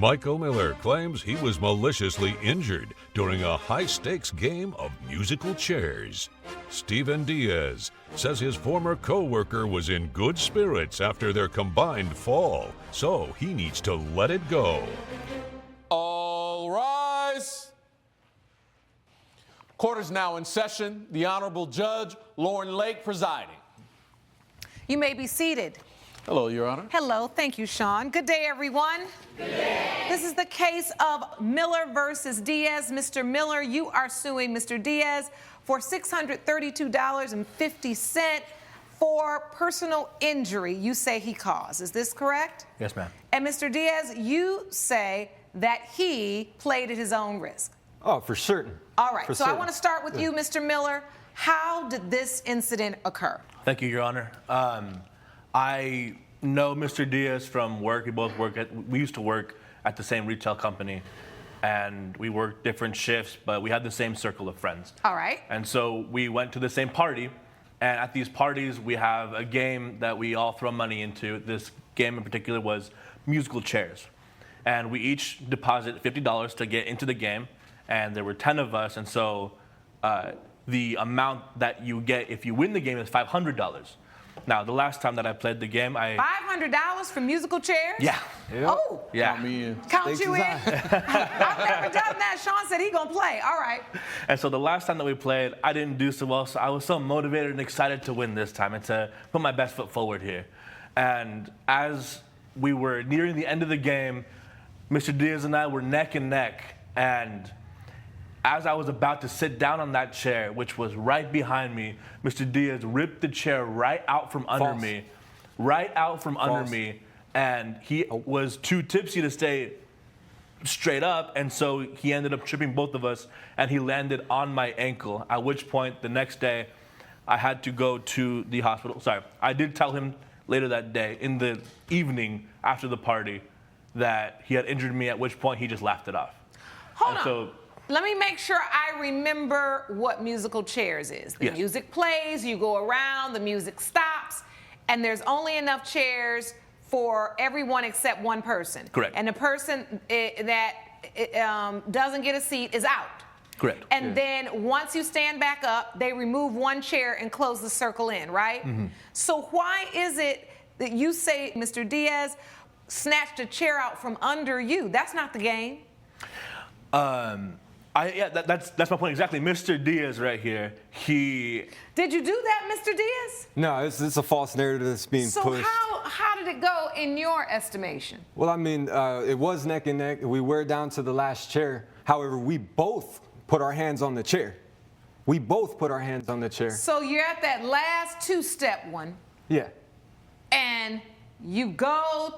Michael Miller claims he was maliciously injured during a high-stakes game of musical chairs. Steven Diaz says his former co-worker was in good spirits after their combined fall, so he needs to let it go. All rise. Court is now in session. The Honorable Judge Lauren Lake presiding. You may be seated. Hello, Your Honor. Hello. Thank you, Sean. Good day, everyone. Good day. This is the case of Miller versus Diaz. Mr. Miller, you are suing Mr. Diaz for $632.50 for personal injury you say he caused. Is this correct? Yes, ma'am. And Mr. Diaz, you say that he played at his own risk. Oh, for certain. All right. For so certain. I want to start with you, Mr. Miller. How did this incident occur? Thank you, Your Honor. I know Mr. Diaz from work. We used to work at the same retail company, and we worked different shifts, but we had the same circle of friends. All right. And so we went to the same party, and at these parties, we have a game that we all throw money into. This game in particular was musical chairs. And we each deposit $50 to get into the game, and there were 10 of us, and so the amount that you get if you win the game is $500. Now, the last time that I played the game, $500 for musical chairs? Yeah. Yep. Oh. Yeah. Count me in. Count you in? I've never done that. Sean said he gonna play. All right. And so the last time that we played, I didn't do so well, so I was so motivated and excited to win this time and to put my best foot forward here. And as we were nearing the end of the game, Mr. Diaz and I were neck and neck, and as I was about to sit down on that chair, which was right behind me, Mr. Diaz ripped the chair right out from under me, and he was too tipsy to stay straight up, and so he ended up tripping both of us, and he landed on my ankle, at which point the next day I had to go to the hospital. Sorry, I did tell him later that day, in the evening after the party, that he had injured me, at which point he just laughed it off. Hold on. Let me make sure I remember what musical chairs is. The music plays, you go around, the music stops, and there's only enough chairs for everyone except one person. Correct. And the person that doesn't get a seat is out. Correct. And then once you stand back up, they remove one chair and close the circle in, right? Mm-hmm. So why is it that you say Mr. Diaz snatched a chair out from under you? That's not the game. That's my point exactly. Mr. Diaz right here, Did you do that, Mr. Diaz? No, it's a false narrative that's being pushed. So how did it go in your estimation? Well, I mean, it was neck and neck. We were down to the last chair. However, we both put our hands on the chair. So you're at that last two-step one. Yeah. And you go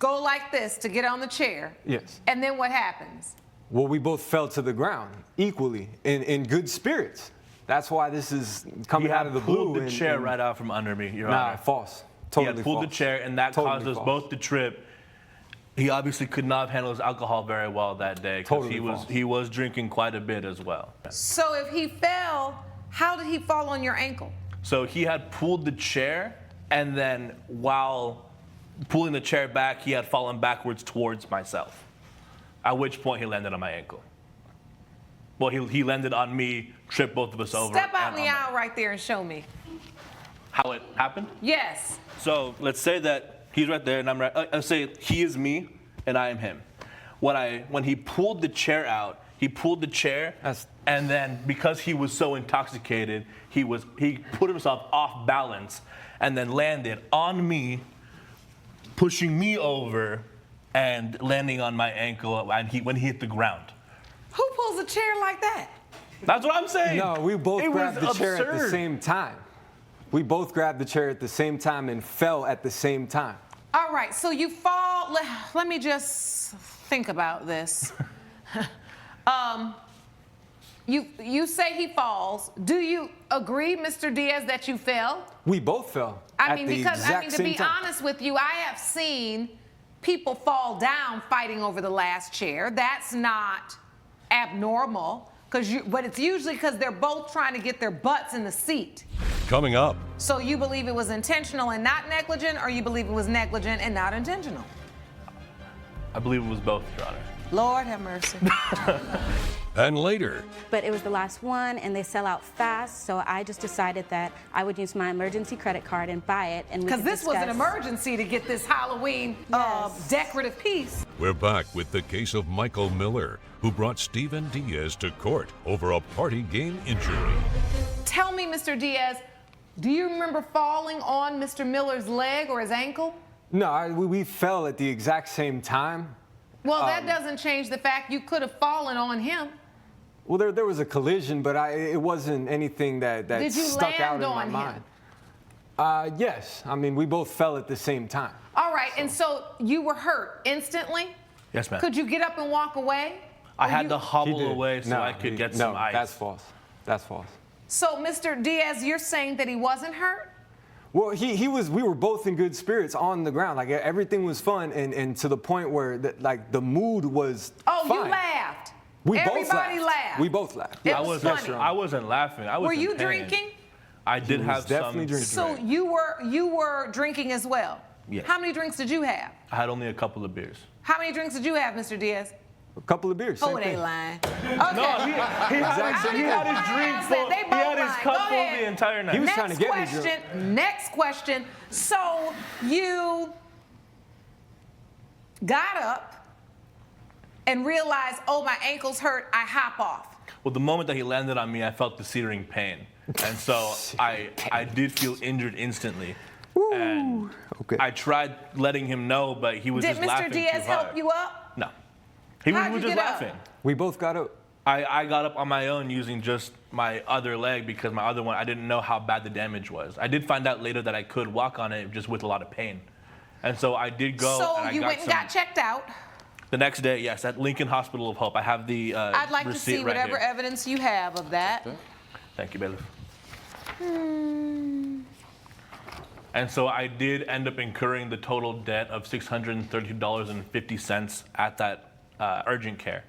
like this to get on the chair. Yes. And then what happens? Well, we both fell to the ground equally in good spirits. That's why this is coming out of the blue. He pulled the chair right out from under me, Your Honor. Nah, false. Totally false. He had pulled the chair, and that caused us both to trip. He obviously could not have handled his alcohol very well that day, because he was drinking quite a bit as well. So if he fell, how did he fall on your ankle? So he had pulled the chair, and then while pulling the chair back, he had fallen backwards towards myself, at which point he landed on my ankle. Well, he landed on me, tripped both of us over. Step out in the aisle right there and show me. How it happened? Yes. So let's say that he's right there and I'm right. Let's say he is me and I am him. When he pulled the chair out, he pulled the chair, and then because he was so intoxicated, he put himself off balance and then landed on me, pushing me over and landing on my ankle when he hit the ground. Who pulls a chair like that? That's what I'm saying. No, we both grabbed the chair at the absurd. same time. We both grabbed the chair at the same time and fell at the same time. All right, so you fall. Let me just think about this. You say he falls. Do you agree, Mr. Diaz, that you fell? We both fell. To be honest with you, I have seen people fall down fighting over the last chair. That's not abnormal, but it's usually because they're both trying to get their butts in the seat. Coming up. So you believe it was intentional and not negligent, or you believe it was negligent and not intentional? I believe it was both, Your Honor. Lord have mercy. And later, But it was the last one, and they sell out fast, so I just decided that I would use my emergency credit card and buy it. And Because this was an emergency to get this Halloween decorative piece. we're back with the case of Michael Miller, who brought Steven Diaz to court over a party game injury. Tell me, Mr. Diaz, do you remember falling on Mr. Miller's leg or his ankle? No, we fell at the exact same time. Well, that doesn't change the fact you could have fallen on him. Well, there was a collision, but it wasn't anything that Did you stuck out land in my on mind. Yes. I mean, we both fell at the same time. All right, and so you were hurt instantly? Yes, ma'am. Could you get up and walk away? I Or had you- to He hobble did. away so I could get some ice. No, that's false. That's false. So, Mr. Diaz, you're saying that he wasn't hurt? Well, he was. We were both in good spirits on the ground. Like everything was fun, and to the point where the mood was. Oh, fine. you laughed. We Everybody both laughed. laughed. We both laughed. It I was wasn't. funny. I wasn't laughing. I was. Were in you pain. drinking? I did was have definitely some. drinking. So you were drinking as well? Yes. How many drinks did you have? I had only a couple of beers. How many drinks did you have, Mr. Diaz? A couple of beers. Oh, same it thing. ain't lying. Okay. No, he had his drink full. They He both had his lying. cup Go full ahead. the entire night. He was Next trying to get me question. drunk. Next question. So you got up and realized, oh, my ankle's hurt. I hop off. Well, the moment that he landed on me, I felt the searing pain, and so I did feel injured instantly. And Okay. I tried letting him know, but he was Did just Mr. laughing Diaz too hard. help you up? No, he How'd was you just get up? laughing. We both got up. I got up on my own using just my other leg because my other one, I didn't know how bad the damage was. I did find out later that I could walk on it just with a lot of pain. And so I did go So and I you got went and got checked out. The next day, yes, at Lincoln Hospital of Hope. I have the I'd like to receipt see right whatever here. evidence you have of that. Thank you, bailiff. And so I did end up incurring the total debt of $632.50 at that urgent care.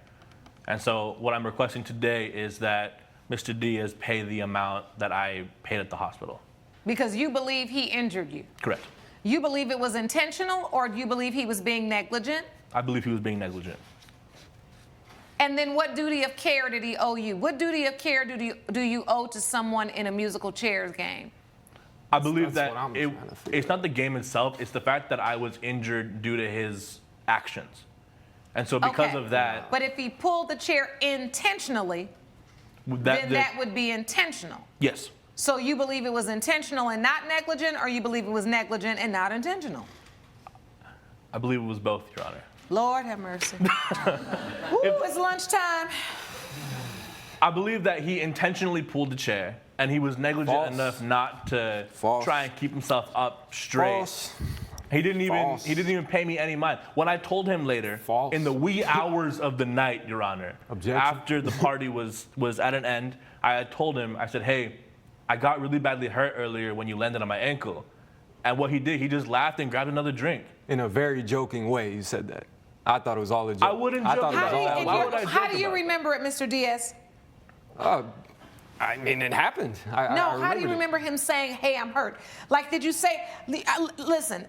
And so what I'm requesting today is that Mr. Diaz pay the amount that I paid at the hospital. Because you believe he injured you. Correct. You believe it was intentional, or do you believe he was being negligent? I believe he was being negligent. And then what duty of care did he owe you? What duty of care do you owe to someone in a musical chairs game? I believe That's that what I'm trying to figure it's not the game itself, it's the fact that I was injured due to his actions. And so because Okay. of that, But if he pulled the chair intentionally, then that would be intentional. yes. So you believe it was intentional and not negligent, or you believe it was negligent and not intentional? I believe it was both, Your Honor. Lord have mercy. Ooh, it's lunchtime. I believe that he intentionally pulled the chair, and he was negligent False. enough not to False. try and keep himself up straight. False. He didn't False. even pay me any mind. When I told him later, False. in the wee hours of the night, Your Honor, Objection. after the party was at an end, I had told him, I said, hey, I got really badly hurt earlier when you landed on my ankle. And what he did, he just laughed and grabbed another drink. In a very joking way, you said that. I thought it was all a joke. I wouldn't joke thought it was about all that. a Why joke. would I How joke do you about it? remember it, Mr. Diaz? I mean, it happened. I No, how do you remembered it. remember him saying, hey, I'm hurt? Like, did you say, listen,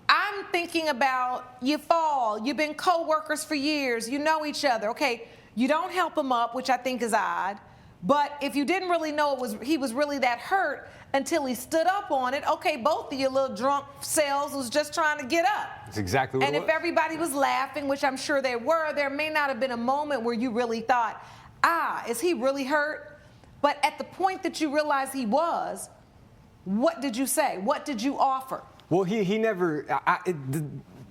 I'm thinking about you fall, you've been co-workers for years, you know each other, okay? You don't help him up, which I think is odd, but if you didn't really know he was really that hurt until he stood up on it, okay, both of your little drunk selves was just trying to get up. That's exactly what And it if was. everybody was laughing, which I'm sure they were, there may not have been a moment where you really thought, is he really hurt? But at the point that you realized he was, what did you say? What did you offer? Well, he never,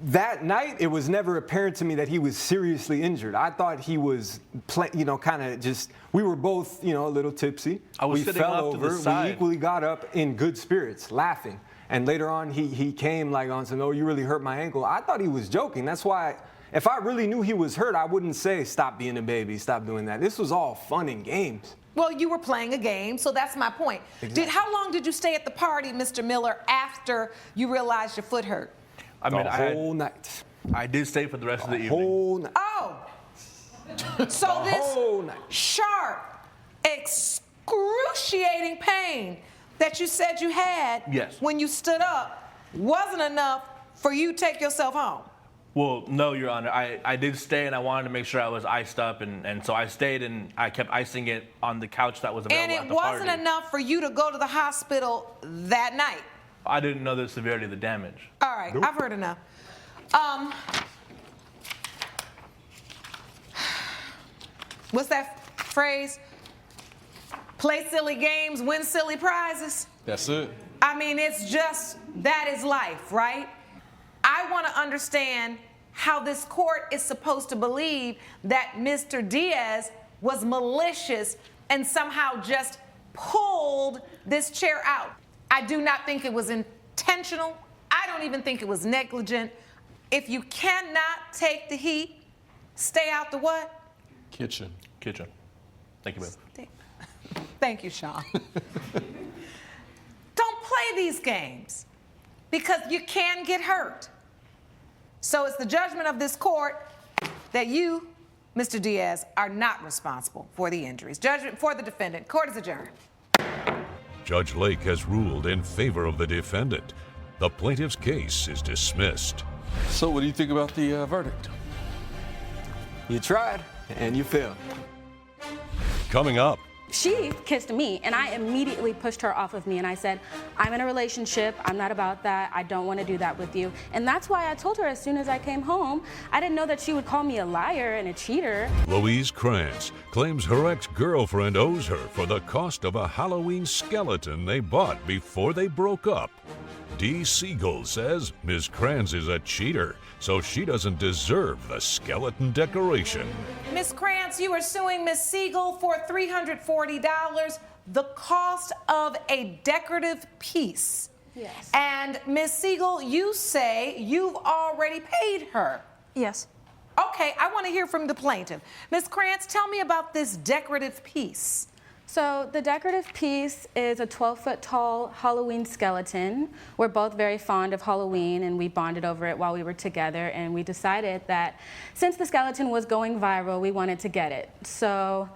that night, it was never apparent to me that he was seriously injured. I thought he was, kind of just, we were both, a little tipsy. I was we sitting fell off to the over. side. We equally got up in good spirits, laughing. And later on, he came like on saying, oh, you really hurt my ankle. I thought he was joking. That's why, if I really knew he was hurt, I wouldn't say, stop being a baby, stop doing that. This was all fun and games. Well, you were playing a game, so that's my point. Exactly. How long did you stay at the party, Mr. Miller, after you realized your foot hurt? I mean, The whole night. I did stay for the rest of the evening. Whole night. Oh, so whole this night. sharp, excruciating pain that you said you had Yes. when you stood up wasn't enough for you to take yourself home. Well, no, Your Honor. I did stay, and I wanted to make sure I was iced up, and so I stayed, and I kept icing it on the couch that was available And at it the wasn't party. enough for you to go to the hospital that night. I didn't know the severity of the damage. All right, I've heard enough. What's that phrase? Play silly games, win silly prizes. That's it. I mean, it's just, that is life, right? I want to understand how this court is supposed to believe that Mr. Diaz was malicious and somehow just pulled this chair out. I do not think it was intentional. I don't even think it was negligent. If you cannot take the heat, stay out the what? Kitchen. Thank you, babe. Thank you, Sean. Don't play these games because you can get hurt. So it's the judgment of this court that you, Mr. Diaz, are not responsible for the injuries. Judgment for the defendant. Court is adjourned. Judge Lake has ruled in favor of the defendant. The plaintiff's case is dismissed. So what do you think about the verdict? You tried, and you failed. Coming up, She kissed me, and I immediately pushed her off of me, and I said, I'm in a relationship, I'm not about that, I don't want to do that with you. And that's why I told her as soon as I came home. I didn't know that she would call me a liar and a cheater. Louise Krantz claims her ex-girlfriend owes her for the cost of a Halloween skeleton they bought before they broke up. Dee Siegel says Ms. Krantz is a cheater, so she doesn't deserve the skeleton decoration. Ms. Krantz, you are suing Ms. Siegel for $340, the cost of a decorative piece. Yes. And Ms. Siegel, you say you've already paid her. Yes. Okay, I want to hear from the plaintiff. Ms. Krantz, tell me about this decorative piece. So the decorative piece is a 12-foot tall Halloween skeleton. We're both very fond of Halloween, and we bonded over it while we were together, and we decided that since the skeleton was going viral, we wanted to get it. So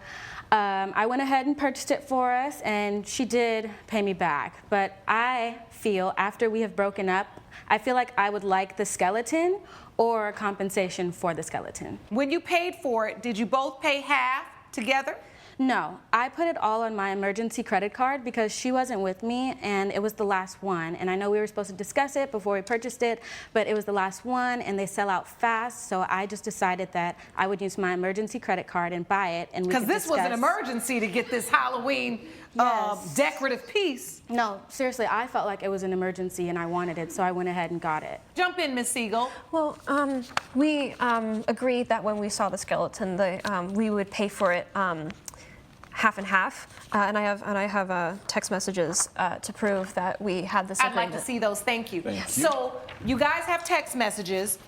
I went ahead and purchased it for us, and she did pay me back. But I feel after we have broken up, I feel like I would like the skeleton or compensation for the skeleton. When you paid for it, did you both pay half together? No, I put it all on my emergency credit card because she wasn't with me, and it was the last one. And I know we were supposed to discuss it before we purchased it, but it was the last one, and they sell out fast. So I just decided that I would use my emergency credit card and buy it. And because this was an emergency to get this Halloween decorative piece. No, seriously, I felt like it was an emergency, and I wanted it, so I went ahead and got it. Jump in, Ms. Siegel. Well, we agreed that when we saw the skeleton, we would pay for it half and half, and I have text messages to prove that we had this I'd agreement. like to see those. Thank you. Thank you. So you guys have text messages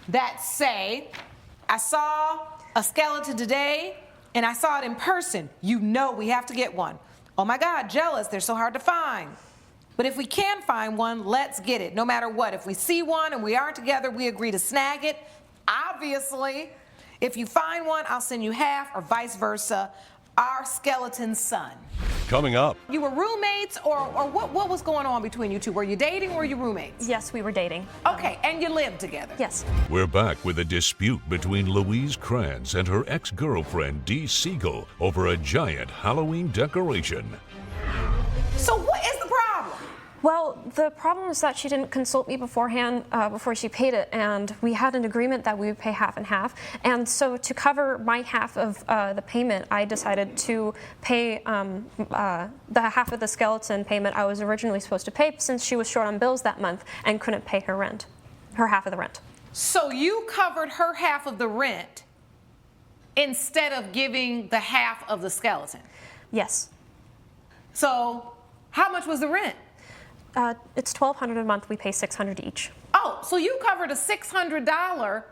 that say, I saw a skeleton today, and I saw it in person. You know we have to get one. Oh my God, jealous. They're so hard to find. But if we can find one, let's get it, no matter what. If we see one and we aren't together, we agree to snag it. Obviously, if you find one, I'll send you half, or vice versa. Our skeleton son. Coming up, You were roommates, or what was going on between you two? Were you dating or were you roommates? Yes, we were dating. Okay, and you lived together? Yes. we're back with a dispute between Louise Krantz and her ex-girlfriend Dee Siegel over a giant Halloween decoration. So what is the problem? Well, the problem is that she didn't consult me beforehand before she paid it, and we had an agreement that we would pay half and half. And so to cover my half of the payment, I decided to pay the half of the skeleton payment I was originally supposed to pay, since she was short on bills that month and couldn't pay her rent, her half of the rent. So you covered her half of the rent instead of giving the half of the skeleton. Yes. So how much was the rent? It's $1,200 a month. We pay $600 each. Oh, so you covered a $600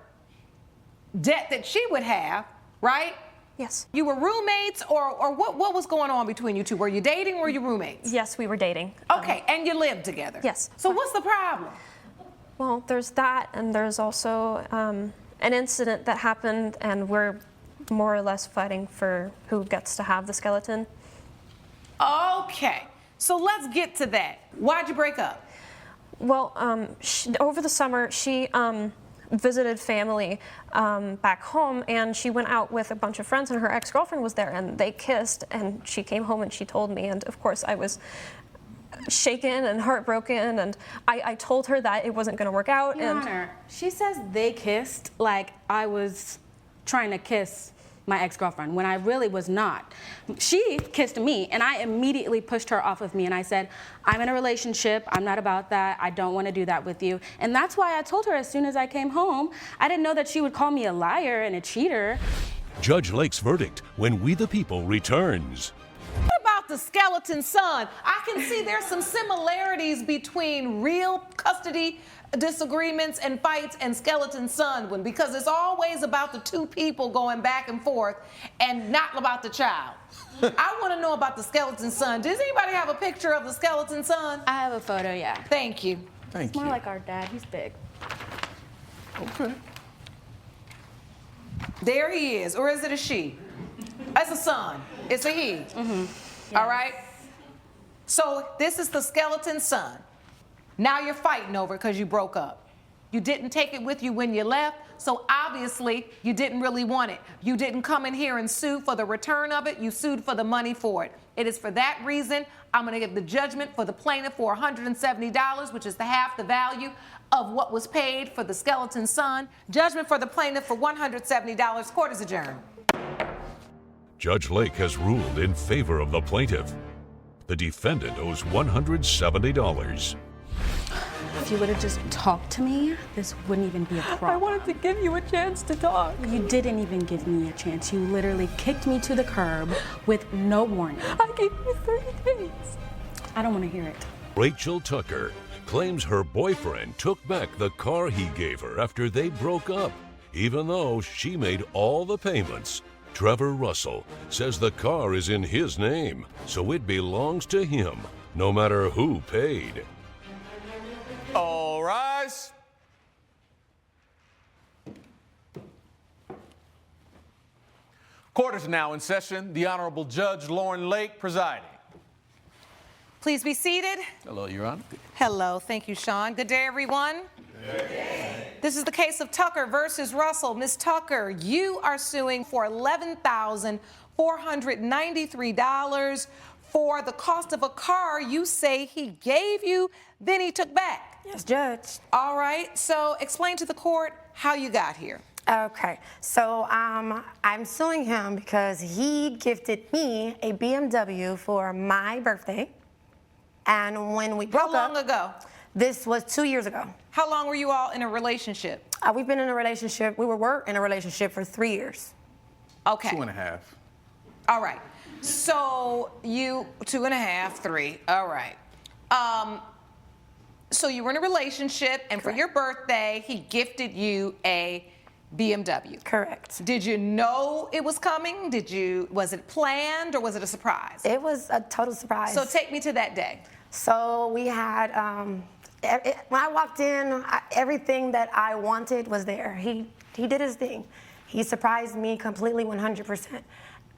debt that she would have, right? Yes. You were roommates, or what was going on between you two? Were you dating or were you roommates? Yes, we were dating. Okay, and you lived together? Yes. So what's the problem? Well, there's that, and there's also an incident that happened, and we're more or less fighting for who gets to have the skeleton. Okay, so let's get to that. Why'd you break up? Well, over the summer, visited family back home, and she went out with a bunch of friends, and her ex-girlfriend was there, and they kissed, and she came home and she told me, and of course I was shaken and heartbroken, and I told her that it wasn't going to work out. Your Honor, she says they kissed like I was trying to kiss my ex-girlfriend when I really was not. She kissed me, and I immediately pushed her off of me, and I said, I'm in a relationship, I'm not about that, I don't want to do that with you. And that's why I told her as soon as I came home. I didn't know that she would call me a liar and a cheater. Judge Lake's verdict when We the People returns. What about the skeleton son? I can see there's some similarities between real custody disagreements and fights and skeleton son one, because it's always about the two people going back and forth and not about the child. I want to know about the skeleton son. Does anybody have a picture of the skeleton son? I have a photo, yeah. Thank you. It's more like our dad, he's big. Okay. There he is. Or is it a she? That's a son. It's a he. Mm-hmm. Yes. All right? So this is the skeleton son. Now you're fighting over it because you broke up. You didn't take it with you when you left, so obviously you didn't really want it. You didn't come in here and sue for the return of it. You sued for the money for it. It is for that reason I'm going to give the judgment for the plaintiff for $170, which is the half the value of what was paid for the skeleton son. Judgment for the plaintiff for $170. Court is adjourned. Judge Lake has ruled in favor of the plaintiff. The defendant owes $170. If you would have just talked to me, this wouldn't even be a problem. I wanted to give you a chance to talk. You didn't even give me a chance. You literally kicked me to the curb with no warning. I gave you 30 days. I don't want to hear it. Rachel Tucker claims her boyfriend took back the car he gave her after they broke up, even though she made all the payments. Trevor Russell says the car is in his name, so it belongs to him, no matter who paid. All rise. Court is now in session. The Honorable Judge Lauren Lake presiding. Please be seated. Hello, Your Honor. Hello, thank you, Sean. Good day, everyone. Good day. This is the case of Tucker versus Russell. Ms. Tucker, you are suing for $11,493 for the cost of a car you say he gave you, then he took back. Yes, Judge. All right, so explain to the court how you got here. Okay, so I'm suing him because he gifted me a BMW for my birthday. And when we broke up. How long ago? This was 2 years ago. How long were you all in a relationship? We've been in a relationship, we were in a relationship for 3 years. Okay. 2.5. All right. So you 2.5, 3. All right. So you were in a relationship, and Correct. for your birthday, he gifted you a BMW. Correct. Did you know it was coming? Was it planned or was it a surprise? It was a total surprise. So take me to that day. So we had, when I walked in, everything that I wanted was there. He did his thing. He surprised me completely 100%.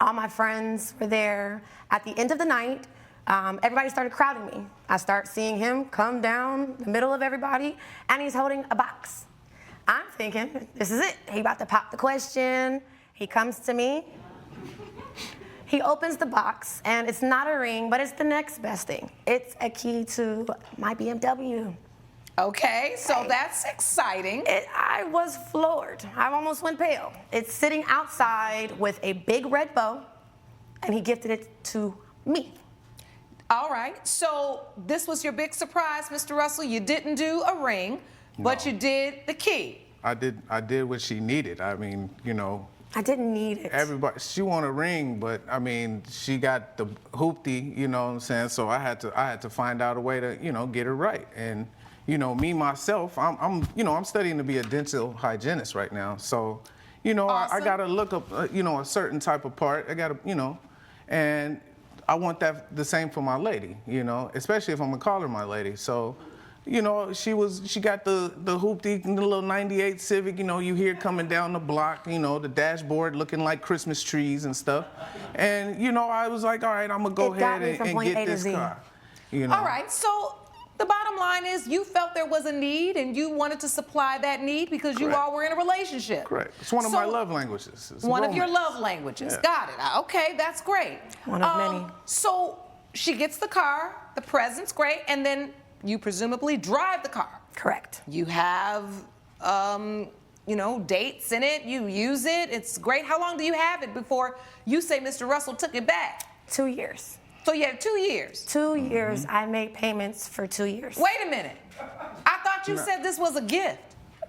All my friends were there. At the end of the night, everybody started crowding me. I start seeing him come down the middle of everybody, and he's holding a box. I'm thinking, this is it. He about to pop the question. He comes to me. He opens the box, and it's not a ring, but it's the next best thing. It's a key to my BMW. Okay, so that's exciting. I was floored. I almost went pale. It's sitting outside with a big red bow, and he gifted it to me. All right, so this was your big surprise, Mr. Russell. You didn't do a ring, but you did the key. I did what she needed. I mean, you know. I didn't need it. Everybody, she wanted a ring, but I mean, she got the hoopty, you know what I'm saying? So I had to find out a way to, you know, get her right. And, you know, me, myself, I'm studying to be a dental hygienist right now. So, you know, awesome. I got to look up, you know, a certain type of part. I got to, you know, and I want that the same for my lady, you know, especially if I'm gonna call her my lady. So, you know, she got the hoopty, the little 98 Civic, you know, you hear coming down the block, you know, the dashboard looking like Christmas trees and stuff. And, you know, I was like, all right, I'm gonna go ahead and get this car. You know? All right, so The bottom line is you felt there was a need and you wanted to supply that need because you Correct. all were in a relationship. Correct. It's one of my love languages. It's One of your romance. love languages. Yeah. Got it. Okay, that's great. One of many. So she gets the car, the present's great, and then you presumably drive the car. Correct. You have, dates in it. You use it. It's great. How long do you have it before you say Mr. Russell took it back? 2 years. So you have 2 years. 2 years. I made payments for 2 years. Wait a minute. I thought you said this was a gift.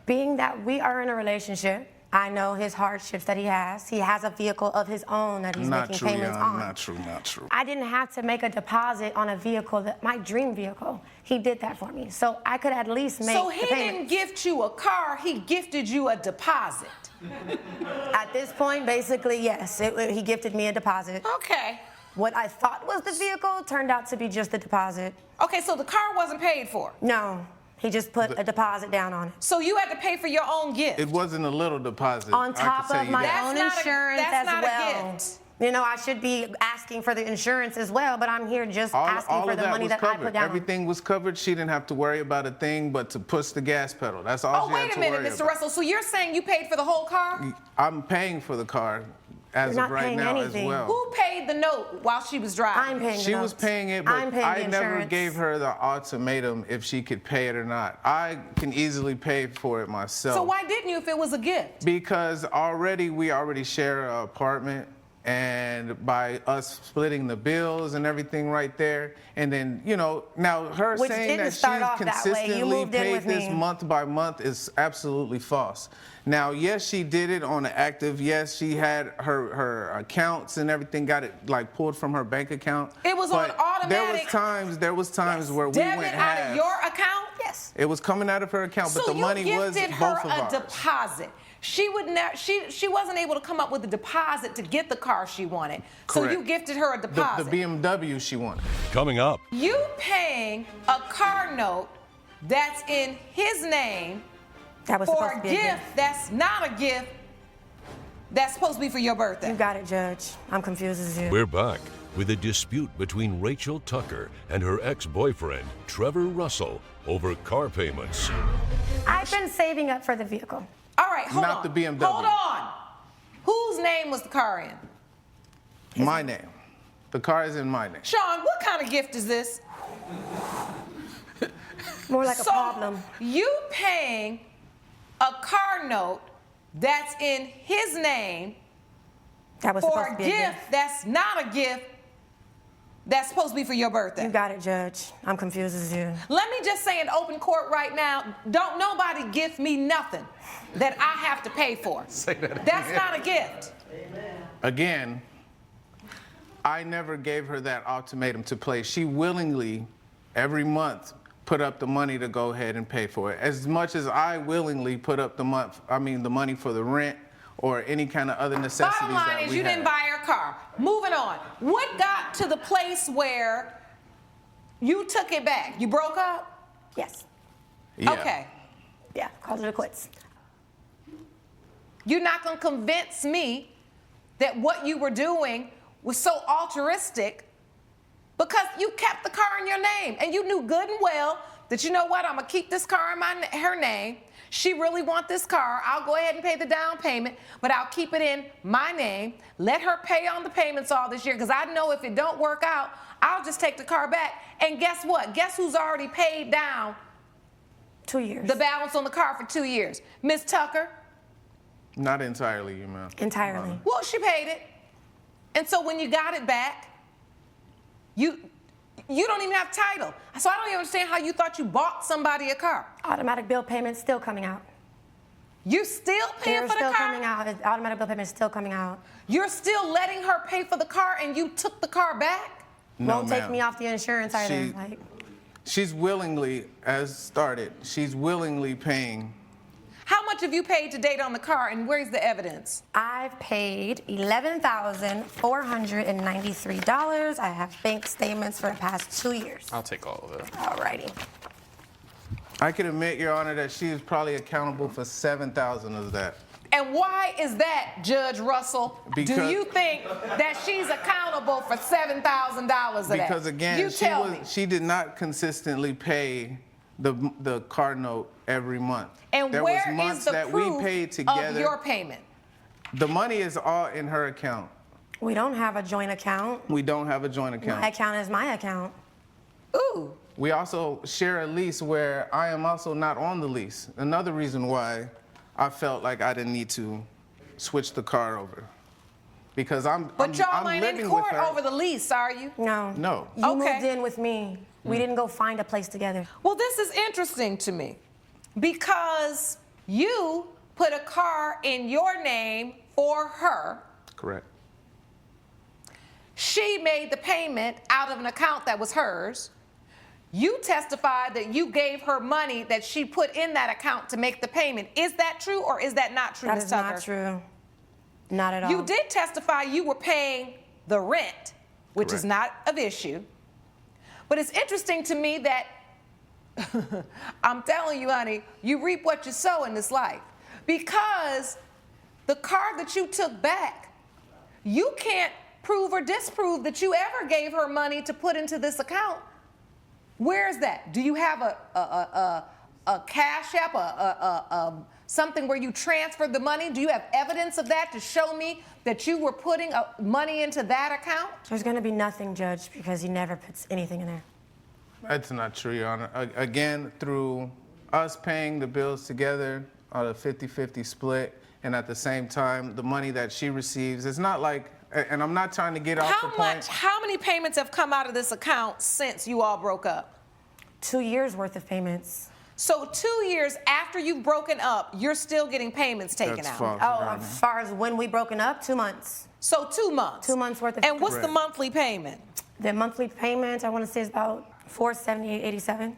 Being that we are in a relationship, I know his hardships that he has. He has a vehicle of his own that he's Not making true, payments Jan. on. Not true. Not true. I didn't have to make a deposit on a vehicle, my dream vehicle. He did that for me. So I could at least make So the he payment. didn't gift you a car, he gifted you a deposit. At this point, basically, yes. He gifted me a deposit. Okay. What I thought was the vehicle turned out to be just the deposit. Okay, so the car wasn't paid for. No, he just put a deposit down on it. So you had to pay for your own gift. It wasn't a little deposit. On I top can tell of you my that. own That's not a- insurance that's as not a well. gift. You know, I should be asking for the insurance as well, but I'm here just asking for of the that money was that covered. I put down. Everything was covered. She didn't have to worry about a thing but to push the gas pedal. That's all Oh, she had wait a to minute, worry Mr. about. Russell. So you're saying you paid for the whole car? I'm paying for the car as You're of not right paying now anything. as well. Who paid the note while she was driving? I'm paying She the was notes. paying it, but I'm paying the I never insurance. gave her the ultimatum if she could pay it or not. I can easily pay for it myself. So why didn't you if it was a gift? Because we already share an apartment, and by us splitting the bills and everything right there, and then now her Which saying didn't that she's start off that way. You consistently moved in paid with this me. month by month is absolutely false. Now, yes, she did it on the active. Yes, she had her accounts and everything, got it like pulled from her bank account. It was on But automatic. There was times where we Debit went out halves. of your account? Yes. It was coming out of her account, but So the money you was gifted her both of a ours. deposit. She would never. She wasn't able to come up with a deposit to get the car she wanted. So Correct. you gifted her a The deposit. BMW she wanted. Coming up, You paying a car note that's in his name That was for supposed a to be a gift gift. that's not a gift that's supposed to be for your birthday. You got it, Judge. I'm confused as you. we're back with a dispute between Rachel Tucker and her ex-boyfriend, Trevor Russell, over car payments. I've been saving up for the vehicle. All right, hold Not on. the BMW. Hold on. Whose name was the car in? My name. The car is in my name. Sean, what kind of gift is this? More like a So problem. you paying a car note that's in his name That was for supposed a to be a gift gift. that's not a gift that's supposed to be for your birthday. You got it, Judge. I'm confused as you. Let me just say in open court right now, don't nobody gift me nothing that I have to pay for. Say that That's again. not a gift. Again, I never gave her that ultimatum to play. She willingly, every month, put up the money to go ahead and pay for it. As much as I willingly put up the money for the rent or any kind of other necessities Bottom line that is we you had. didn't buy her car. Moving on. What got to the place where you took it back? You broke up? Yes. Yeah. Okay. Yeah, called it a quits. You're not going to convince me that what you were doing was so altruistic because you kept the car in your name and you knew good and well that, you know what, I'm going to keep this car in her name. She really wants this car. I'll go ahead and pay the down payment, but I'll keep it in my name. Let her pay on the payments all this year because I know if it don't work out, I'll just take the car back. And guess what? Guess who's already paid down 2 years. the balance on the car for 2 years? Miss Tucker? Not entirely, you man. Entirely. Well, she paid it. And so when you got it back, you don't even have title. So I don't even understand how you thought you bought somebody a car. Automatic bill payment still coming out. You still paying They're for the still car? coming out. Automatic bill payment is still coming out. You're still letting her pay for the car and you took the car back? No, Won't take ma'am. me off the insurance either. She- She's willingly, she's willingly paying. How much have you paid to date on the car and where's the evidence? I've paid $11,493. I have bank statements for the past 2 years. I'll take all of it. Alrighty. I can admit, Your Honor, that she is probably accountable for 7,000 of that. And why is that, Judge Russell? Do you think that she's accountable for $7,000 of that? Because again, she did not consistently pay the car note every month. And there where was months is the that proof we paid together. of your payment? The money is all in her account. We don't have a joint account. We don't have a joint account. My account is my account. Ooh. We also share a lease where I am also not on the lease. Another reason why I felt like I didn't need to switch the car over. Because I'm y'all ain't living in court with her. over the lease, are you? No. No. You moved in with me. We didn't go find a place together. Well, this is interesting to me because you put a car in your name for her. Correct. She made the payment out of an account that was hers. You testified that you gave her money that she put in that account to make the payment. Is that true or is that not true, That Ms. is Tucker? not true. Not at all. You did testify you were paying the rent, which is not an issue. But it's interesting to me that, I'm telling you, honey, you reap what you sow in this life. Because the car that you took back, you can't prove or disprove that you ever gave her money to put into this account. Where is that? Do you have a cash app, something where you transferred the money? Do you have evidence of that to show me that you were putting money into that account? There's going to be nothing, Judge, because he never puts anything in there. That's not true, Your Honor. Again, through us paying the bills together on a 50-50 split, and at the same time, the money that she receives, it's not like, and I'm not trying to get off the point. How many payments have come out of this account since you all broke up? 2 years worth of payments. So 2 years after you've broken up, you're still getting payments taken That's out. false, Oh, Your Honor. as far as when we broken up, 2 months. So 2 months. 2 months worth of. And what's the Correct. monthly payment? The monthly payment, I want to say, is about $478.87.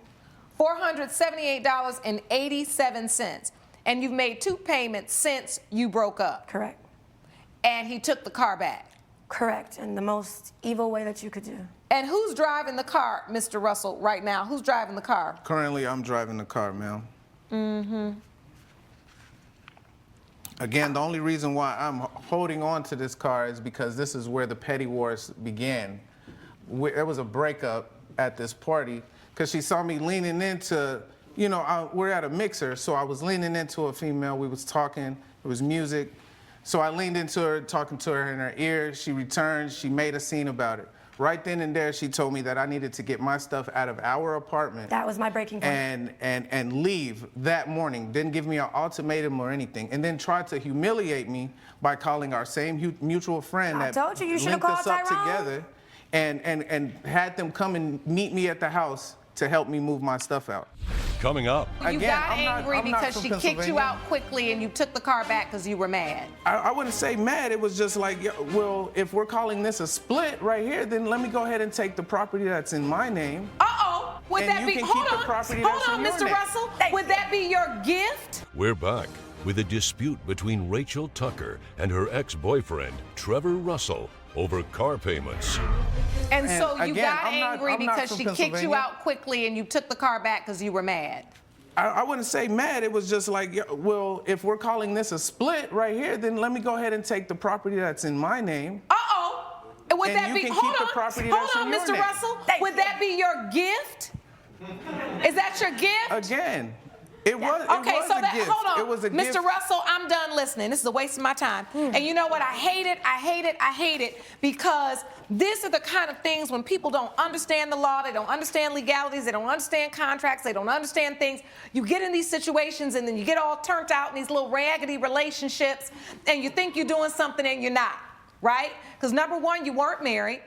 $478.87. And you've made 2 payments since you broke up. Correct. And he took the car back. Correct. In the most evil way that you could do. And who's driving the car, Mr. Russell, right now? Who's driving the car? Currently, I'm driving the car, ma'am. Mm-hmm. Again, the only reason why I'm holding on to this car is because this is where the petty wars began. There was a breakup at this party because she saw me leaning into, we're at a mixer, so I was leaning into a female. We was talking. It was music. So I leaned into her, talking to her in her ear. She returned. She made a scene about it. Right then and there, she told me that I needed to get my stuff out of our apartment. That was my breaking point. And leave that morning. Didn't give me an ultimatum or anything. And then tried to humiliate me by calling our same mutual friend I that told you should have linked us called up Tyrone. together and had them come and meet me at the house to help me move my stuff out. Coming up. You Again, got I'm not angry because from she kicked you Pennsylvania. out quickly and you took the car back because you were mad. I wouldn't say mad. It was just like, well, if we're calling this a split right here, then let me go ahead and take the property that's in my name. Uh-oh. Would And that you be, can hold keep the on, property hold that's on, in your Mr. name. Russell. Would that be your gift? We're back with a dispute between Rachel Tucker and her ex-boyfriend, Trevor Russell, over car payments. And so you again, got I'm not angry because from she kicked you Pennsylvania. out quickly and you took the car back because you were mad. I wouldn't say mad. It was just like, well, if we're calling this a split right here, then let me go ahead and take the property that's in my name. Uh-oh. Would And that you be, can hold keep on, the property hold that's on, in your Mr. name. Russell. Would that be your gift? Is that your gift? Again, it was, Okay, it was so a that, gift. hold on. It was a Mr. gift. Russell, I'm done listening. This is a waste of my time. And you know what? I hate it because these are the kind of things when people don't understand the law, they don't understand legalities, they don't understand contracts, they don't understand things. You get in these situations and then you get all turned out in these little raggedy relationships and you think you're doing something and you're not, right? Because number one, you weren't married.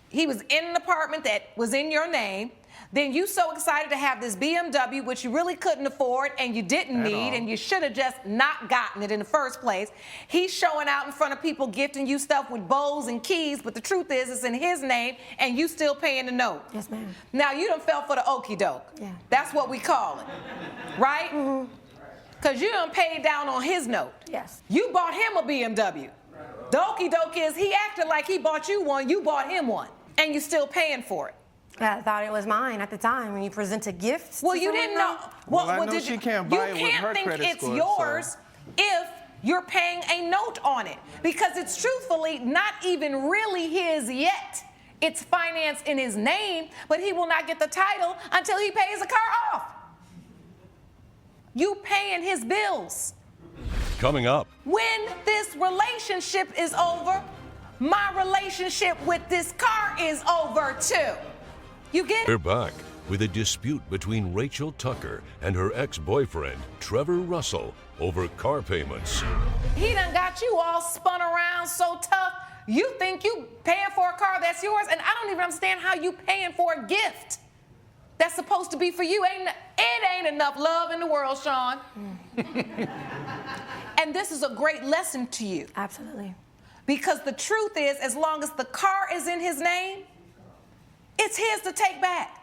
He was in an apartment that was in your name. Then you so excited to have this BMW, which you really couldn't afford and you didn't need, and you should have just not gotten it in the first place. He's showing out in front of people, gifting you stuff with bows and keys, but the truth is it's in his name and you still paying the note. Yes, ma'am. Now you done fell for the okie doke. Yeah. That's what we call it, right? Mm-hmm. Because you done paid down on his note. Yes. You bought him a BMW. The okie doke is he acted like he bought you one, you bought him one, and you're still paying for it. I thought it was mine at the time when you presented gifts. Well, to you someone didn't know. else. Well, I know did she you, can't buy it with You her can't think credit it's score, yours so. if you're paying a note on it because it's truthfully not even really his yet. It's financed in his name, but he will not get the title until he pays the car off. You paying his bills. Coming up. When this relationship is over, my relationship with this car is over too. You get it? We're back with a dispute between Rachel Tucker and her ex-boyfriend, Trevor Russell, over car payments. He done got you all spun around so tough, you think you paying for a car that's yours, and I don't even understand how you paying for a gift that's supposed to be for you. It ain't enough love in the world, Sean. And this is a great lesson to you. Absolutely. Because the truth is, as long as the car is in his name, it's his to take back.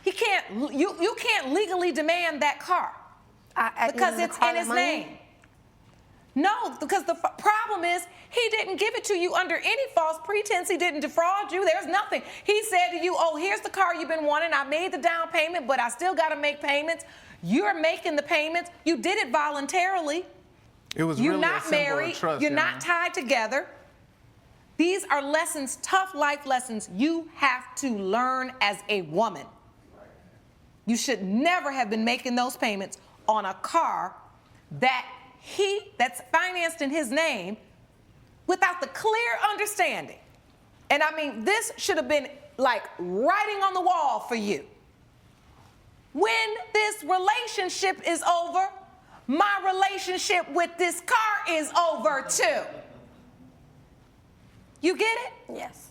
You can't legally demand that car because it's in his name. No, because the problem is he didn't give it to you under any false pretense. He didn't defraud you. There's nothing. He said to you, oh, here's the car you've been wanting. I made the down payment, but I still got to make payments. You're making the payments. You did it voluntarily. It was You're really not a symbol married. of trust, You're not tied together. These are lessons, tough life lessons you have to learn as a woman. You should never have been making those payments on a car that's financed in his name without the clear understanding. And I mean, this should have been like writing on the wall for you. When this relationship is over, my relationship with this car is over too. You get it? Yes.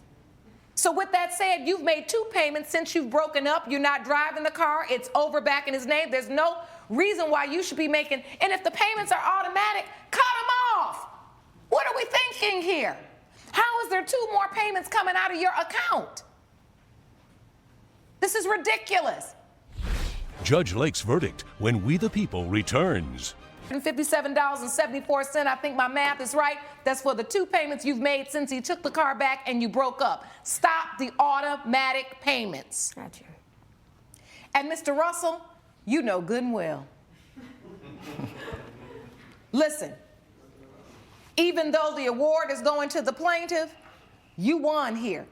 So with that said, you've made 2 payments since you've broken up. You're not driving the car. It's over back in his name. There's no reason why you should be making, and if the payments are automatic, cut them off. What are we thinking here? How is there 2 more payments coming out of your account? This is ridiculous. Judge Lake's verdict when We the People returns. $57.74. I think my math is right. That's for the 2 payments you've made since he took the car back and you broke up. Stop the automatic payments. Got you. And Mr. Russell, you know good and well. Listen, even though the award is going to the plaintiff, you won here.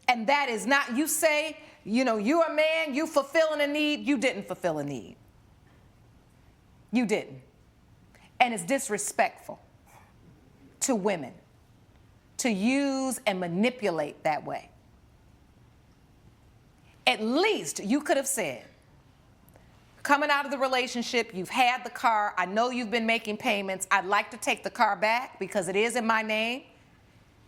And that is not, you say, you're a man, you fulfilling a need. You didn't fulfill a need. You didn't. And it's disrespectful to women to use and manipulate that way. At least you could have said, coming out of the relationship, you've had the car, I know you've been making payments, I'd like to take the car back because it is in my name.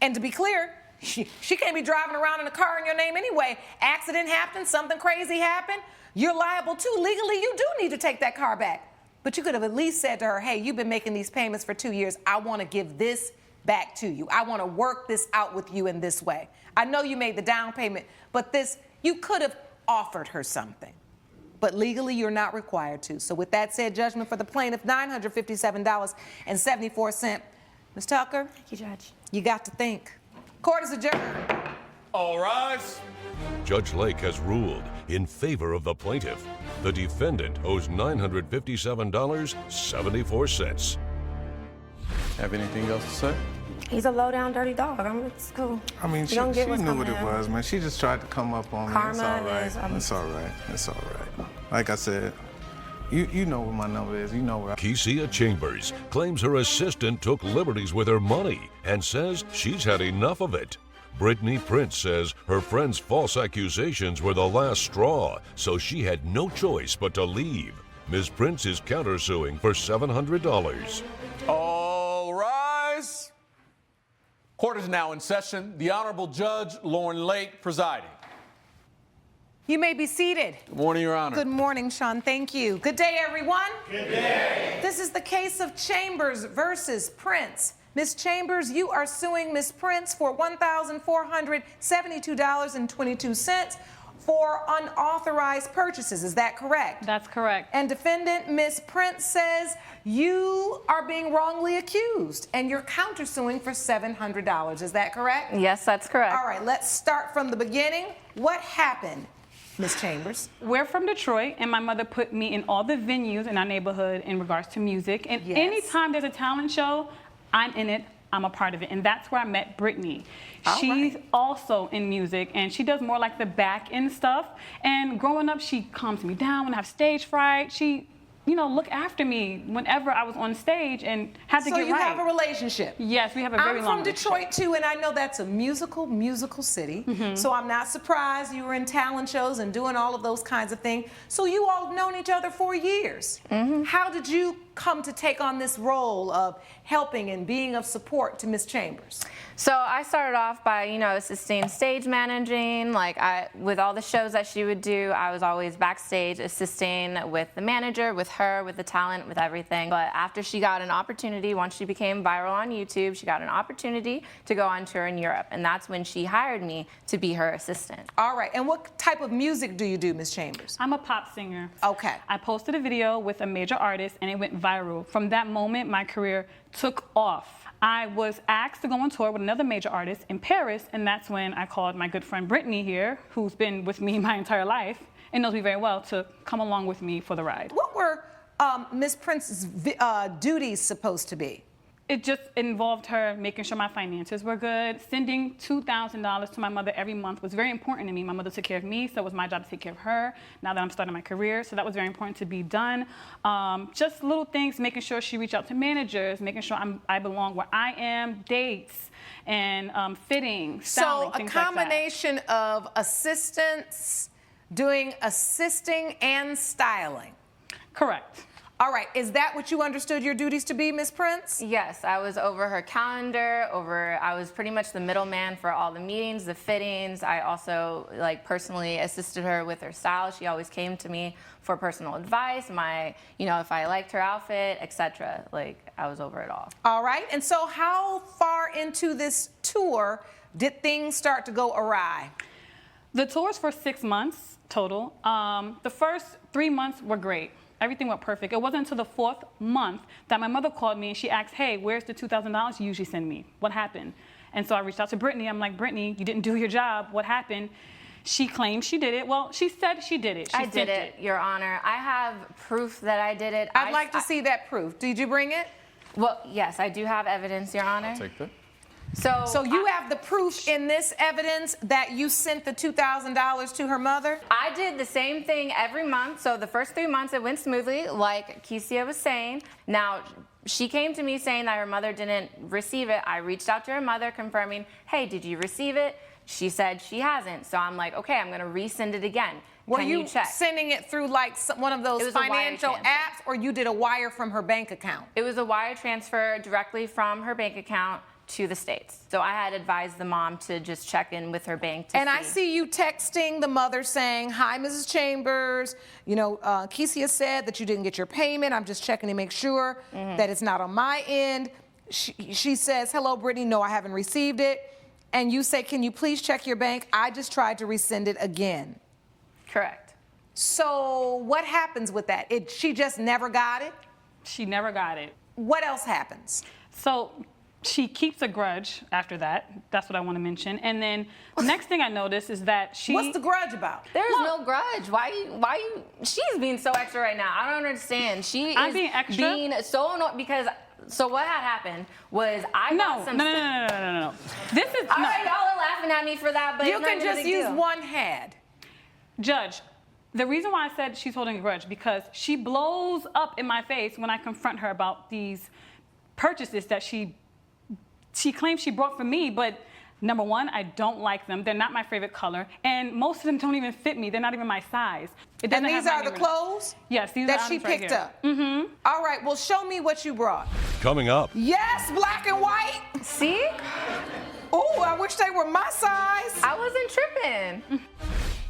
And to be clear, she can't be driving around in a car in your name anyway. Accident happened, something crazy happened, you're liable too. Legally, you do need to take that car back. But you could have at least said to her, hey, you've been making these payments for 2 years. I want to give this back to you. I want to work this out with you in this way. I know you made the down payment, but you could have offered her something. But legally, you're not required to. So with that said, judgment for the plaintiff, $957.74. Ms. Tucker? Thank you, Judge. You got to think. Court is adjourned. All rise. Judge Lake has ruled in favor of the plaintiff. The defendant owes $957.74. Have anything else to say? He's a low-down, dirty dog. It's cool. I mean, she You don't get knew what's what coming it in. was, man. She just tried to come up on me. It's Karma all right. is, It's all right. It's all right. Like I said, you know what my number is. You know where Kecia Chambers claims her assistant took liberties with her money and says she's had enough of it. Brittany Prince says her friend's false accusations were the last straw, so she had no choice but to leave. Ms. Prince is countersuing for $700. All rise. Court is now in session. The Honorable Judge Lauren Lake presiding. You may be seated. Good morning, Your Honor. Good morning, Sean. Thank you. Good day, everyone. Good day. This is the case of Chambers versus Prince. Ms. Chambers, you are suing Ms. Prince for $1,472.22 for unauthorized purchases. Is that correct? That's correct. And defendant Ms. Prince says you are being wrongly accused and you're countersuing for $700. Is that correct? Yes, that's correct. All right, let's start from the beginning. What happened Ms. Chambers? We're from Detroit, and my mother put me in all the venues in our neighborhood in regards to music. And Yes. anytime there's a talent show, I'm in it. I'm a part of it. And that's where I met Brittany. All She's right. also in music, and she does more like the back end stuff. And growing up, she calms me down when I have stage fright. She, you know, look after me whenever I was on stage and had to So get you right. have a relationship? Yes, we have a very I'm long from relationship. Detroit too, and I know that's a musical city. So I'm not surprised you were in talent shows and doing all of those kinds of things. So you all have known each other for years. How did you come to take on this role of helping and being of support to Miss Chambers? So I started off by, you know, assisting stage managing. Like with all the shows that she would do, I was always backstage assisting with the manager, with her, with the talent, with everything. But after she got an opportunity, once she became viral on YouTube, she got an opportunity to go on tour in Europe. And that's when she hired me to be her assistant. All right, and what type of music do you do, Miss Chambers? I'm a pop singer. Okay. I posted a video with a major artist, and it went viral. From that moment, my career took off. I was asked to go on tour with another major artist in Paris, and that's when I called my good friend Brittany here, who's been with me my entire life and knows me very well, to come along with me for the ride. What were Miss Prince's duties supposed to be? It just involved her making sure my finances were good. Sending $2,000 to my mother every month was very important to me. My mother took care of me, so it was my job to take care of her now that I'm starting my career. So that was very important to be done. Just little things, making sure she reached out to managers, making sure I belong where I am, dates, and fitting, styling, So a things like that. combination of assistance, doing assisting and styling. Correct. All right, is that what you understood your duties to be, Miss Prince? Yes, I was over her calendar, I was pretty much the middleman for all the meetings, the fittings. I also personally assisted her with her style. She always came to me for personal advice, if I liked her outfit, etc. I was over it all. All right, and so how far into this tour did things start to go awry? The tour's for 6 months total. The first 3 months were great. Everything went perfect. It wasn't until the 4th month that my mother called me and she asked, hey, where's the $2,000 you usually send me? What happened? And so I reached out to Brittany. I'm like, Brittany, you didn't do your job. What happened? She claimed she did it. Well, she said she did it. I did it, Your Honor. I have proof that I did it. I'd like to see that proof. Did you bring it? Well, yes, I do have evidence, Your Honor. I'll take that. So you have the proof in this evidence that you sent the $2,000 to her mother? I did the same thing every month. So the first 3 months it went smoothly, like Kesia was saying. Now, she came to me saying that her mother didn't receive it. I reached out to her mother confirming, hey, did you receive it? She said she hasn't. So I'm like, okay, I'm going to resend it again. Were Can you check? sending it through one of those financial apps, or you did a wire from her bank account? It was a wire transfer directly from her bank account to the States. So I had advised the mom to just check in with her bank to And see. I see you texting the mother saying, hi, Mrs. Chambers. Kesia said that you didn't get your payment. I'm just checking to make sure that it's not on my end. She says, hello, Brittany. No, I haven't received it. And you say, can you please check your bank? I just tried to resend it again. Correct. So what happens with that? She just never got it? She never got it. What else happens? So she keeps a grudge after that. That's what I want to mention. And then the next thing I noticed is that she... What's the grudge about? There's no grudge. Why you? She's being so extra right now. I don't understand. I'm being extra? being so annoyed because... So what had happened was I got some... No. This is... All right, y'all are laughing at me for that, but You it's not can even a just big use deal. one head. Judge, the reason why I said she's holding a grudge because she blows up in my face when I confront her about these purchases that she claims she brought for me, but number one, I don't like them. They're not my favorite color, and most of them don't even fit me. They're not even my size. It doesn't And these have are my the name in it. clothes? Yes, these that are she items right picked here. up. Mm-hmm. All right, well, show me what you brought. Coming up. Yes, black and white. See? Oh, I wish they were my size. I wasn't tripping.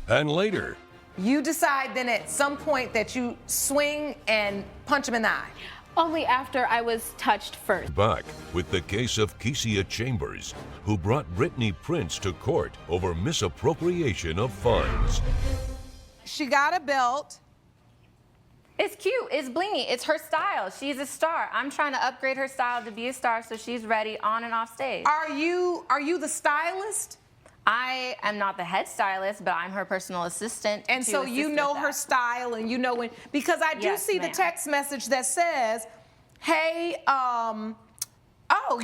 And later. You decide then at some point that you swing and punch him in the eye. Only after I was touched first. Back with the case of Kesia Chambers, who brought Brittany Prince to court over misappropriation of funds. She got a belt. It's cute. It's blingy. It's her style. She's a star. I'm trying to upgrade her style to be a star so she's ready on and off stage. Are you the stylist? I am not the head stylist, but I'm her personal assistant. And so you know her style, and you know when, because I do see the text message that says, hey, oh,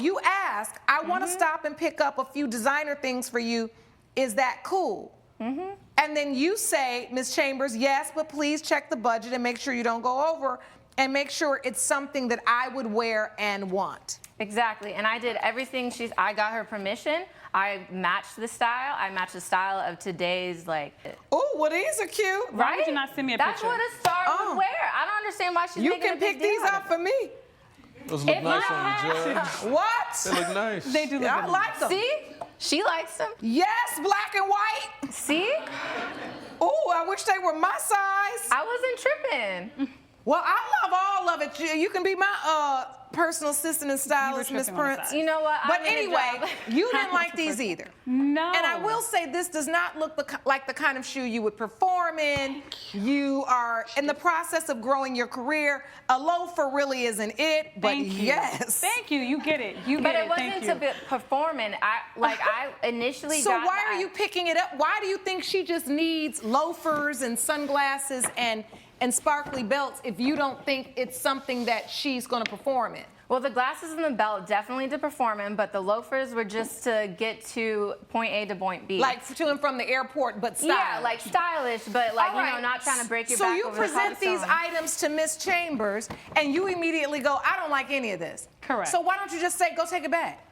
you ask, I want to stop and pick up a few designer things for you. Is that cool? And then you say, Ms. Chambers, yes, but please check the budget and make sure you don't go over, and make sure it's something that I would wear and want. Exactly, and I did everything I got her permission. I matched the style. I matched the style of today's, like. Oh, well, these are cute. Why did you not send me a That's picture? what a star would wear. I don't understand why she's You making can a big pick these deal out for me. Those look nice on you, Judge. What? They look nice. They do look I nice. like them. See? She likes them. Yes, black and white. See? Oh, I wish they were my size. I wasn't tripping. Well, I love all of it. You can be my personal assistant and stylist, Miss Prince. You know what? But anyway, you didn't like these either. No. And I will say this does not look like the kind of shoe you would perform in. You are in the process of growing your career. A loafer really isn't it, but Thank you. yes. Thank you. You get it. You But get it wasn't to be performing. I initially So got why are you picking it up? Why do you think she just needs loafers and sunglasses and sparkly belts if you don't think it's something that she's going to perform in? Well, the glasses and the belt definitely to perform in, but the loafers were just to get to point A to point B. Like to and from the airport, but stylish. Yeah, like stylish, but like, All right. you know, not trying to break your so back you over the present these cobblestone. items to Miss Chambers, and you immediately go, I don't like any of this. Correct. So why don't you just say, go take it back?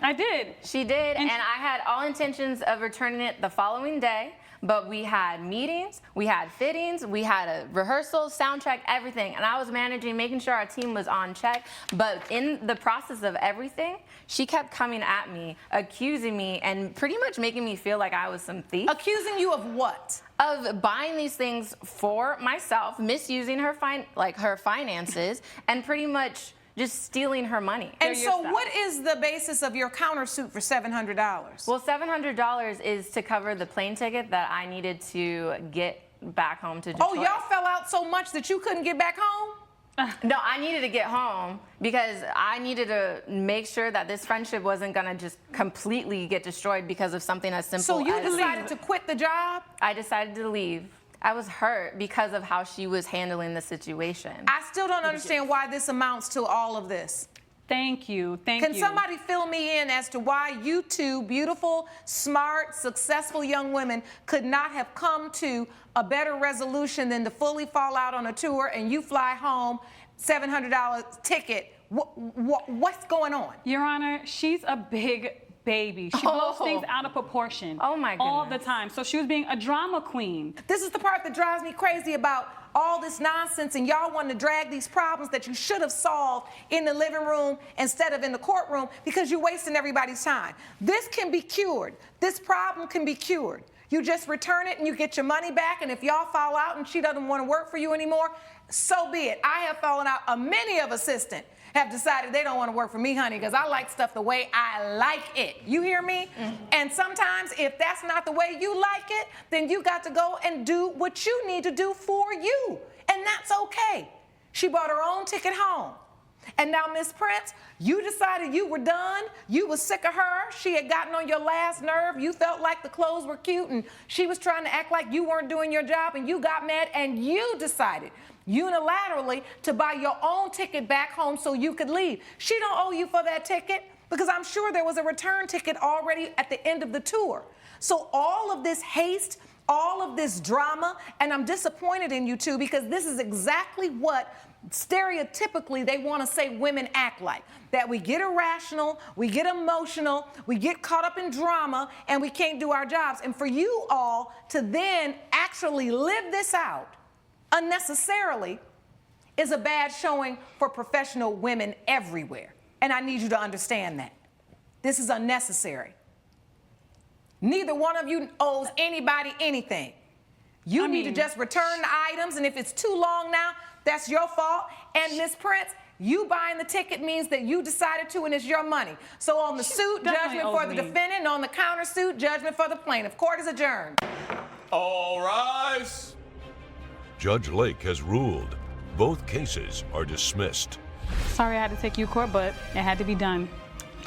I did. She did, and I had all intentions of returning it the following day. But we had meetings, we had fittings, we had a rehearsal, sound check, everything. And I was managing, making sure our team was on check. But in the process of everything, she kept coming at me, accusing me, and pretty much making me feel like I was some thief. Accusing you of what? Of buying these things for myself, misusing her her finances, and pretty much just stealing her money. And so what is the basis of your countersuit for $700? Well, $700 is to cover the plane ticket that I needed to get back home to Detroit. Oh, y'all fell out so much that you couldn't get back home? No, I needed to get home because I needed to make sure that this friendship wasn't going to just completely get destroyed because of something as simple as... So you decided to quit the job? I decided to leave. I was hurt because of how she was handling the situation. I still don't understand why this amounts to all of this. Thank you. Thank you. Can somebody fill me in as to why you two beautiful, smart, successful young women could not have come to a better resolution than to fully fall out on a tour and you fly home, $700 ticket? What's going on? Your Honor, she's a big baby. She blows things out of proportion. Oh my goodness. All the time. So she was being a drama queen. This is the part that drives me crazy about all this nonsense, and y'all want to drag these problems that you should have solved in the living room instead of in the courtroom because you're wasting everybody's time. This can be cured. This problem can be cured. You just return it and you get your money back, and if y'all fall out and she doesn't want to work for you anymore, so be it. I have fallen out. Many of assistants have decided they don't want to work for me, honey, because I like stuff the way I like it. You hear me? And sometimes if that's not the way you like it, then you got to go and do what you need to do for you. And that's okay. She bought her own ticket home. And now, Miss Prince, you decided you were done. You were sick of her. She had gotten on your last nerve. You felt like the clothes were cute and she was trying to act like you weren't doing your job, and you got mad and you decided unilaterally to buy your own ticket back home so you could leave. She don't owe you for that ticket because I'm sure there was a return ticket already at the end of the tour. So all of this haste, all of this drama, and I'm disappointed in you two because this is exactly what stereotypically they want to say women act like. That we get irrational, we get emotional, we get caught up in drama, and we can't do our jobs. And for you all to then actually live this out unnecessarily is a bad showing for professional women everywhere. And I need you to understand that. This is unnecessary. Neither one of you owes anybody anything. You need to just return the items, and if it's too long now, that's your fault. And Miss Prince, you buying the ticket means that you decided to, and it's your money. So on the suit, judgment for the defendant. On the countersuit, judgment for the plaintiff. Court is adjourned. All rise. Judge Lake has ruled. Both cases are dismissed. Sorry I had to take you to court, but it had to be done.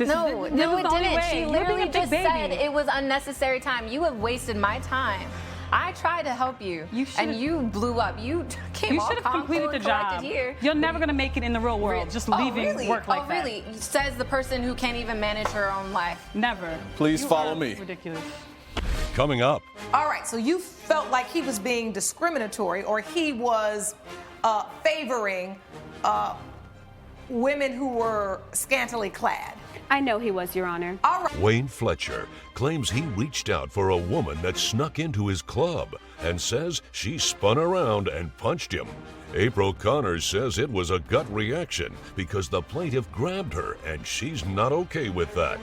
No, this it is the only didn't. way. She You're literally being a big just baby. said it was unnecessary time. You have wasted my time. I tried to help you, and you blew up. You came You all should have calm, completed cool, the and job. collected here. You're never gonna make it in the real world. Just leaving really? work like that. really? Says the person who can't even manage her own life. Never. Please You follow are me. Ridiculous. Coming up, All right, so you felt like he was being discriminatory or he was favoring women who were scantily clad. I know he was, Your Honor. All right. Wayne Fletcher claims he reached out for a woman that snuck into his club and says she spun around and punched him. April Connors says it was a gut reaction because the plaintiff grabbed her and she's not okay with that.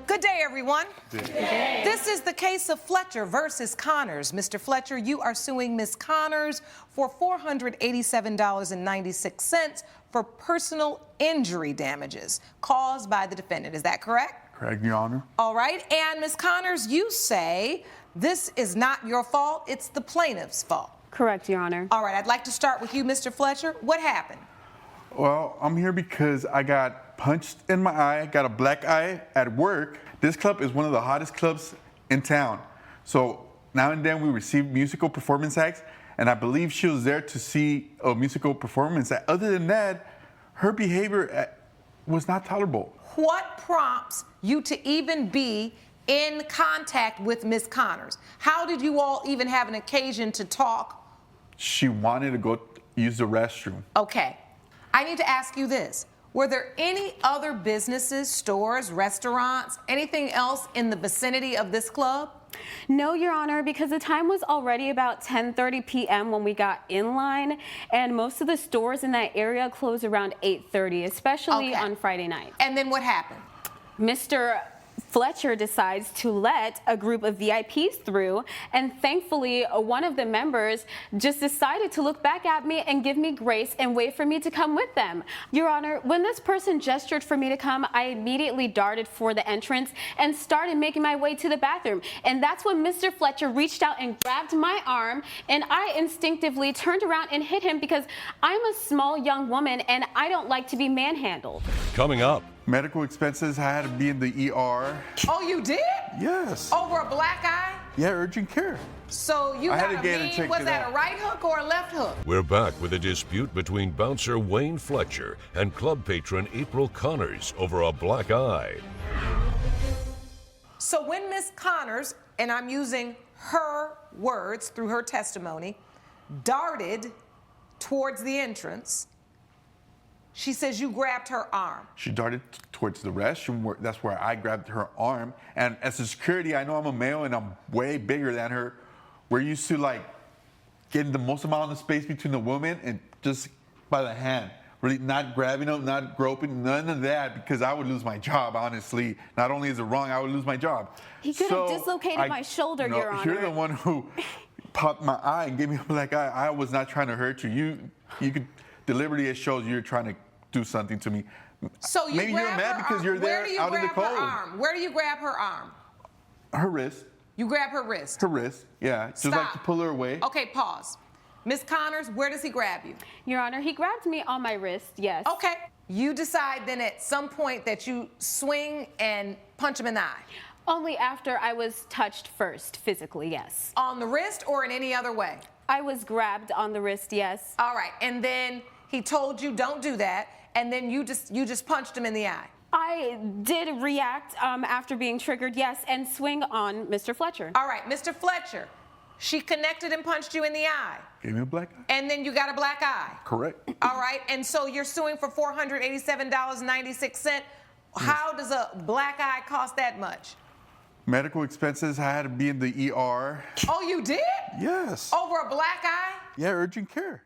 Good day, everyone. This is the case of Fletcher versus Connors. Mr. Fletcher, you are suing Ms. Connors for $487.96 for personal injury damages caused by the defendant. Is that correct? Correct, Your Honor. All right. And Ms. Connors, you say this is not your fault, it's the plaintiff's fault. Correct, Your Honor. All right. I'd like to start with you, Mr. Fletcher. What happened? Well, I'm here because I got punched in my eye, got a black eye at work. This club is one of the hottest clubs in town. So now and then we receive musical performance acts, and I believe she was there to see a musical performance act. Other than that, her behavior was not tolerable. What prompts you to even be in contact with Ms. Connors? How did you all even have an occasion to talk? She wanted to go use the restroom. Okay. I need to ask you this. Were there any other businesses, stores, restaurants, anything else in the vicinity of this club? No, Your Honor, because the time was already about 10:30 p.m. when we got in line, and most of the stores in that area close around 8:30, especially on Friday night. And then what happened? Mr. Fletcher decides to let a group of VIPs through, and thankfully one of the members just decided to look back at me and give me grace and wait for me to come with them. Your Honor, when this person gestured for me to come, I immediately darted for the entrance and started making my way to the bathroom. And that's when Mr. Fletcher reached out and grabbed my arm, and I instinctively turned around and hit him because I'm a small young woman and I don't like to be manhandled. Coming up. Medical expenses, I had to be in the ER. Oh, you did? Yes. Over a black eye? Yeah, urgent care. So you I had got to a get it mean, checked was it that out. a right hook or a left hook? We're back with a dispute between bouncer Wayne Fletcher and club patron April Connors over a black eye. So when Ms. Connors, and I'm using her words through her testimony, darted towards the entrance, she says you grabbed her arm. She darted towards the restroom. That's where I grabbed her arm. And as a security, I know I'm a male and I'm way bigger than her. We're used to like getting the most amount of space between the woman and just by the hand. Really not grabbing them, not groping, none of that, because I would lose my job, honestly. Not only is it wrong, I would lose my job. He could have dislocated my shoulder, no, Your Honor. You're the one who popped my eye and gave me a black eye. I was not trying to hurt you. You could deliberately, it shows you're trying to do something to me. So you Maybe you're grab mad her because arm. you're there out in the cold. Where do you grab her arm? Where do you grab her arm? Her wrist. You grab her wrist. Her wrist, yeah. Just like to pull her away. Okay, pause. Ms. Connors, where does he grab you? Your Honor, he grabbed me on my wrist, yes. Okay. You decide then at some point that you swing and punch him in the eye. Only after I was touched first, physically, yes. On the wrist or in any other way? I was grabbed on the wrist, yes. All right, and then he told you don't do that, and then you just punched him in the eye. I did react after being triggered, yes, and swing on Mr. Fletcher. All right, Mr. Fletcher, she connected and punched you in the eye. Gave me a black eye. And then you got a black eye. Correct. All right, and so you're suing for $487.96. How does a black eye cost that much? Medical expenses, I had to be in the ER. Oh, you did? Yes. Over a black eye? Yeah, urgent care.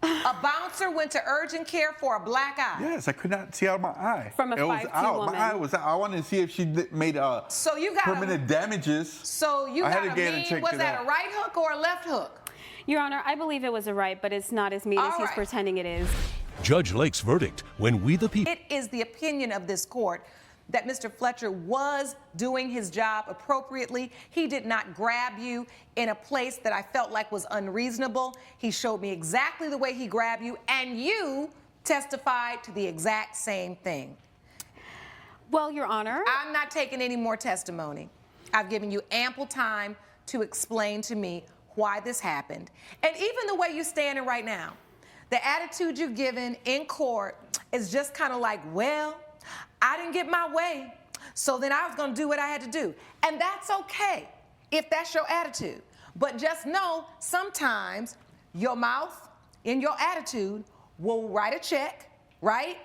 A bouncer went to urgent care for a black eye? Yes, I could not see out of my eye. From a it was 5'2" out. woman. My eye was out. I wanted to see if she made So you got permanent damages. So you I got had to a get it mean, checked was it that out. a right hook or a left hook? Your Honor, I believe it was a right, but it's not as mean as All he's right. pretending it is. Judge Lake's verdict when We the People. It is the opinion of this court that Mr. Fletcher was doing his job appropriately. He did not grab you in a place that I felt like was unreasonable. He showed me exactly the way he grabbed you, and you testified to the exact same thing. Well, Your Honor. I'm not taking any more testimony. I've given you ample time to explain to me why this happened. And even the way you're standing right now, the attitude you're given in court is just kind of like, well, I didn't get my way, so then I was going to do what I had to do. And that's okay if that's your attitude. But just know sometimes your mouth and your attitude will write a check, right?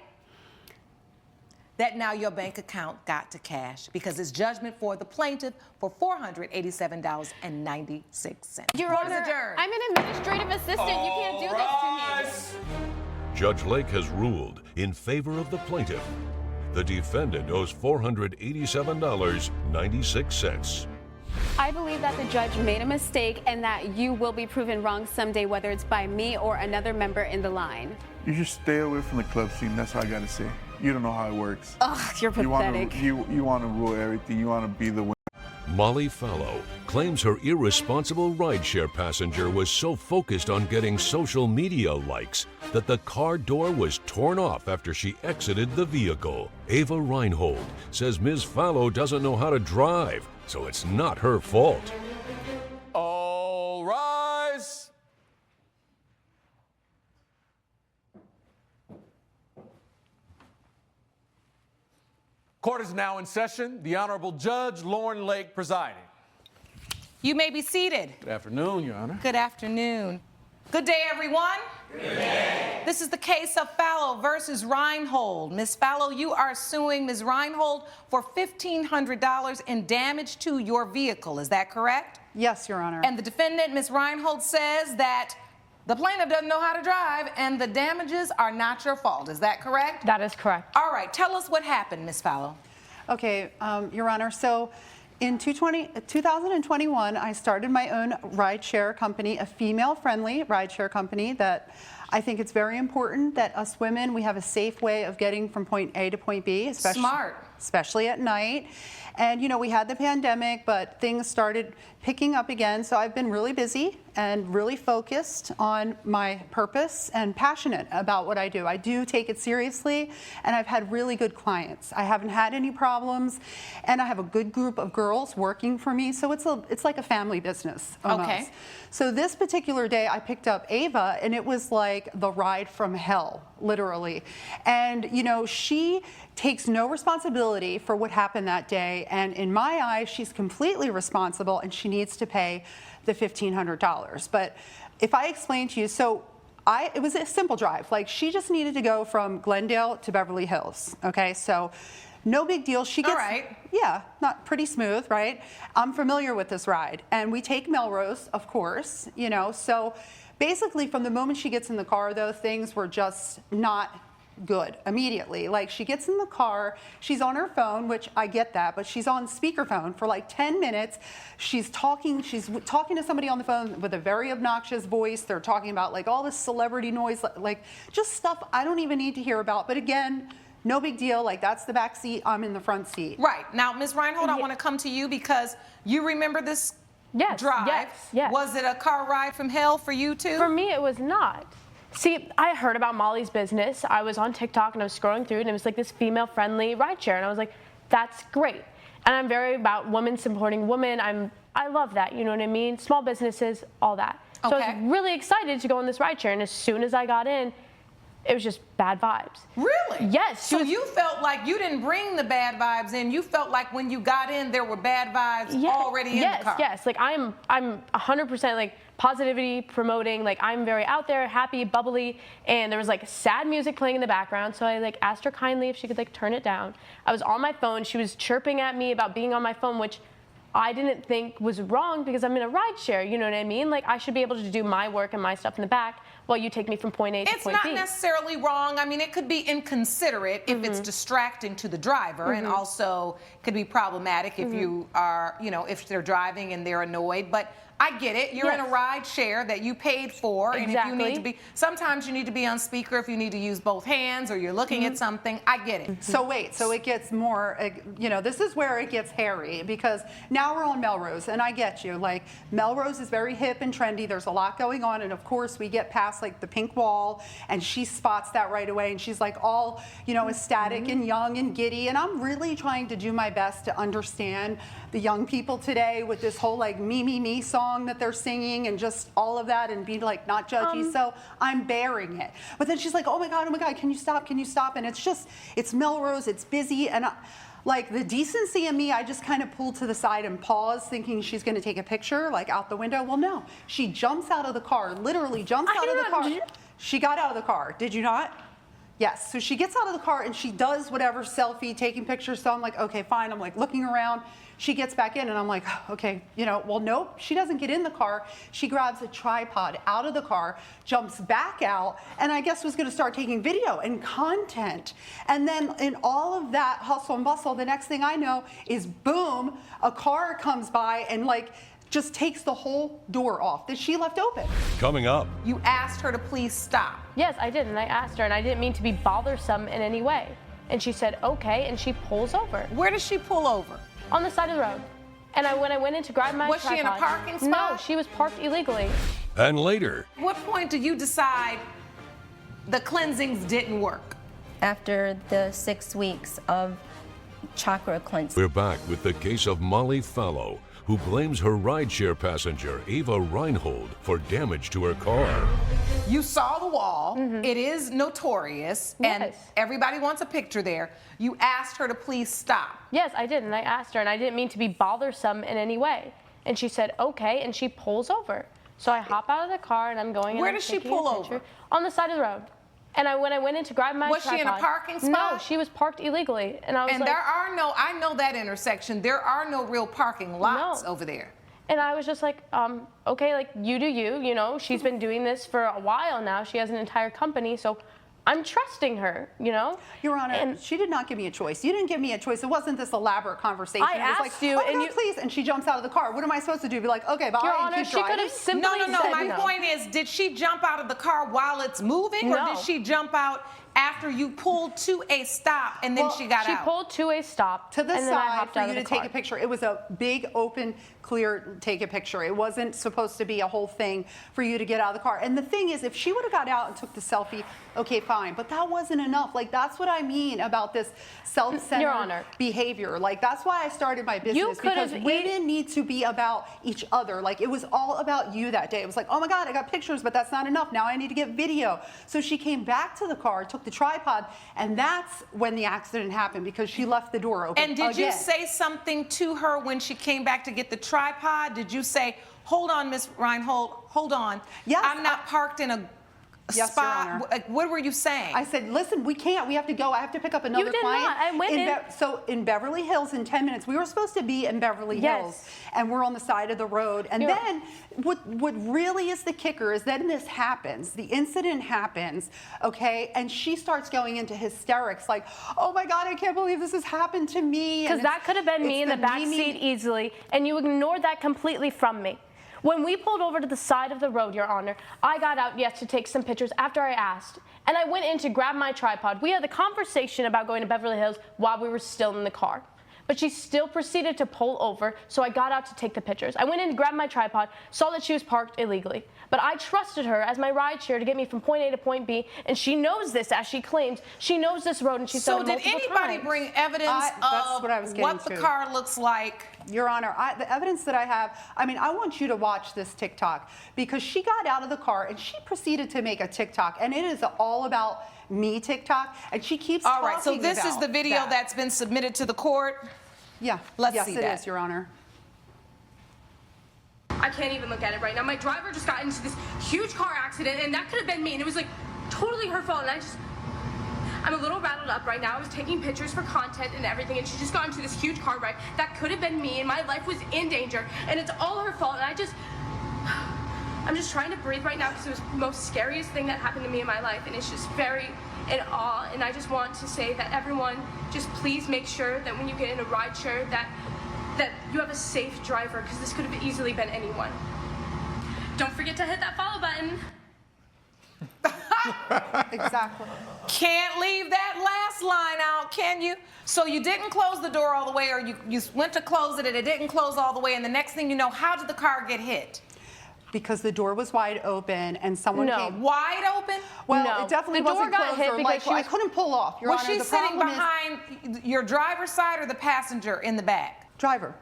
That now your bank account got to cash because it's judgment for the plaintiff for $487.96. Your Honor, Adjourned. I'm an administrative assistant. You can't do this to me. Judge Lake has ruled in favor of the plaintiff. The defendant owes $487.96. I believe that the judge made a mistake and that you will be proven wrong someday, whether it's by me or another member in the line. You just stay away from the club scene. That's all I gotta say. You don't know how it works. Ugh, you're pathetic. You want to rule everything. You want to be the winner. Molly Fallow claims her irresponsible rideshare passenger was so focused on getting social media likes that the car door was torn off after she exited the vehicle. Ava Reinhold says Ms. Fallow doesn't know how to drive, so it's not her fault. All rise. Court is now in session. The Honorable Judge Lauren Lake presiding. You may be seated. Good afternoon, Your Honor. Good afternoon. Good day, everyone. Good day. This is the case of Fallow versus Reinhold. Ms. Fallow, you are suing Ms. Reinhold for $1,500 in damage to your vehicle. Is that correct? Yes, Your Honor. And the defendant, Ms. Reinhold, says that the plaintiff doesn't know how to drive and the damages are not your fault. Is that correct? That is correct. All right. Tell us what happened, Ms. Fallow. Okay, Your Honor. So in 2021, I started my own rideshare company, a female-friendly rideshare company that I think it's very important that us women, we have a safe way of getting from point A to point B, especially at night. And, you know, we had the pandemic, but things started picking up again. So I've been really busy and really focused on my purpose and passionate about what I do. I do take it seriously, and I've had really good clients. I haven't had any problems, and I have a good group of girls working for me. So it's like a family business almost. Okay. So this particular day, I picked up Ava, and it was like the ride from hell, literally. And, you know, she takes no responsibility for what happened that day. And in my eyes, she's completely responsible, and she needs to pay the $1,500. But if I explain to you, it was a simple drive. Like, she just needed to go from Glendale to Beverly Hills. Okay, so no big deal. She gets, all right. Yeah, not pretty smooth, right? I'm familiar with this ride. And we take Melrose, of course, you know. So basically, from the moment she gets in the car, though, things were just not good immediately. Like, she gets in the car, she's on her phone, which I get that, but she's on speakerphone for like 10 minutes. She's talking to somebody on the phone with a very obnoxious voice. They're talking about like all this celebrity noise, like just stuff I don't even need to hear about. But again, no big deal. Like, that's the back seat, I'm in the front seat. Right. Now, Ms. Reinhold, I want to come to you because you remember this drive. Yes. Was it a car ride from hell for you too? For me, it was not. See, I heard about Molly's business. I was on TikTok and I was scrolling through, and it was like this female-friendly rideshare, and I was like, that's great. And I'm very about women supporting women. I love that, you know what I mean? Small businesses, all that. So I was really excited to go on this rideshare, and as soon as I got in, it was just bad vibes. Really? Yes. So you felt like you didn't bring the bad vibes in. You felt like when you got in, there were bad vibes already in the car. Yes. Like, I'm 100% like positivity promoting. Like, I'm very out there, happy, bubbly, and there was like sad music playing in the background. So I like asked her kindly if she could like turn it down. I was on my phone. She was chirping at me about being on my phone, which I didn't think was wrong because I'm in a rideshare. You know what I mean? Like, I should be able to do my work and my stuff in the back while you take me from point A to point B. It's not necessarily wrong. I mean, it could be inconsiderate if it's distracting to the driver, and also could be problematic if you are, you know, if they're driving and they're annoyed. But I get it. You're in a ride share that you paid for, and if you need to Exactly. be, sometimes you need to be on speaker if you need to use both hands or you're looking at something. I get it. So wait, so it gets more, you know, this is where it gets hairy because now we're on Melrose, and I get you. Like, Melrose is very hip and trendy. There's a lot going on, and of course we get past like the pink wall, and she spots that right away, and she's like all, you know, ecstatic and young and giddy, and I'm really trying to do my best to understand the young people today with this whole like me, me, me song that they're singing and just all of that and be like not judgy. So I'm bearing it. But then she's like, oh my God, can you stop? Can you stop? And it's just, it's Melrose, it's busy. And like the decency in me, I just kind of pulled to the side and paused thinking she's going to take a picture like out the window. Well, no, she jumps out of the car, literally jumps out of the car. She got out of the car. Did you not? Yes. So she gets out of the car and she does whatever selfie, taking pictures. So I'm like, okay, fine. I'm like looking around. She gets back in and I'm like, okay, you know, well, nope, she doesn't get in the car. She grabs a tripod out of the car, jumps back out, and I guess was going to start taking video and content. And then in all of that hustle and bustle, the next thing I know is boom, a car comes by and like just takes the whole door off that she left open. Coming up. You asked her to please stop. Yes, I did, and I asked her, and I didn't mean to be bothersome in any way. And she said, okay, and she pulls over. Where does she pull over? On the side of the road. And when I went in to grab my Was she in a tripod, parking spot? No, she was parked illegally. And later. What point do you decide the cleansings didn't work? After the 6 weeks of chakra cleansing. We're back with the case of Molly Fallow, who blames her rideshare passenger, Ava Reinhold, for damage to her car. You saw the wall. It is notorious, and Yes. everybody wants a picture there. You asked her to please stop. Yes, I did, and I asked her, and I didn't mean to be bothersome in any way. And she said, okay, and she pulls over. So I hop out of the car, and I'm going. Where and I'm does she taking pull a picture. over? On the side of the road. And when I went in to grab my Was she in a tripod, parking spot? No, she was parked illegally. And I was And like, there are no, I know that intersection. There are no real parking lots over there. And I was just like, okay, like you do you, you know, she's been doing this for a while now. She has an entire company, so I'm trusting her, you know? Your Honor, and she did not give me a choice. You didn't give me a choice. It wasn't this elaborate conversation. I it was asked like, you, oh, and God, you please, and she jumps out of the car. What am I supposed to do? Be like, okay, bye, Your and Honor, keep she could driving? have simply No. said My no. point is, did she jump out of the car while it's moving, or No. did she jump out after you pulled to a stop and then she got out? She pulled to a stop to the and then I side hopped for out you of to the take car. a picture. It was a big, open, clear take a picture. It wasn't supposed to be a whole thing for you to get out of the car. And the thing is, if she would have got out and took the selfie, okay, fine. But that wasn't enough. Like, that's what I mean about this Your self-centered Honor. behavior. Like, that's why I started my business, could because have women need to be about each other. Like, it was all about you that day. It was like, oh my God, I got pictures, but that's not enough. Now I need to get video. So she came back to the car, took the tripod, and that's when the accident happened, because she left the door open. And did you again. say something to her when she came back to get the tripod? Did you say, hold on, Miss Reinhold, hold on. Yes, I'm not parked in a Yes, Your spot. Honor. Like, what were you saying? I said, listen, we can't. We have to go. I have to pick up another did client. not. I went in. So in Beverly Hills in 10 minutes. We were supposed to be in Beverly Yes. Hills, and we're on the side of the road. And then what really is the kicker is then this happens. The incident happens, okay? And she starts going into hysterics like, oh my God, I can't believe this has happened to me. Because that could have been me in the back seat easily, and you ignored that completely from me. When we pulled over to the side of the road, Your Honor, I got out, yes, to take some pictures after I asked. And I went in to grab my tripod. We had the conversation about going to Beverly Hills while we were still in the car. But she still proceeded to pull over, so I got out to take the pictures. I went in to grab my tripod, saw that she was parked illegally. But I trusted her as my rideshare to get me from point A to point B, and she knows this, as she claims. She knows this road, and she's done it multiple times. So did anybody bring evidence of what the car looks like? Your Honor, the evidence that I have, I mean, I want you to watch this TikTok, because she got out of the car and she proceeded to make a TikTok, and it is all about me TikTok, and she keeps All talking right, so this is the video that. that's been submitted to the court? Yeah. Let's yes, see it that. is, Your Honor. I can't even look at it right now. My driver just got into this huge car accident, and that could have been me, and it was like totally her fault, and I'm a little rattled up right now. I was taking pictures for content and everything, and she just got into this huge car wreck. That could have been me, and my life was in danger, and it's all her fault, and I'm just trying to breathe right now, because it was the most scariest thing that happened to me in my life, and it's just very in awe. And I just want to say that everyone, just please make sure that when you get in a rideshare that you have a safe driver, because this could have easily been anyone. Don't forget to hit that follow button. Exactly. Can't leave that last line out, can you? So you didn't close the door all the way, or you went to close it and it didn't close all the way, and the next thing you know, how did the car get hit? Because the door was wide open and someone came. Wide open? Well, No. it definitely The door wasn't got closed hit or because like, she was- I couldn't pull off. Your Was Honor, she the sitting problem is behind your driver's side or the passenger in the back? driver.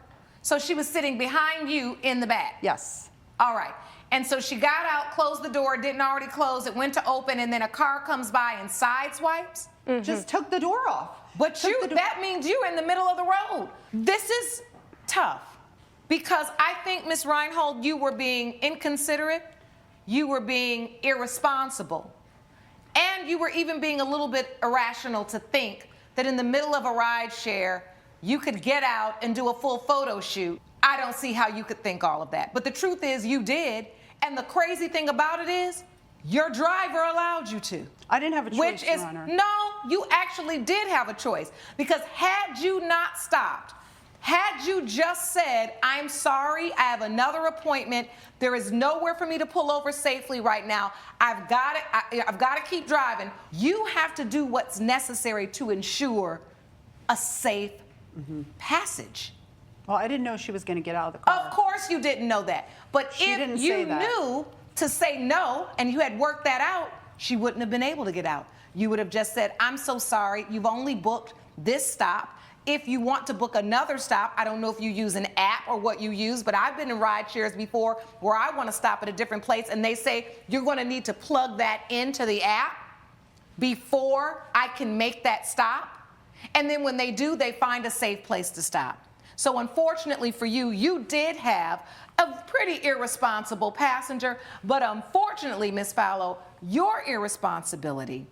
So she was sitting behind you in the back? Yes. All right. And so she got out, closed the door, didn't already close, it went to open, and then a car comes by and sideswipes? Just took the door off. But that means you're in the middle of the road. This is tough because I think, Ms. Reinhold, you were being inconsiderate, you were being irresponsible, and you were even being a little bit irrational to think that in the middle of a ride share, you could get out and do a full photo shoot. I don't see how you could think all of that. But the truth is you did, and the crazy thing about it is your driver allowed you to. I didn't have a choice, Which is, Your Honor. no, you actually did have a choice. Because had you not stopped, had you just said, I'm sorry, I have another appointment, there is nowhere for me to pull over safely right now, I've got to keep driving, you have to do what's necessary to ensure a safe passage. Well, I didn't know she was going to get out of the car. Of course you didn't know that. But She if didn't you say that. knew to say no and you had worked that out, she wouldn't have been able to get out. You would have just said, I'm so sorry, you've only booked this stop. If you want to book another stop, I don't know if you use an app or what you use, but I've been in ride shares before where I want to stop at a different place and they say you're going to need to plug that into the app before I can make that stop. And then when they do, they find a safe place to stop. So unfortunately for you, you did have a pretty irresponsible passenger, but unfortunately, Ms. Fallow, your irresponsibility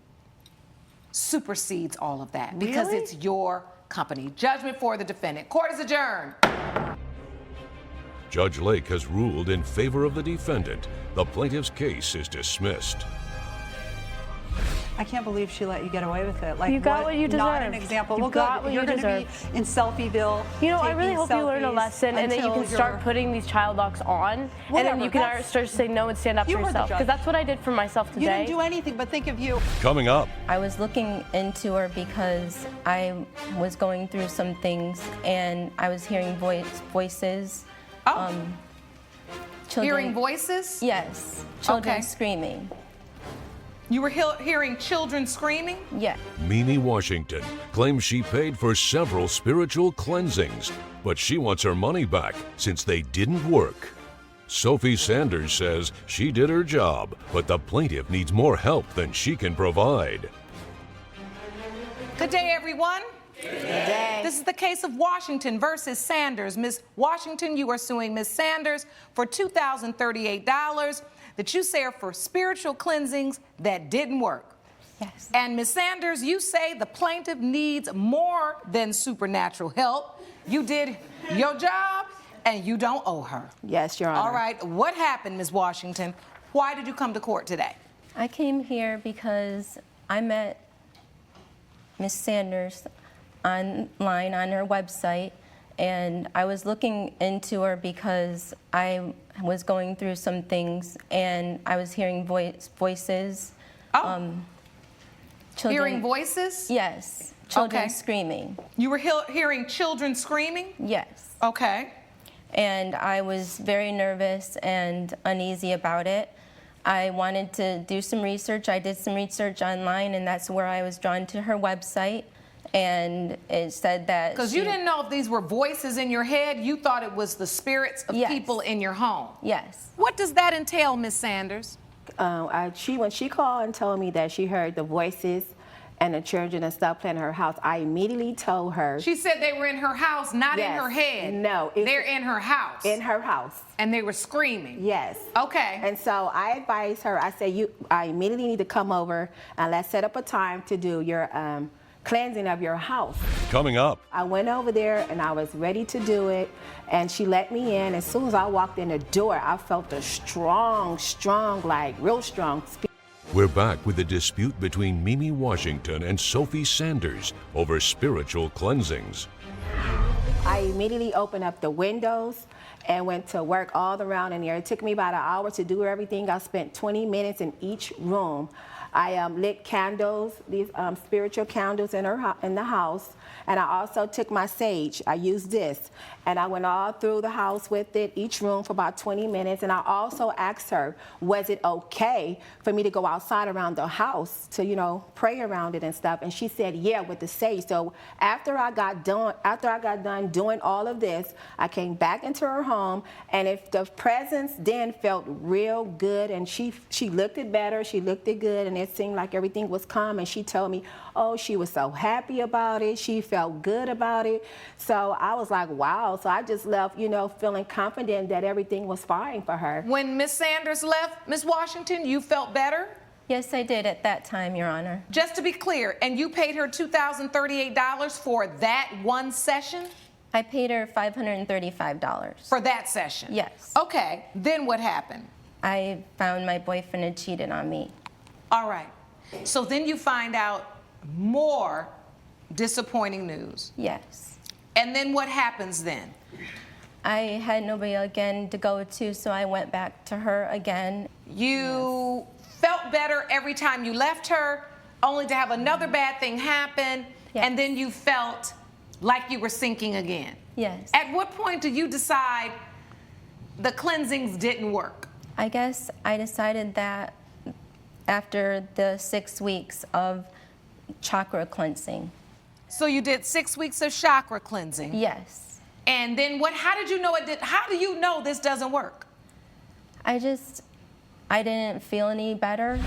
supersedes all of that because Really? it's your company. Judgment for the defendant. Court is adjourned. Judge Lake has ruled in favor of the defendant. The plaintiff's case is dismissed. I can't believe she let you get away with it. Like, You got what you Not an deserved. example. You Well, got good. what You're you going to be in Selfieville. You know, I really taking hope you learn a selfies lesson and that you until can start you're- putting these child locks on, and Whatever, then you can that's- start to say no and stand up You for were the yourself. judge. Because that's what I did for myself today. You didn't do anything but think of you. Coming up, I was looking into her because I was going through some things and I was hearing voices. Children, Hearing voices? Yes, children Okay. screaming. You were hearing children screaming? Yeah. Mimi Washington claims she paid for several spiritual cleansings, but she wants her money back since they didn't work. Sophie Sanders says she did her job, but the plaintiff needs more help than she can provide. Good day, everyone. Good day. This is the case of Washington versus Sanders. Ms. Washington, you are suing Ms. Sanders for $2,038 that you say are for spiritual cleansings that didn't work. Yes. And Ms. Sanders, you say the plaintiff needs more than supernatural help. You did your job and you don't owe her. Yes, Your Honor. All right, what happened, Ms. Washington? Why did you come to court today? I came here because I met Miss Sanders online on her website, and I was looking into her because I was going through some things and I was hearing voices. Children, Hearing voices? Yes, children Okay. screaming. You were hearing children screaming? Yes. Okay. And I was very nervous and uneasy about it. I wanted to do some research. I did some research online, and that's where I was drawn to her website. And it said that Because you didn't know if these were voices in your head, you thought it was the spirits of Yes. people in your home. Yes. What does that entail, Miss Sanders? When she called and told me that she heard the voices and the children and stuff playing in her house, I immediately told her. She said they were in her house, not in Yes. her head. No. They're in her house. In her house. And they were screaming. Yes. Okay. And so I advised her, I said, I immediately need to come over and let's set up a time to do your cleansing of your house. Coming up, I went over there and I was ready to do it, and she let me in. As soon as I walked in the door, I felt a strong, like real strong spirit. we're back with the dispute between Mimi Washington and Sophie Sanders over spiritual cleansings. I immediately opened up the windows and went to work all around in there. It took me about an hour to do everything. I spent 20 minutes in each room. I lit candles, these spiritual candles in the house, and I also took my sage. I used this, and I went all through the house with it, each room for about 20 minutes, and I also asked her, was it okay for me to go outside around the house to, you know, pray around it and stuff, and she said, yeah, with the sage. So after I got done doing all of this, I came back into her home, and if the presence then felt real good, and she looked it better, she looked it good, and it seemed like everything was calm, and she told me, oh, she was so happy about it, she felt good about it. So I was like, wow. So I just left, you know, feeling confident that everything was fine for her. When Ms. Sanders left, Ms. Washington, you felt better? Yes, I did at that time, Your Honor. Just to be clear, and you paid her $2,038 for that one session? I paid her $535. For that session? Yes. Okay, then what happened? I found my boyfriend had cheated on me. All right. So then you find out more disappointing news. Yes. And then what happens then? I had nobody again to go to, so I went back to her again. You felt better every time you left her, only to have another bad thing happen, and then you felt like you were sinking again. Yes. At what point do you decide the cleansings didn't work? I guess I decided that after the 6 weeks of chakra cleansing. So you did 6 weeks of chakra cleansing? Yes. And then how did you know it did? How do you know this doesn't work? I didn't feel any better.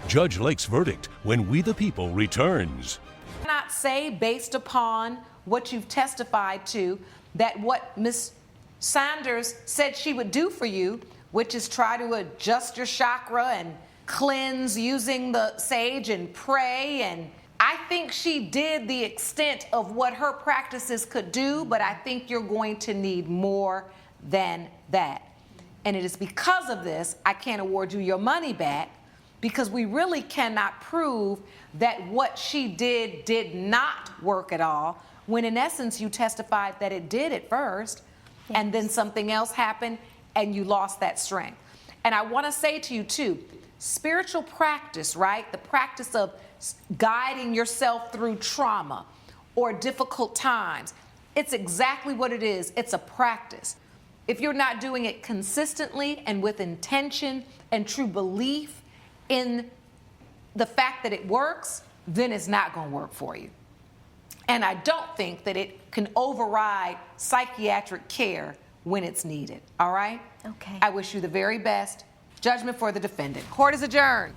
Judge Lake's verdict when We the People returns. I cannot say, based upon what you've testified to, that what Ms. Sanders said she would do for you, which is try to adjust your chakra and cleanse using the sage and pray, and I think she did the extent of what her practices could do, but I think you're going to need more than that. And it is because of this I can't award you your money back, because we really cannot prove that what she did not work at all, when in essence you testified that it did at first, and then something else happened and you lost that strength. And I want to say to you too, spiritual practice, right? The practice of guiding yourself through trauma or difficult times. It's exactly what it is. It's a practice. If you're not doing it consistently and with intention and true belief in the fact that it works, then it's not going to work for you. And I don't think that it can override psychiatric care when it's needed, all right? Okay. I wish you the very best. Judgment for the defendant. Court is adjourned.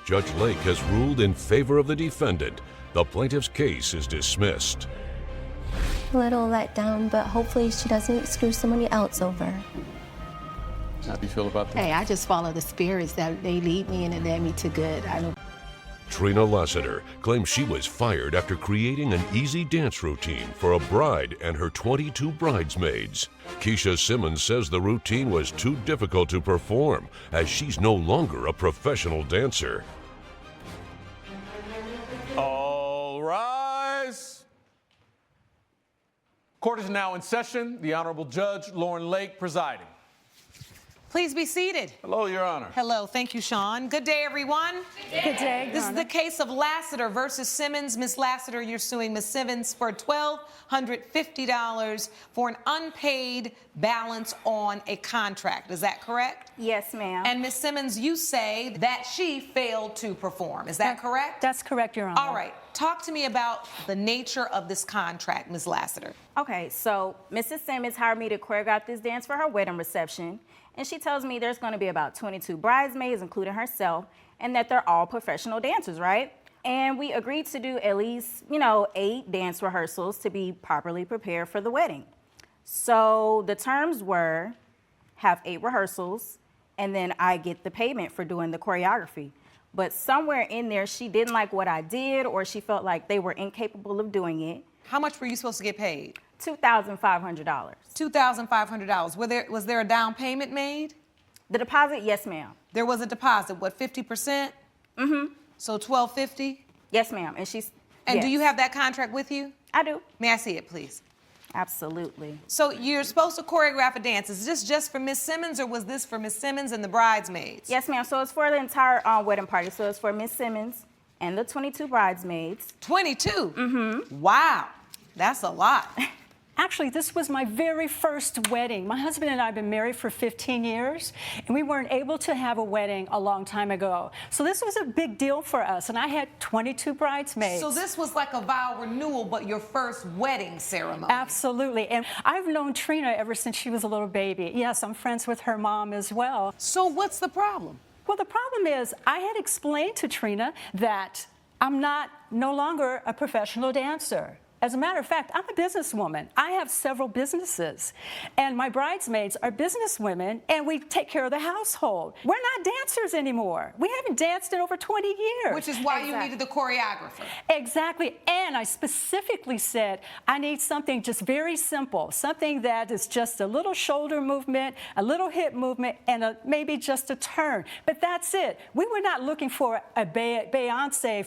Judge Lake has ruled in favor of the defendant. The plaintiff's case is dismissed. A little let down, but hopefully she doesn't screw somebody else over. How do you feel about that? Hey, I just follow the spirits that they lead me and it led me to good. I don't. Trina Lassiter claims she was fired after creating an easy dance routine for a bride and her 22 bridesmaids. Keisha Simmons says the routine was too difficult to perform as she's no longer a professional dancer. All rise. Court is now in session. The Honorable Judge Lauren Lake presiding. Please be seated. Hello, Your Honor. Hello. Thank you, Sean. Good day, everyone. Good day. This is the case of Lassiter versus Simmons. Ms. Lassiter, you're suing Ms. Simmons for $1,250 for an unpaid balance on a contract. Is that correct? Yes, ma'am. And Ms. Simmons, you say that she failed to perform. Is that correct? That's correct, Your Honor. All right. Talk to me about the nature of this contract, Ms. Lassiter. Okay, so Mrs. Simmons hired me to choreograph this dance for her wedding reception. And she tells me there's going to be about 22 bridesmaids, including herself, and that they're all professional dancers, right? And we agreed to do at least, 8 dance rehearsals to be properly prepared for the wedding. So the terms were have 8 rehearsals, and then I get the payment for doing the choreography. But somewhere in there, she didn't like what I did, or she felt like they were incapable of doing it. How much were you supposed to get paid? $2,500. $2,500. Was there a down payment made? The deposit, yes, ma'am. There was a deposit, what, 50%? Mm-hmm. So $1,250? Yes, ma'am. And do you have that contract with you? I do. May I see it, please? Absolutely. So you're supposed to choreograph a dance. Is this just for Miss Simmons, or was this for Miss Simmons and the bridesmaids? Yes, ma'am. So it's for the entire wedding party. So it's for Miss Simmons and the 22 bridesmaids. 22? Mm-hmm. Wow, that's a lot. Actually, this was my very first wedding. My husband and I have been married for 15 years, and we weren't able to have a wedding a long time ago. So this was a big deal for us, and I had 22 bridesmaids. So this was like a vow renewal, but your first wedding ceremony. Absolutely, and I've known Trina ever since she was a little baby. Yes, I'm friends with her mom as well. So what's the problem? Well, the problem is I had explained to Trina that I'm no longer a professional dancer. As a matter of fact, I'm a businesswoman. I have several businesses, and my bridesmaids are businesswomen, and we take care of the household. We're not dancers anymore. We haven't danced in over 20 years. Which is why you needed the choreographer. Exactly, and I specifically said, I need something just very simple, something that is just a little shoulder movement, a little hip movement, and maybe just a turn. But that's it. We were not looking for a Beyonce,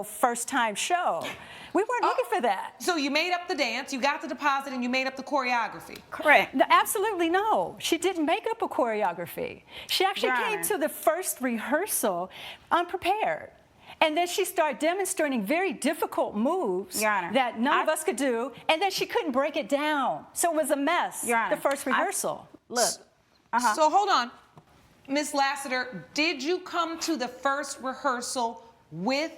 first-time show. We weren't looking for that. So you made up the dance, you got the deposit, and you made up the choreography. Correct. No, absolutely no. She didn't make up a choreography. She actually came to the first rehearsal unprepared. And then she started demonstrating very difficult moves that none of us could do, and then she couldn't break it down. So it was a mess, the first rehearsal. So hold on. Miss Lassiter, did you come to the first rehearsal with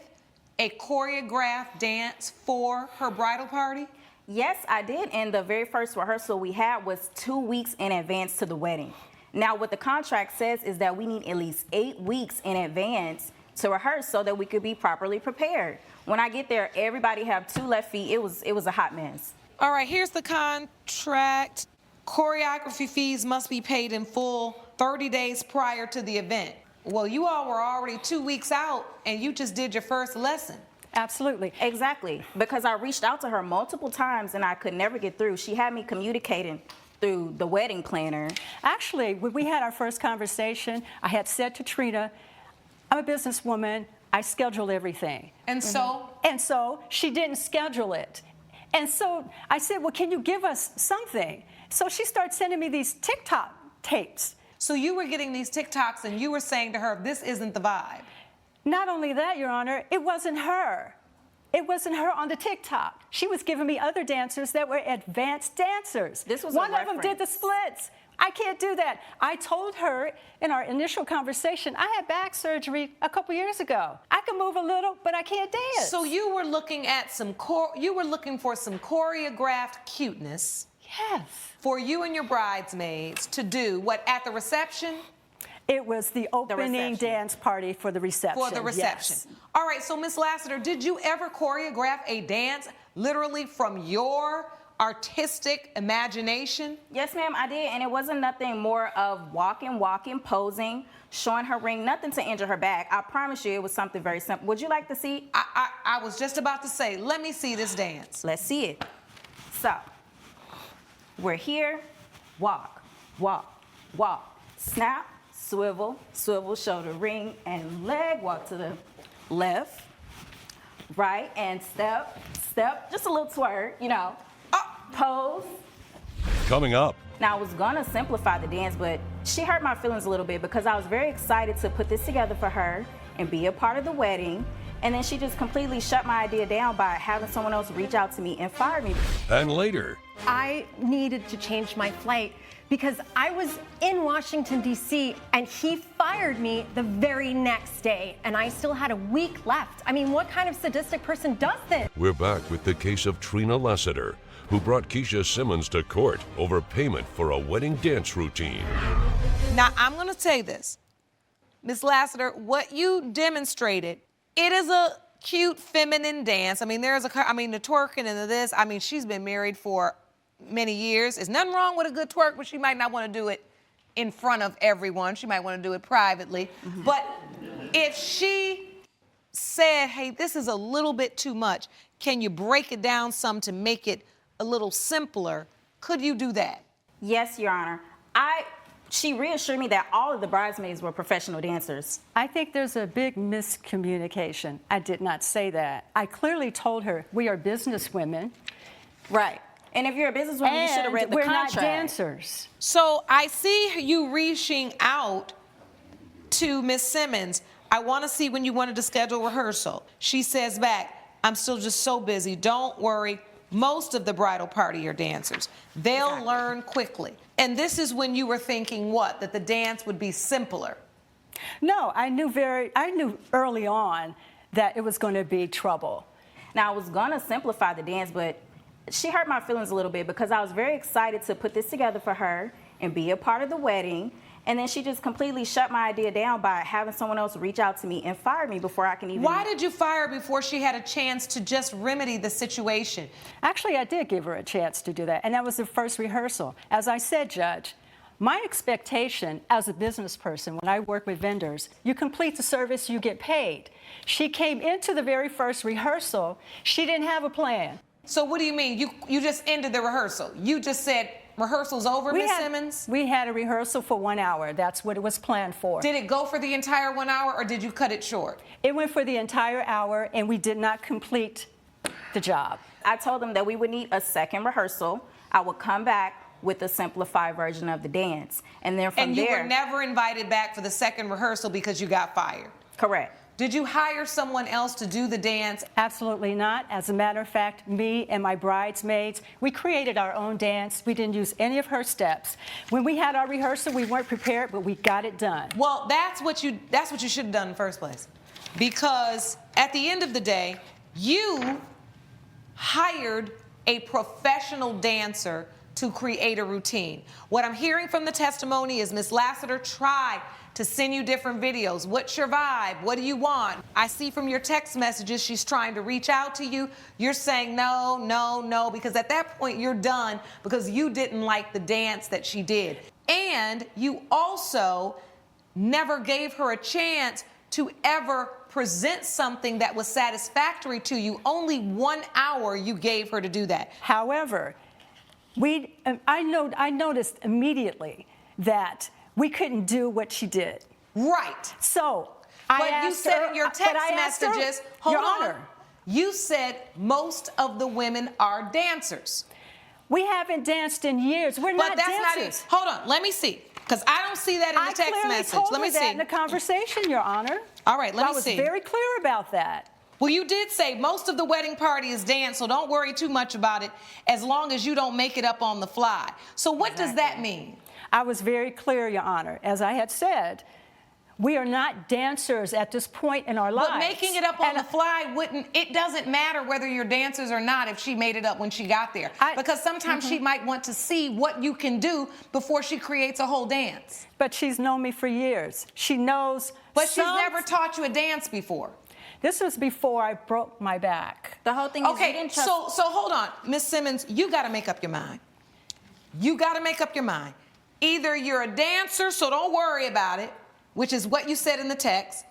a choreographed dance for her bridal party? Yes, I did. And the very first rehearsal we had was 2 weeks in advance to the wedding. Now, what the contract says is that we need at least 8 weeks in advance to rehearse so that we could be properly prepared. When I get there, everybody have 2 left feet. It was a hot mess. All right, here's the contract. Choreography fees must be paid in full 30 days prior to the event. Well, you all were already 2 weeks out, and you just did your first lesson. Absolutely. Exactly. Because I reached out to her multiple times, and I could never get through. She had me communicating through the wedding planner. Actually, when we had our first conversation, I had said to Trina, I'm a businesswoman. I schedule everything. And so? And so she didn't schedule it. And so I said, well, can you give us something? So she started sending me these TikTok tapes. So you were getting these TikToks and you were saying to her, this isn't the vibe. Not only that, Your Honor, it wasn't her. It wasn't her on the TikTok. She was giving me other dancers that were advanced dancers. This was one of them did the splits. I can't do that. I told her in our initial conversation, I had back surgery a couple years ago. I can move a little, but I can't dance. So you were looking at you were looking for some choreographed cuteness. Yes. For you and your bridesmaids to do what at the reception? It was the opening dance party for the reception. For the reception. Yes. All right, so Miss Lassiter, did you ever choreograph a dance literally from your artistic imagination? Yes, ma'am, I did, and it wasn't nothing more of walking, posing, showing her ring, nothing to injure her back. I promise you it was something very simple. Would you like to see? I was just about to say, let me see this dance. Let's see it. So, we're here, walk, snap, swivel, shoulder, ring, and leg. Walk to the left, right, and step, just a little twerk, pose. Coming up. Now, I was gonna simplify the dance, but she hurt my feelings a little bit because I was very excited to put this together for her and be a part of the wedding. And then she just completely shut my idea down by having someone else reach out to me and fire me. And later. I needed to change my flight because I was in Washington, D.C., and he fired me the very next day, and I still had a week left. I mean, what kind of sadistic person does this? We're back with the case of Trina Lassiter, who brought Keisha Simmons to court over payment for a wedding dance routine. Now, I'm going to say this. Miss Lassiter, what you demonstrated, it is a cute, feminine dance. I mean, the twerking and the this. I mean, she's been married for many years. There's nothing wrong with a good twerk, but she might not want to do it in front of everyone. She might want to do it privately. Mm-hmm. But if she said, hey, this is a little bit too much, can you break it down some to make it a little simpler? Could you do that? Yes, Your Honor. She reassured me that all of the bridesmaids were professional dancers. I think there's a big miscommunication. I did not say that. I clearly told her we are business women. Right. And if you're a businesswoman, you should have read the we're contract. not dancers. So I see you reaching out to Miss Simmons. I want to see when you wanted to schedule rehearsal. She says back, I'm still just so busy. Don't worry. Most of the bridal party are dancers. They'll learn quickly. And this is when you were thinking what? That the dance would be simpler. No, I knew early on that it was going to be trouble. Now, I was going to simplify the dance, but she hurt my feelings a little bit because I was very excited to put this together for her and be a part of the wedding. And then she just completely shut my idea down by having someone else reach out to me and fire me before I can even... Why did you fire her before she had a chance to just remedy the situation? Actually, I did give her a chance to do that, and that was the first rehearsal. As I said, Judge, my expectation as a business person, when I work with vendors, you complete the service, you get paid. She came into the very first rehearsal, she didn't have a plan. So what do you mean? You just ended the rehearsal. You just said, rehearsal's over, Miss Simmons? We had a rehearsal for 1 hour. That's what it was planned for. Did it go for the entire 1 hour, or did you cut it short? It went for the entire hour, and we did not complete the job. I told them that we would need a second rehearsal. I would come back with a simplified version of the dance. And then from there... And you were never invited back for the second rehearsal because you got fired? Correct. Did you hire someone else to do the dance? Absolutely not. As a matter of fact, me and my bridesmaids, we created our own dance. We didn't use any of her steps. When we had our rehearsal, we weren't prepared, but we got it done. Well, that's what you should have done in the first place. Because at the end of the day, you hired a professional dancer to create a routine. What I'm hearing from the testimony is Ms. Lassiter tried to send you different videos. What's your vibe? What do you want? I see from your text messages she's trying to reach out to you. You're saying no, no, no, because at that point you're done because you didn't like the dance that she did. And you also never gave her a chance to ever present something that was satisfactory to you. Only 1 hour you gave her to do that. However, I noticed immediately that we couldn't do what she did. Right. So, but you said in your text messages, hold on. You said most of the women are dancers. We haven't danced in years. We're not dancers. Not it. Hold on, let me see. Because I don't see that in the text message. Let me see. That in the conversation, Your Honor. All right, let me see. I was very clear about that. Well, you did say most of the wedding party is dance, so don't worry too much about it as long as you don't make it up on the fly. So what does that mean? I was very clear, Your Honor. As I had said, we are not dancers at this point in our lives. But making it up on the fly it doesn't matter whether you're dancers or not if she made it up when she got there. Because sometimes she might want to see what you can do before she creates a whole dance. But she's known me for years. She knows. But she's never taught you a dance before. This was before I broke my back. The whole thing is okay, so hold on. Miss Simmons, you got to make up your mind. You got to make up your mind. Either you're a dancer, so don't worry about it, which is what you said in the text,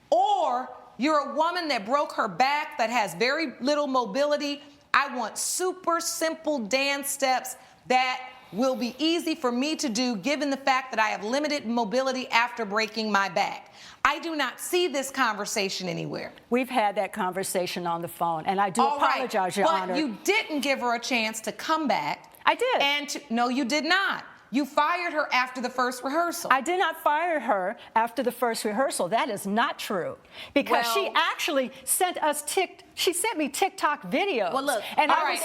or you're a woman that broke her back, that has very little mobility. I want super simple dance steps that will be easy for me to do given the fact that I have limited mobility after breaking my back. I do not see this conversation anywhere. We've had that conversation on the phone, and I do apologize, Your Honor. But you didn't give her a chance to come back. I did. No, you did not. You fired her after the first rehearsal. I did not fire her after the first rehearsal. That is not true. Because she actually sent me TikTok videos. Well, look, I'm done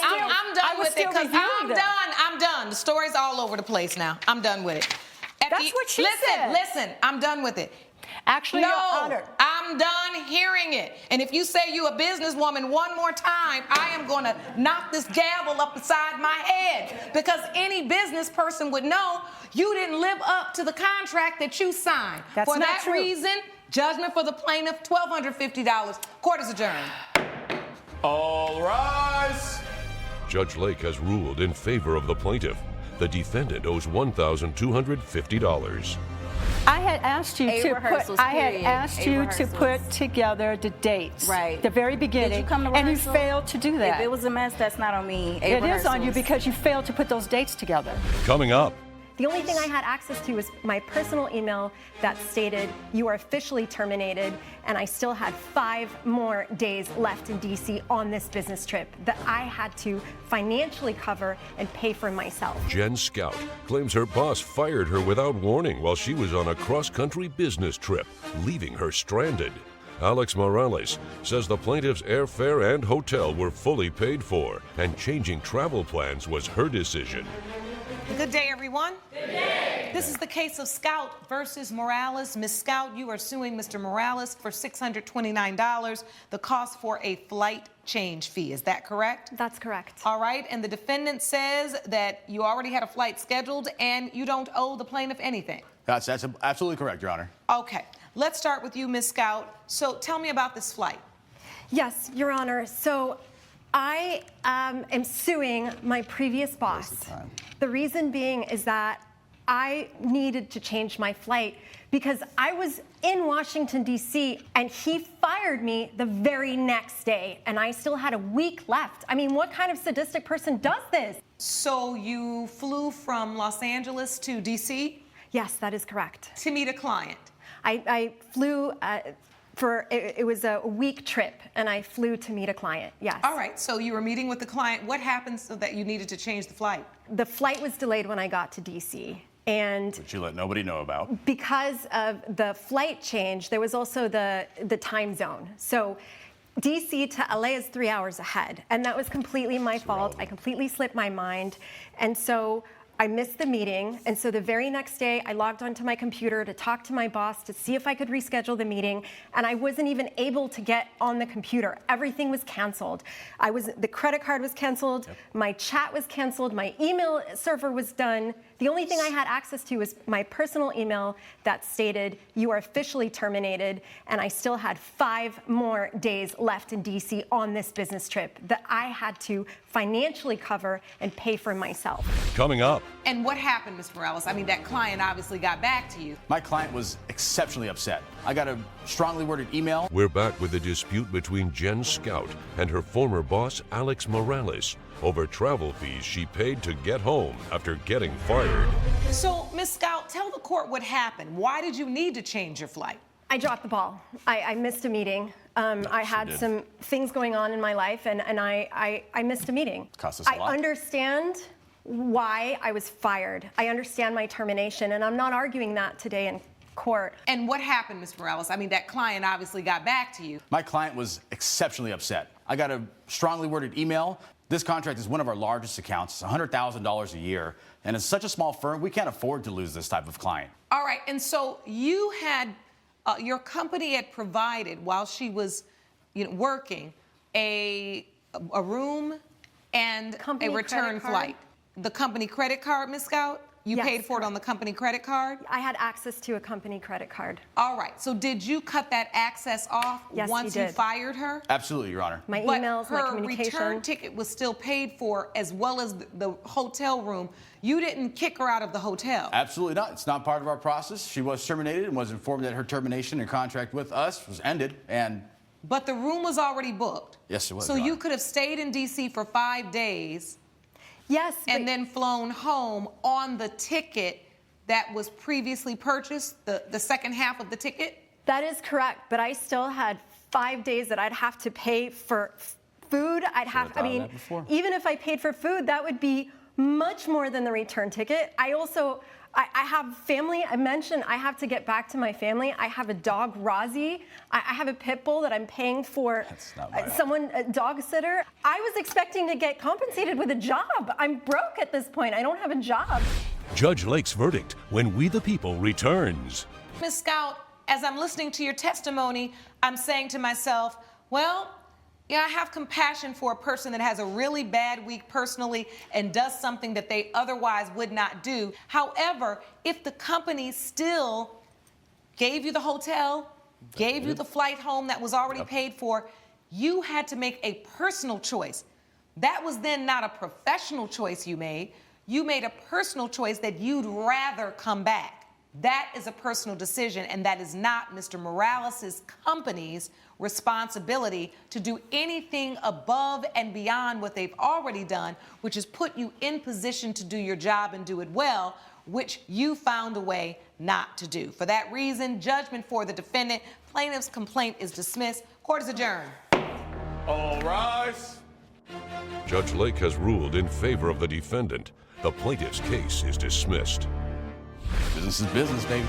with it because I'm done. The story's all over the place now. I'm done with it. That's what she said. Listen, I'm done with it. Actually, Your Honor, I'm done hearing it. And if you say you're a businesswoman one more time, I am going to knock this gavel up beside my head. Because any business person would know you didn't live up to the contract that you signed. That's for not that true. reason, judgment for the plaintiff, $1,250. Court is adjourned. All rise. Judge Lake has ruled in favor of the plaintiff. The defendant owes $1,250. I had asked you to put together the dates. Right. The very beginning. Did you come to and you rehearsal? failed to do that. If it was a mess, that's not on me. It is on you because you failed to put those dates together. Coming up. The only thing I had access to was my personal email that stated, "You are officially terminated," and I still had 5 more days left in DC on this business trip that I had to financially cover and pay for myself. Jen Scout claims her boss fired her without warning while she was on a cross-country business trip, leaving her stranded. Alex Morales says the plaintiff's airfare and hotel were fully paid for, and changing travel plans was her decision. Good day, everyone. Good day. This is the case of Scout versus Morales. Ms. Scout, you are suing Mr. Morales for $629, the cost for a flight change fee. Is that correct? That's correct. All right, and the defendant says that you already had a flight scheduled and you don't owe the plaintiff anything. That's absolutely correct, Your Honor. Okay, let's start with you, Ms. Scout. So tell me about this flight. Yes, Your Honor. So I am suing my previous boss. The reason being is that I needed to change my flight because I was in Washington, D.C., and he fired me the very next day, and I still had a week left. I mean, what kind of sadistic person does this? So you flew from Los Angeles to D.C.? Yes, that is correct. To meet a client? I flew it was a week trip, and I flew to meet a client, yes. All right, so you were meeting with the client. What happened so that you needed to change the flight? The flight was delayed when I got to D.C., and Which you let nobody know about. because of the flight change, there was also the time zone. So DC to LA is 3 hours ahead, and that was completely my fault. I completely slipped my mind, and so I missed the meeting, and so the very next day I logged onto my computer to talk to my boss to see if I could reschedule the meeting, and I wasn't even able to get on the computer. Everything was canceled. The credit card was canceled, my chat was canceled, my email server was done. The only thing I had access to was my personal email that stated, "You are officially terminated," and I still had 5 more days left in DC on this business trip that I had to financially cover and pay for myself. Coming up. And what happened, Mr. Morales? I mean, that client obviously got back to you. My client was exceptionally upset. I got a strongly worded email. We're back with the dispute between Jen Scout and her former boss, Alex Morales, over travel fees she paid to get home after getting fired. So, Ms. Scout, tell the court what happened. Why did you need to change your flight? I dropped the ball. I missed a meeting. I had some things going on in my life, and I missed a meeting. Cost us a lot. I understand why I was fired. I understand my termination, and I'm not arguing that today in court. And what happened, Mr. Morales? I mean, that client obviously got back to you. My client was exceptionally upset. I got a strongly worded email. This contract is one of our largest accounts. It's $100,000 a year. And it's such a small firm, we can't afford to lose this type of client. All right, and so you had, your company had provided, while she was working, a room and a return flight. The company credit card, Ms. Scout? You paid for it on the company credit card? I had access to a company credit card. All right, so did you cut that access off once you fired her? Absolutely, Your Honor. My emails, my communication. Her return ticket was still paid for, as well as the hotel room. You didn't kick her out of the hotel. Absolutely not. It's not part of our process. She was terminated and was informed that her termination and contract with us was ended, and... But the room was already booked. Yes, it was, So Your you Honor. could have stayed in D.C. for 5 days. Yes. And then flown home on the ticket that was previously purchased, the second half of the ticket? That is correct, but I still had 5 days that I'd have to pay for food. Even if I paid for food, that would be much more than the return ticket. I have family. I mentioned I have to get back to my family. I have a dog, Rozzy. I have a pit bull that I'm paying for a dog sitter. I was expecting to get compensated with a job. I'm broke at this point. I don't have a job. Judge Lake's verdict when We the People returns. Ms. Scout, as I'm listening to your testimony, I'm saying to myself, well, yeah, I have compassion for a person that has a really bad week personally and does something that they otherwise would not do. However, if the company still gave you the hotel, gave you the flight home that was already paid for, you had to make a personal choice. That was then not a professional choice you made. You made a personal choice that you'd rather come back. That is a personal decision, and that is not Mr. Morales' company's responsibility to do anything above and beyond what they've already done, which is put you in position to do your job and do it well, which you found a way not to do. For that reason, judgment for the defendant. Plaintiff's complaint is dismissed. Court is adjourned. All rise. Judge Lake has ruled in favor of the defendant. The plaintiff's case is dismissed. Business is business, baby.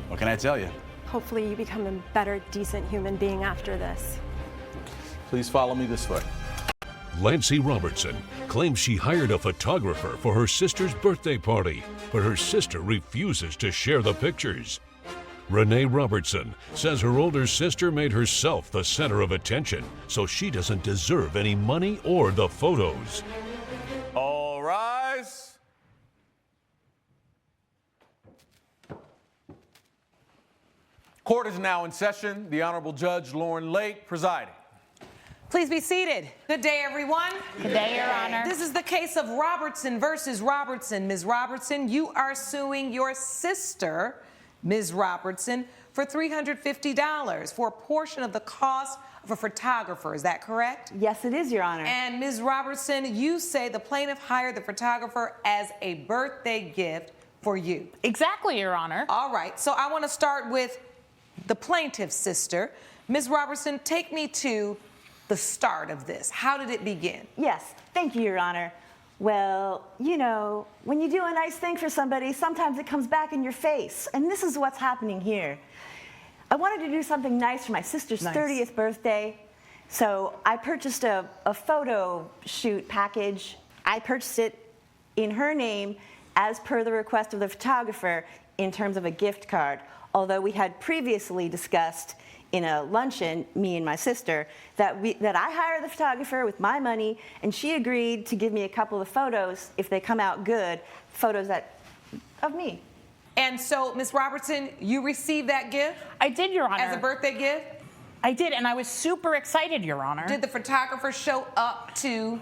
What can I tell you? Hopefully you become a better, decent human being after this. Please follow me this way. Lancey Robertson claims she hired a photographer for her sister's birthday party, but her sister refuses to share the pictures. Renee Robertson says her older sister made herself the center of attention, so she doesn't deserve any money or the photos. All rise. Court is now in session. The Honorable Judge Lauren Lake presiding. Please be seated. Good day, everyone. Good day, Your Honor. This is the case of Robertson versus Robertson. Ms. Robertson, you are suing your sister, Ms. Robertson, for $350 for a portion of the cost of a photographer. Is that correct? Yes, it is, Your Honor. And Ms. Robertson, you say the plaintiff hired the photographer as a birthday gift for you. Exactly, Your Honor. All right, so I want to start with the plaintiff's sister. Ms. Robertson, take me to the start of this. How did it begin? Yes, thank you, Your Honor. Well, you know, when you do a nice thing for somebody, sometimes it comes back in your face. And this is what's happening here. I wanted to do something nice for my sister's 30th birthday. So I purchased a photo shoot package. I purchased it in her name as per the request of the photographer in terms of a gift card. Although we had previously discussed in a luncheon, me and my sister, that I hire the photographer with my money, and she agreed to give me a couple of photos, if they come out good, photos of me. And so, Ms. Robertson, you received that gift? I did, Your Honor. As a birthday gift? I did, and I was super excited, Your Honor. Did the photographer show up to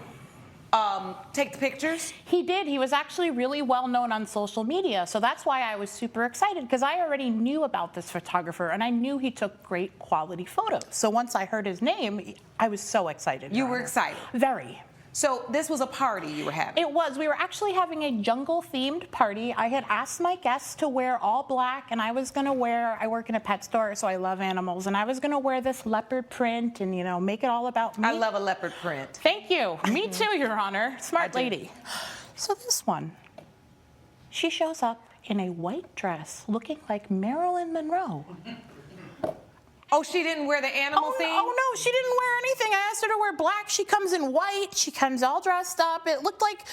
take the pictures? He did. He was actually really well known on social media, so that's why I was super excited, because I already knew about this photographer, and I knew he took great quality photos. So once I heard his name, I was so excited. You were excited? Very. So this was a party you were having? It was. We were actually having a jungle-themed party. I had asked my guests to wear all black, and I was going to wear, I work in a pet store, so I love animals, and I was going to wear this leopard print and, you know, make it all about me. I love a leopard print. Thank you. Me too, Your Honor. Smart lady. So this one, she shows up in a white dress looking like Marilyn Monroe. Oh, she didn't wear the animal thing? Oh, no, she didn't wear anything. I asked her to wear black. She comes in white. She comes all dressed up. It looked like,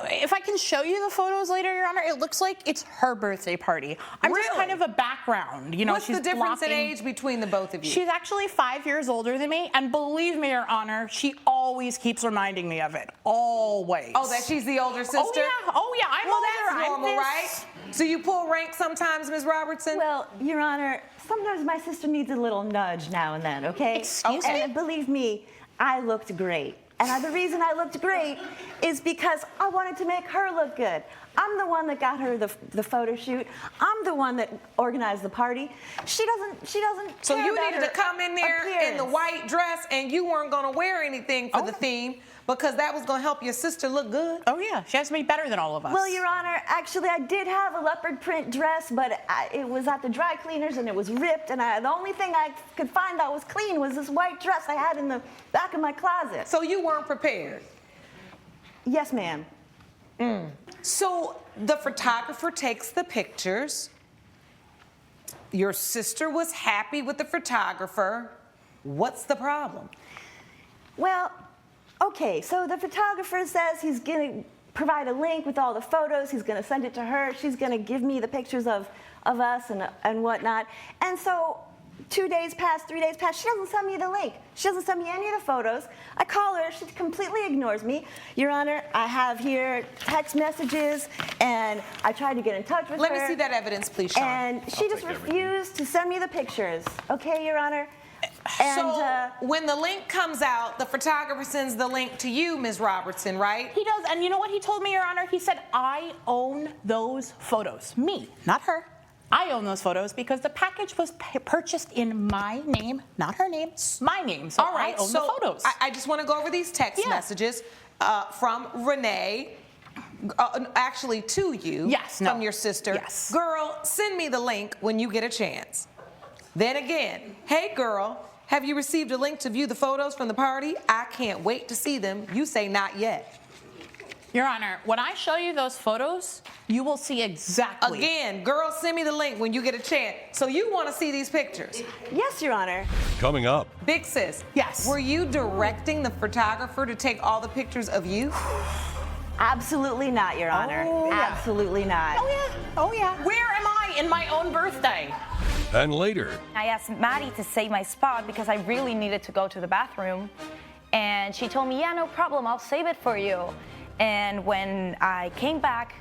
if I can show you the photos later, Your Honor, it looks like it's her birthday party. I'm just kind of a background. You know, what's the difference in age between the both of you? She's actually 5 years older than me, and believe me, Your Honor, she always keeps reminding me of it. Always. Oh, that she's the older sister? Oh, yeah. I'm older. That's normal, right? So you pull rank sometimes, Ms. Robertson? Well, Your Honor, sometimes my sister needs a little nudge now and then, okay? Excuse me? And believe me, I looked great. And the reason I looked great is because I wanted to make her look good. I'm the one that got her the photo shoot. I'm the one that organized the party. She doesn't So care you about needed to her come in there in the appearance. white dress, and you weren't going to wear anything for the theme, because that was going to help your sister look good. Oh, yeah. She has to be better than all of us. Well, Your Honor, actually, I did have a leopard print dress, but it was at the dry cleaners, and it was ripped, and the only thing I could find that was clean was this white dress I had in the back of my closet. So you weren't prepared? Yes, ma'am. So the photographer takes the pictures. Your sister was happy with the photographer. What's the problem? Well, okay, so the photographer says he's going to provide a link with all the photos. He's going to send it to her. She's going to give me the pictures of us and whatnot. And so 2 days pass, 3 days pass. She doesn't send me the link. She doesn't send me any of the photos. I call her. She completely ignores me. Your Honor, I have here text messages, and I tried to get in touch with her. Let me see that evidence, please, Sean. And she just refused to send me the pictures. Okay, Your Honor? And, so when the link comes out, the photographer sends the link to you, Ms. Robertson, right? He does, and you know what he told me, Your Honor? He said, I own those photos. Me, not her. I own those photos because the package was purchased in my name, not her name, my name. So all right, I own the photos. I just want to go over these text messages from Renee. actually to you. Yes, from your sister. Yes. Girl, send me the link when you get a chance. Then again, hey girl, have you received a link to view the photos from the party? I can't wait to see them. You say not yet. Your Honor, when I show you those photos, you will see exactly. Again, girl, send me the link when you get a chance. So you want to see these pictures? Yes, Your Honor. Coming up. Big sis. Yes. Were you directing the photographer to take all the pictures of you? Absolutely not, Your Honor. Oh, yeah. Absolutely not. Oh, yeah. Oh, yeah. Where am I in my own birthday? And later. I asked Maddie to save my spot because I really needed to go to the bathroom. And she told me, yeah, no problem, I'll save it for you. And when I came back,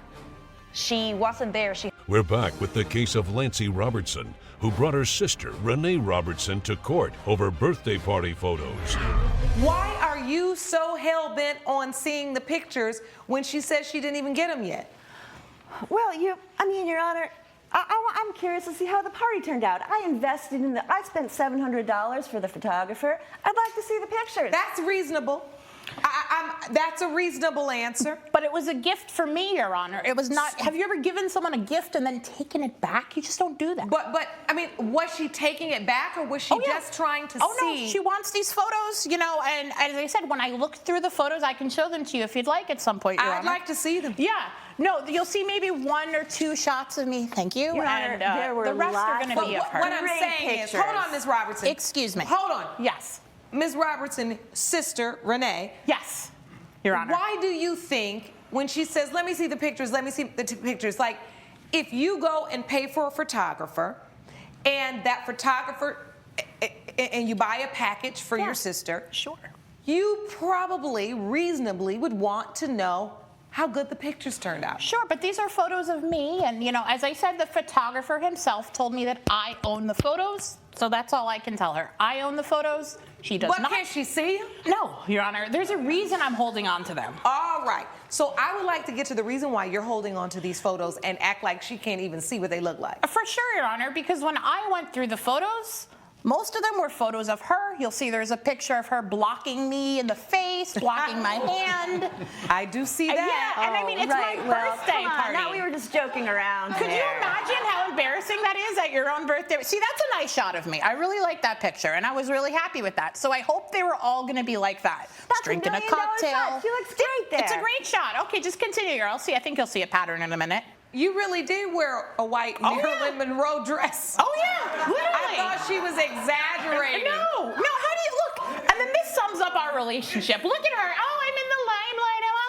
she wasn't there. We're back with the case of Lancey Robertson, who brought her sister, Renee Robertson, to court over birthday party photos. Why are you so hell-bent on seeing the pictures when she says she didn't even get them yet? Well, Your Honor, I'm curious to see how the party turned out. I invested in I spent $700 for the photographer. I'd like to see the pictures. That's reasonable. That's a reasonable answer. But it was a gift for me, Your Honor. It was not. Have you ever given someone a gift and then taken it back? You just don't do that. But I mean, was she taking it back or was she just trying to see? Oh, no, she wants these photos, you know, and as I said, when I look through the photos, I can show them to you if you'd like at some point, Your Honor. I'd like to see them. Yeah. No, you'll see maybe 1 or 2 shots of me. Thank you. Your Honor, and there were the rest are going to be of her. What I'm saying is, hold on, Ms. Robertson. Excuse me. Hold on. Yes. Ms. Robertson's sister, Renee. Yes, Your Honor. Why do you think when she says, let me see the pictures, let me see the pictures, like if you go and pay for a photographer and that photographer, and you buy a package for your sister. Sure. You probably reasonably would want to know how good the pictures turned out. Sure, but these are photos of me, and you know, as I said, the photographer himself told me that I own the photos, so that's all I can tell her. I own the photos, she does not. But can't she see them? No, Your Honor, there's a reason I'm holding on to them. All right, so I would like to get to the reason why you're holding on to these photos and act like she can't even see what they look like. For sure, Your Honor, because when I went through the photos, most of them were photos of her. You'll see there's a picture of her blocking me in the face, blocking my hand. I do see that. Yeah, and I mean, it's my birthday party. Now we were just joking around. Could you imagine how embarrassing that is at your own birthday? See, that's a nice shot of me. I really like that picture, and I was really happy with that. So I hope they were all going to be like that. That's drinking $1 million cocktail. shot. She looks great there. It's a great shot. Okay, just continue, girl. See, I think you'll see a pattern in a minute. You really did wear a white Marilyn Monroe dress. Oh, yeah, literally. I thought she was exaggerating. No, how do you look? And then this sums up our relationship. Look at her. Oh, I'm in the limelight. I'm all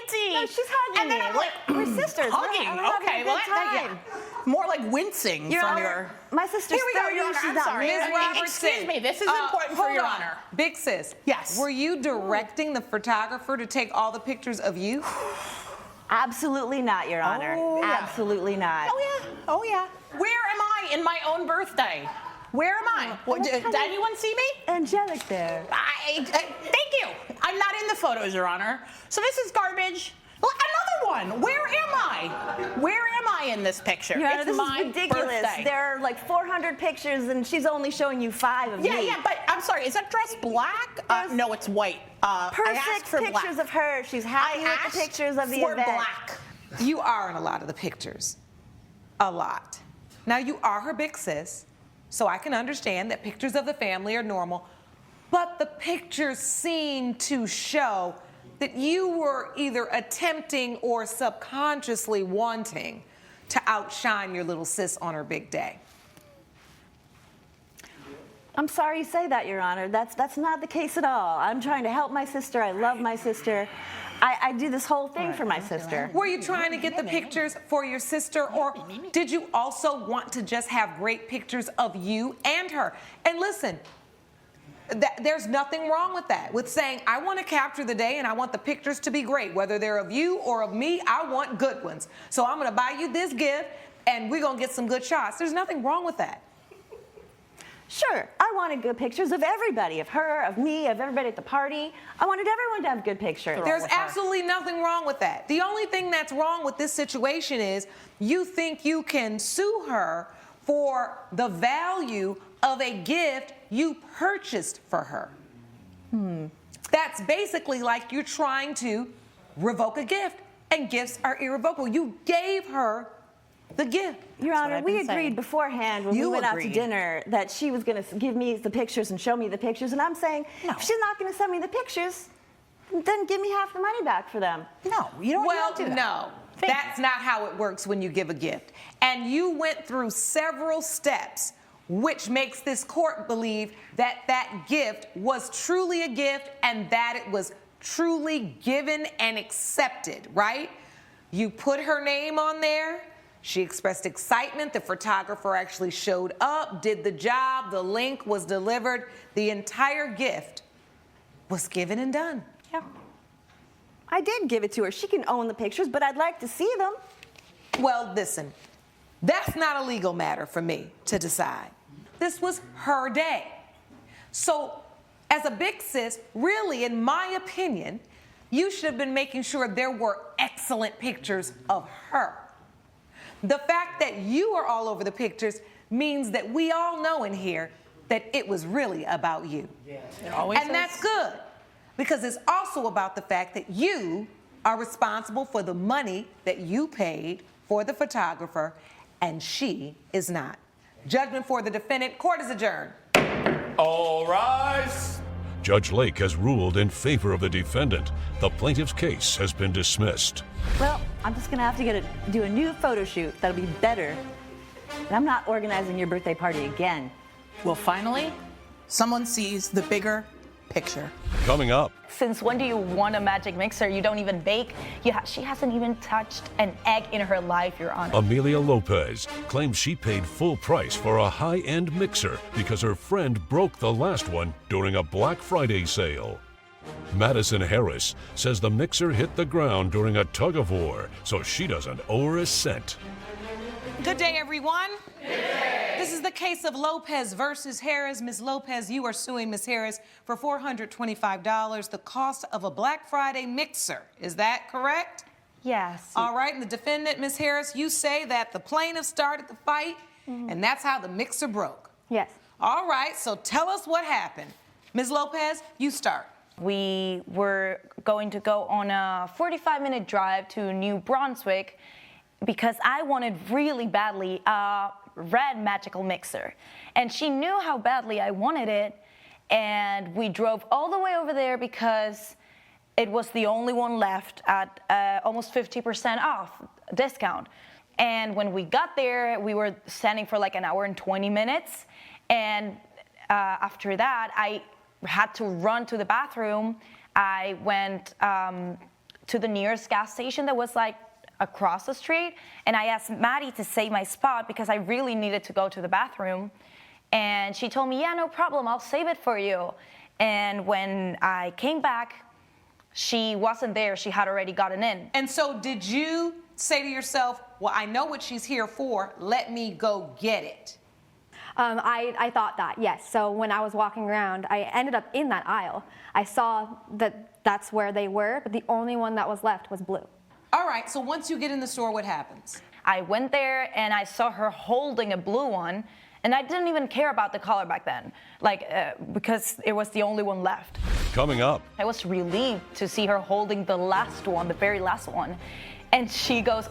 fancy. No, she's hugging and then me. I'm like, we're sisters. Hugging. We're having Okay, a well, good time. more like wincing Your from Honor, your. my sister's Here we go, 30, Your Honor. she's I'm not sorry. married. Ms. Robertson. Excuse me, this is important for hold Your on. Honor. Big sis. Yes. Were you directing the photographer to take all the pictures of you? Absolutely not, Your Honor. Oh, yeah. Absolutely not. Oh, yeah. Where am I in my own birthday? Where am I? Did anyone see me? Angelic there. Thank you. I'm not in the photos, Your Honor. So this is garbage. Another one. Where am I? Where am I in this picture? Your Honor, It's this my is ridiculous. birthday. There are like 400 pictures, and she's only showing you 5 of me. Yeah, but I'm sorry. Is that dress black? No, it's white. I Perfect asked for pictures black. of her. She's happy with the pictures of the for event. black. You are in a lot of the pictures. A lot. Now, you are her big sis, so I can understand that pictures of the family are normal, but the pictures seem to show that you were either attempting or subconsciously wanting to outshine your little sis on her big day. I'm sorry you say that, Your Honor. That's not the case at all. I'm trying to help my sister. I love my sister. I do this whole thing for my sister. Were you trying to get the pictures for your sister, or did you also want to just have great pictures of you and her? And listen, there's nothing wrong with that, with saying, I want to capture the day and I want the pictures to be great. Whether they're of you or of me, I want good ones. So I'm going to buy you this gift and we're going to get some good shots. There's nothing wrong with that. Sure, I wanted good pictures of everybody, of her, of me, of everybody at the party. I wanted everyone to have good pictures. There's absolutely nothing wrong with that. The only thing that's wrong with this situation is you think you can sue her for the value of a gift you purchased for her. That's basically like you're trying to revoke a gift. and gifts are irrevocable. You gave her the gift. Your Honor, we agreed beforehand when we went out to agreed. dinner that she was going to give me the pictures and show me the pictures, and I'm saying, if she's not going to send me the pictures, then give me half the money back for them. No, you don't well, do that. no. That's not how it works when you give a gift. And you went through several steps, which makes this court believe that that gift was truly a gift and that it was truly given and accepted, right? You put her name on there. She expressed excitement. The photographer actually showed up, did the job. The link was delivered. The entire gift was given and done. Yeah. I did give it to her. She can own the pictures, but I'd like to see them. Well, listen, that's not a legal matter for me to decide. This was her day. So, as a big sis, really, in my opinion, you should have been making sure there were excellent pictures of her. The fact that you are all over the pictures means that we all know in here that it was really about you. It always And that's good, because it's also about the fact that you are responsible for the money that you paid for the photographer, and she is not. Judgment for the defendant. Court is adjourned. All rise. Judge Lake has ruled in favor of the defendant. The plaintiff's case has been dismissed. Well, I'm just going to have to do a new photo shoot. That'll be better. And I'm not organizing your birthday party again. Well, finally, someone sees the bigger picture. Coming up. Since when do you want a magic mixer? You don't even bake. She hasn't even touched an egg in her life, Your Honor. Amelia Lopez claims she paid full price for a high-end mixer because her friend broke the last one during a Black Friday sale. Madison Harris says the mixer hit the ground during a tug-of-war, so she doesn't owe her a cent. Good day, everyone. This is the case of Lopez versus Harris. Ms. Lopez, you are suing Ms. Harris for $425, the cost of a Black Friday mixer. Is that correct? Yes. All right, and the defendant, Ms. Harris, you say that the plaintiff started the fight, and that's how the mixer broke. Yes. All right, so tell us what happened. Ms. Lopez, you start. We were going to go on a 45-minute drive to New Brunswick because I wanted really badly a red magical mixer. And she knew how badly I wanted it, and we drove all the way over there because it was the only one left at almost 50% off discount. And when we got there, we were standing for like an hour and 20 minutes. And after that, I had to run to the bathroom. I went to the nearest gas station that was like across the street, and I asked Maddie to save my spot because I really needed to go to the bathroom. And she told me, yeah, no problem, I'll save it for you. And when I came back, she wasn't there. She had already gotten in. And so did you say to yourself, well, I know what she's here for, let me go get it? I thought that, yes. So when I was walking around, I ended up in that aisle. I saw that that's where they were, but the only one that was left was blue. All right, so once you get in the store, what happens? I went there and I saw her holding a blue one, and I didn't even care about the color back then, because it was the only one left. Coming up. I was relieved to see her holding the last one, the very last one, and she goes,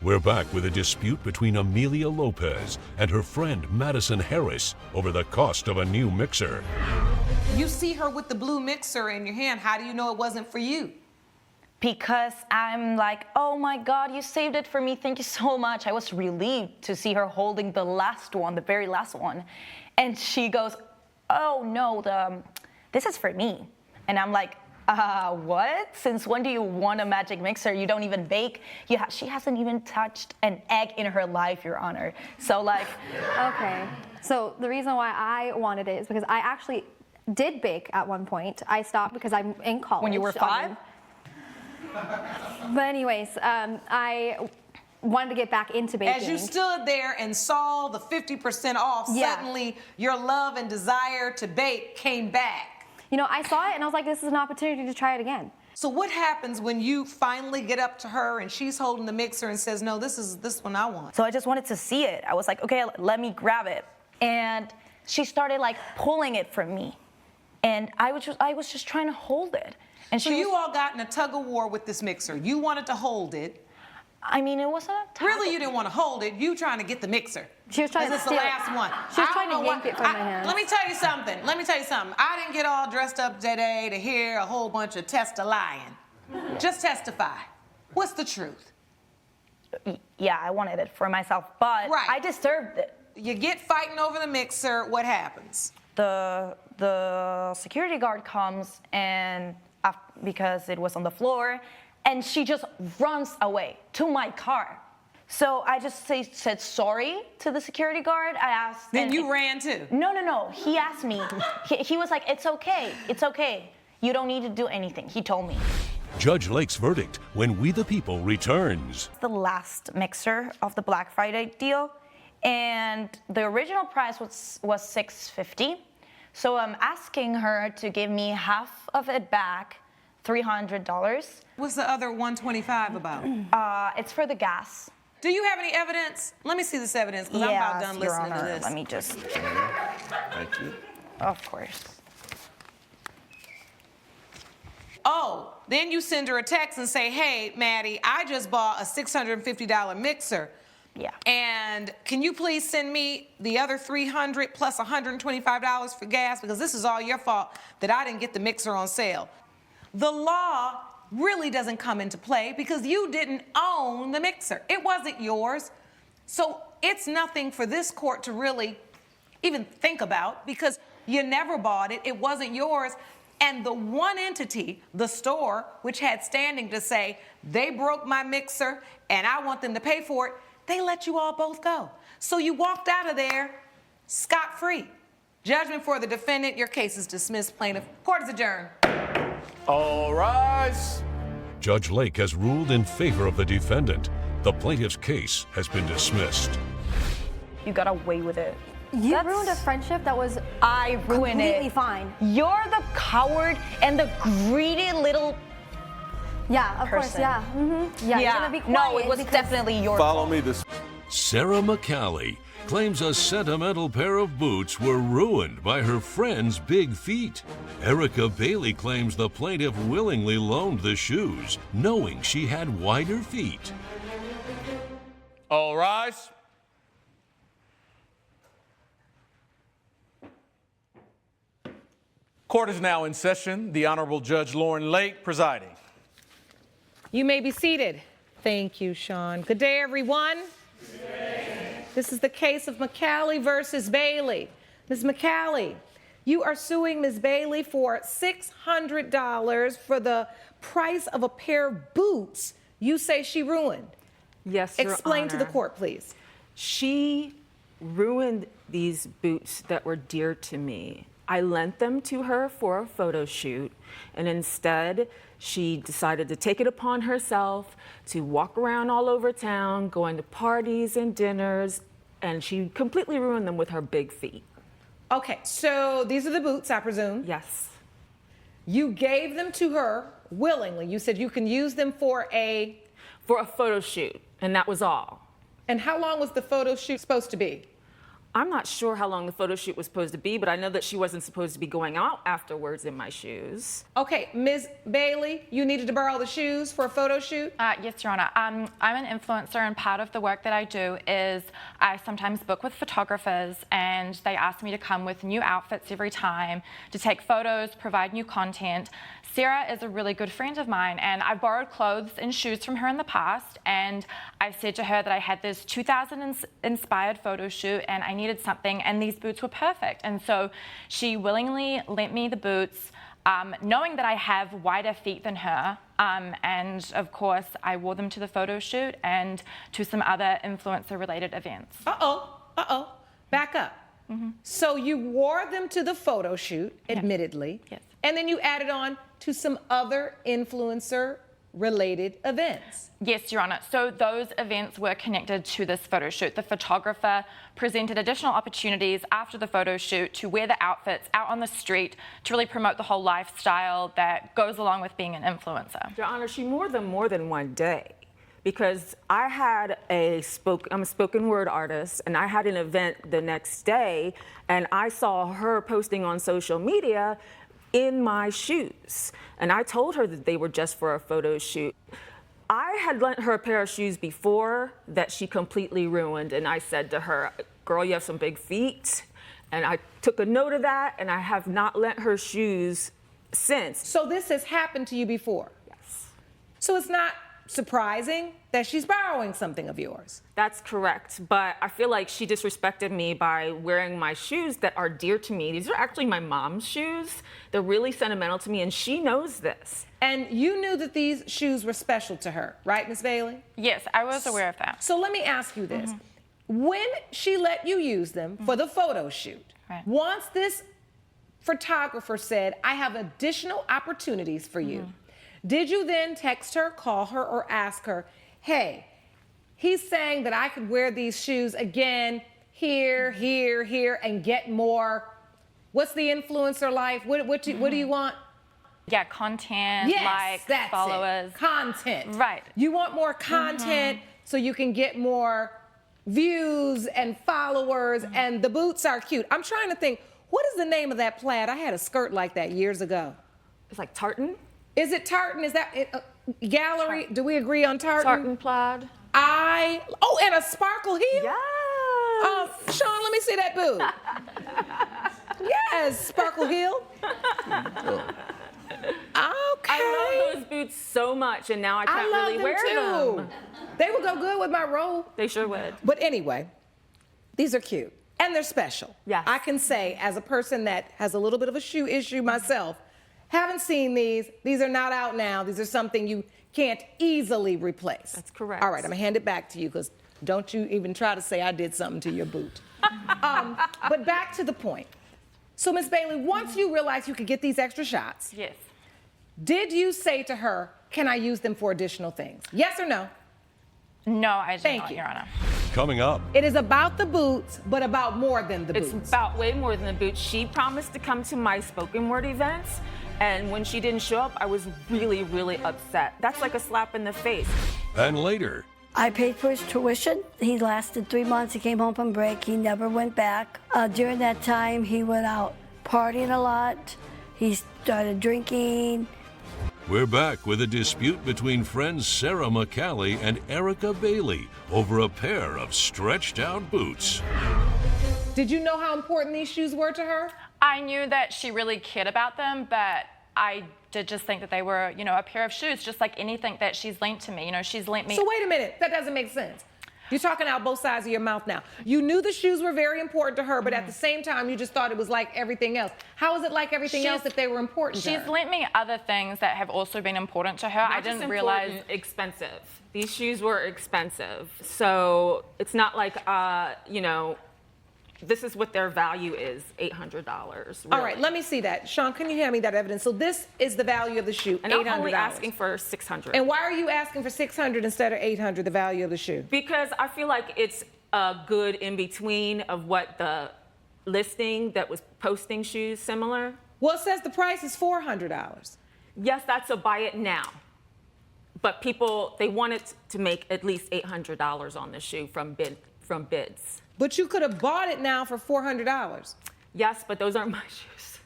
We're back with a dispute between Amelia Lopez and her friend Madison Harris over the cost of a new mixer. You see her with the blue mixer in your hand. How do you know it wasn't for you? Because I'm like, oh my God, you saved it for me. Thank you so much. I was relieved to see her holding the last one, the very last one. And she goes, oh no, this is for me. And I'm like, what? Since when do you want a magic mixer? You don't even bake. She hasn't even touched an egg in her life, Your Honor. So like. Okay. So the reason why I wanted it is because I actually did bake at one point. I stopped because I'm in college. When you were 5? But anyways, I wanted to get back into baking. As you stood there and saw the 50% off, suddenly your love and desire to bake came back. You know, I saw it and I was like, this is an opportunity to try it again. So what happens when you finally get up to her and she's holding the mixer and says, no, this is this one I want? So I just wanted to see it. I was like, okay, let me grab it. And she started like pulling it from me. And I was just trying to hold it. And so you all got in a tug of war with this mixer. You wanted to hold it. I mean, it wasn't a tug. Really, you didn't want to hold it. You trying to get the mixer. She was trying to This is the steal last one. She was I trying don't to know yank what- it from my hands. Let me tell you something. I didn't get all dressed up today to hear a whole bunch of test of lying. Just testify. What's the truth? Yeah, I wanted it for myself, but Right. I deserved it. You get fighting over the mixer. What happens? The security guard comes and because it was on the floor, and she just runs away to my car. So I just said sorry to the security guard. I asked. Then you ran too? No. He asked me. He was like, "It's okay. It's okay. You don't need to do anything." He told me. Judge Lake's verdict when We the People returns. The last mixer of the Black Friday deal, and the original price was $650. So I'm asking her to give me half of it back, $300. What's the other $125 about? It's for the gas. Do you have any evidence? Let me see this evidence, because I'm about done Your listening to Honor. this. Let me just. Thank you. Of course. Oh, then you send her a text and say, hey, Maddie, I just bought a $650 mixer. Yeah. And can you please send me the other $300 plus $125 for gas? Because this is all your fault that I didn't get the mixer on sale. The law really doesn't come into play because you didn't own the mixer. It wasn't yours. So it's nothing for this court to really even think about because you never bought it. It wasn't yours. And the one entity, the store, which had standing to say, they broke my mixer and I want them to pay for it, they let you all both go. So you walked out of there scot-free. Judgment for the defendant. Your case is dismissed. Plaintiff. Court is adjourned. All rise. Judge Lake has ruled in favor of the defendant. The plaintiff's case has been dismissed. You got away with it. You ruined a friendship that was I ruined completely it. fine. You're the coward and the greedy little. Yeah, of course, person. yeah. Mm-hmm. Yeah, you're gonna be quiet. No, it was because- definitely your Follow fault. me this. Sarah McCallie claims a sentimental pair of boots were ruined by her friend's big feet. Erica Bailey claims the plaintiff willingly loaned the shoes, knowing she had wider feet. All rise. Court is now in session. The Honorable Judge Lauren Lake presiding. You may be seated. Thank you, Sean. Good day, everyone. Good day. This is the case of McCallie versus Bailey. Ms. McCallie, you are suing Ms. Bailey for $600 for the price of a pair of boots you say she ruined. Yes, Your Explain to the Honor. court, please. She ruined these boots that were dear to me. I lent them to her for a photo shoot, and instead, she decided to take it upon herself to walk around all over town, going to parties and dinners, and she completely ruined them with her big feet. Okay, so these are the boots, I presume? Yes. You gave them to her willingly. You said you can use them for a photo shoot, and that was all. And how long was the photo shoot supposed to be? I'm not sure how long the photo shoot was supposed to be, but I know that she wasn't supposed to be going out afterwards in my shoes. Okay, Ms. Bailey, you needed to borrow the shoes for a photo shoot? Yes, Your Honor. I'm an influencer, and part of the work that I do is I sometimes book with photographers, and they ask me to come with new outfits every time to take photos, provide new content. Sarah is a really good friend of mine, and I borrowed clothes and shoes from her in the past, and I said to her that I had this 2000-inspired photo shoot, and I needed something, and these boots were perfect. And so she willingly lent me the boots, knowing that I have wider feet than her, and of course, I wore them to the photo shoot and to some other influencer-related events. Back up. So you wore them to the photo shoot, admittedly, and then you added on to some other influencer-related events. Yes, Your Honor. So those events were connected to this photo shoot. The photographer presented additional opportunities after the photo shoot to wear the outfits out on the street to really promote the whole lifestyle that goes along with being an influencer. Your Honor, she wore them more than one day. Because I'm a spoken word artist, and I had an event the next day, and I saw her posting on social media in my shoes. And I told her that they were just for a photo shoot. I had lent her a pair of shoes before that she completely ruined. And I said to her, girl, you have some big feet. And I took a note of that, and I have not lent her shoes since. So this has happened to you before? Yes. So it's not surprising that she's borrowing something of yours? That's correct, but I feel like she disrespected me by wearing my shoes that are dear to me. These are actually my mom's shoes. They're really sentimental to me, and she knows this. And you knew that these shoes were special to her, right, Ms. Bailey? Yes, I was aware of that. So let me ask you this. When she let you use them for the photo shoot, once this photographer said, I have additional opportunities for you, did you then text her, call her, or ask her, hey, he's saying that I could wear these shoes again, here, here, here, and get more? What's the influencer life? What do you want? Yeah, content, likes, followers. Content. Right. You want more content so you can get more views and followers, and the boots are cute. I'm trying to think, what is the name of that plaid? I had a skirt like that years ago. It's like tartan? Is it tartan? Is that it? Gallery? Do we agree on tartan? Tartan plaid. Oh, and a sparkle heel? Yes. Sean, let me see that boot. Yes, sparkle heel. Okay. I love those boots so much, and now I can't really wear them. They would go good with my robe. They sure would. But anyway, these are cute, and they're special. Yes. I can say, as a person that has a little bit of a shoe issue myself, haven't seen these. These are not out now. These are something you can't easily replace. That's correct. All right, I'm gonna hand it back to you, because don't you even try to say I did something to your boot. But back to the point. So, Ms. Bailey, once you realized you could get these extra shots, yes, did you say to her, can I use them for additional things? Yes or no? No, I did not, you. Your Honor. Coming up. It is about the boots, but about more than the boots. It's about way more than the boots. She promised to come to my spoken word events, and when she didn't show up, I was really, really upset. That's like a slap in the face. And later. I paid for his tuition. He lasted 3 months. He came home from break. He never went back. During that time, he went out partying a lot. He started drinking. We're back with a dispute between friends Sarah McCallie and Erica Bailey over a pair of stretched out boots. Did you know how important these shoes were to her? I knew that she really cared about them, but I did just think that they were, a pair of shoes, just like anything that she's lent to me. She's lent me. So wait a minute, that doesn't make sense. You're talking out both sides of your mouth now. You knew the shoes were very important to her, but at the same time, you just thought it was like everything else. How is it like everything else if they were important to her? She's lent me other things that have also been important to her. I didn't realize. Expensive. These shoes were expensive. So it's not like, this is what their value is, $800. Really. All right, let me see that. Sean, can you hand me that evidence? So this is the value of the shoe, and $800. I'm only asking for $600. And why are you asking for $600 instead of $800, the value of the shoe? Because I feel like it's a good in-between of what the listing that was posting shoes similar. Well, it says the price is $400. Yes, that's a buy it now. But people, they wanted to make at least $800 on the shoe from bids. But you could have bought it now for $400. Yes, but those aren't my shoes.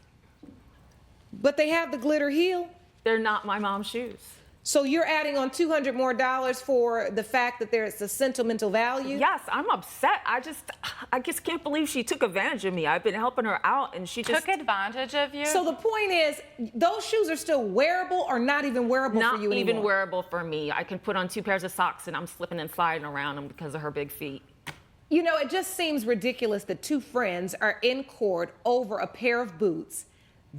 But they have the glitter heel. They're not my mom's shoes. So you're adding on $200 more for the fact that there's a sentimental value? Yes, I'm upset. I just can't believe she took advantage of me. I've been helping her out, and she just took advantage of you. So the point is, those shoes are still wearable or not even wearable for you anymore? Not even wearable for me. I can put on 2 pairs of socks, and I'm slipping and sliding around them because of her big feet. It just seems ridiculous that 2 friends are in court over a pair of boots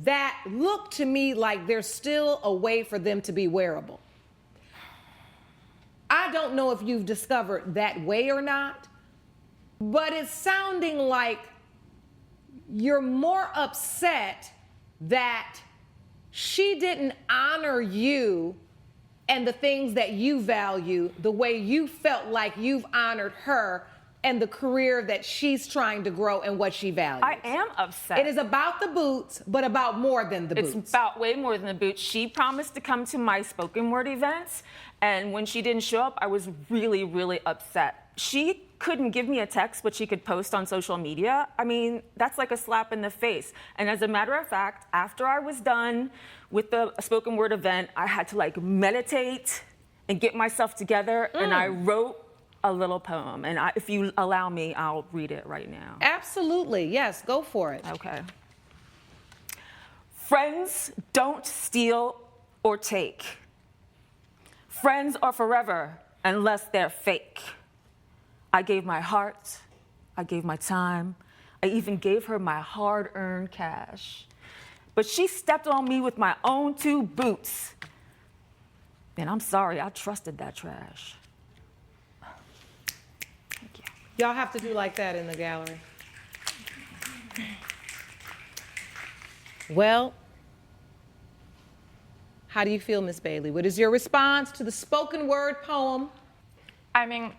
that look to me like there's still a way for them to be wearable. I don't know if you've discovered that way or not, but it's sounding like you're more upset that she didn't honor you and the things that you value the way you felt like you've honored her and the career that she's trying to grow and what she values. I am upset. It is about the boots, but about more than the boots. It's about way more than the boots. She promised to come to my spoken word events, and when she didn't show up, I was really, really upset. She couldn't give me a text, but she could post on social media. I mean, that's like a slap in the face. And as a matter of fact, after I was done with the spoken word event, I had to like meditate and get myself together, and I wrote a little poem. And if you allow me, I'll read it right now. Absolutely, yes, go for it. Okay. Friends don't steal or take. Friends are forever unless they're fake. I gave my heart, I gave my time, I even gave her my hard-earned cash. But she stepped on me with my own 2 boots. And I'm sorry, I trusted that trash. Y'all have to do like that in the gallery. Well, how do you feel, Miss Bailey? What is your response to the spoken word poem? I mean,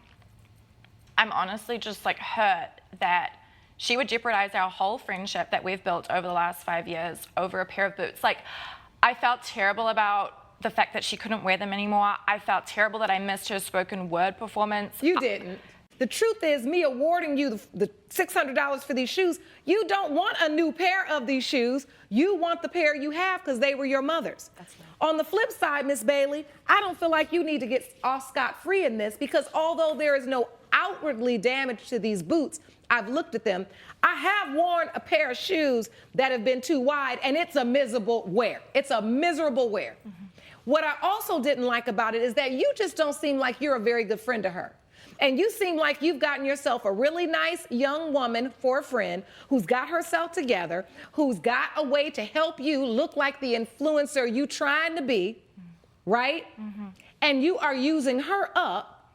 I'm honestly just like hurt that she would jeopardize our whole friendship that we've built over the last 5 years over a pair of boots. Like, I felt terrible about the fact that she couldn't wear them anymore. I felt terrible that I missed her spoken word performance. You didn't. The truth is, me awarding you the $600 for these shoes, you don't want a new pair of these shoes. You want the pair you have because they were your mother's. That's right. On the flip side, Miss Bailey, I don't feel like you need to get off scot-free in this, because although there is no outwardly damage to these boots, I've looked at them. I have worn a pair of shoes that have been too wide, and it's a miserable wear. It's a miserable wear. Mm-hmm. What I also didn't like about it is that you just don't seem like you're a very good friend to her. And you seem like you've gotten yourself a really nice young woman for a friend who's got herself together, who's got a way to help you look like the influencer you trying to be, right? Mm-hmm. And you are using her up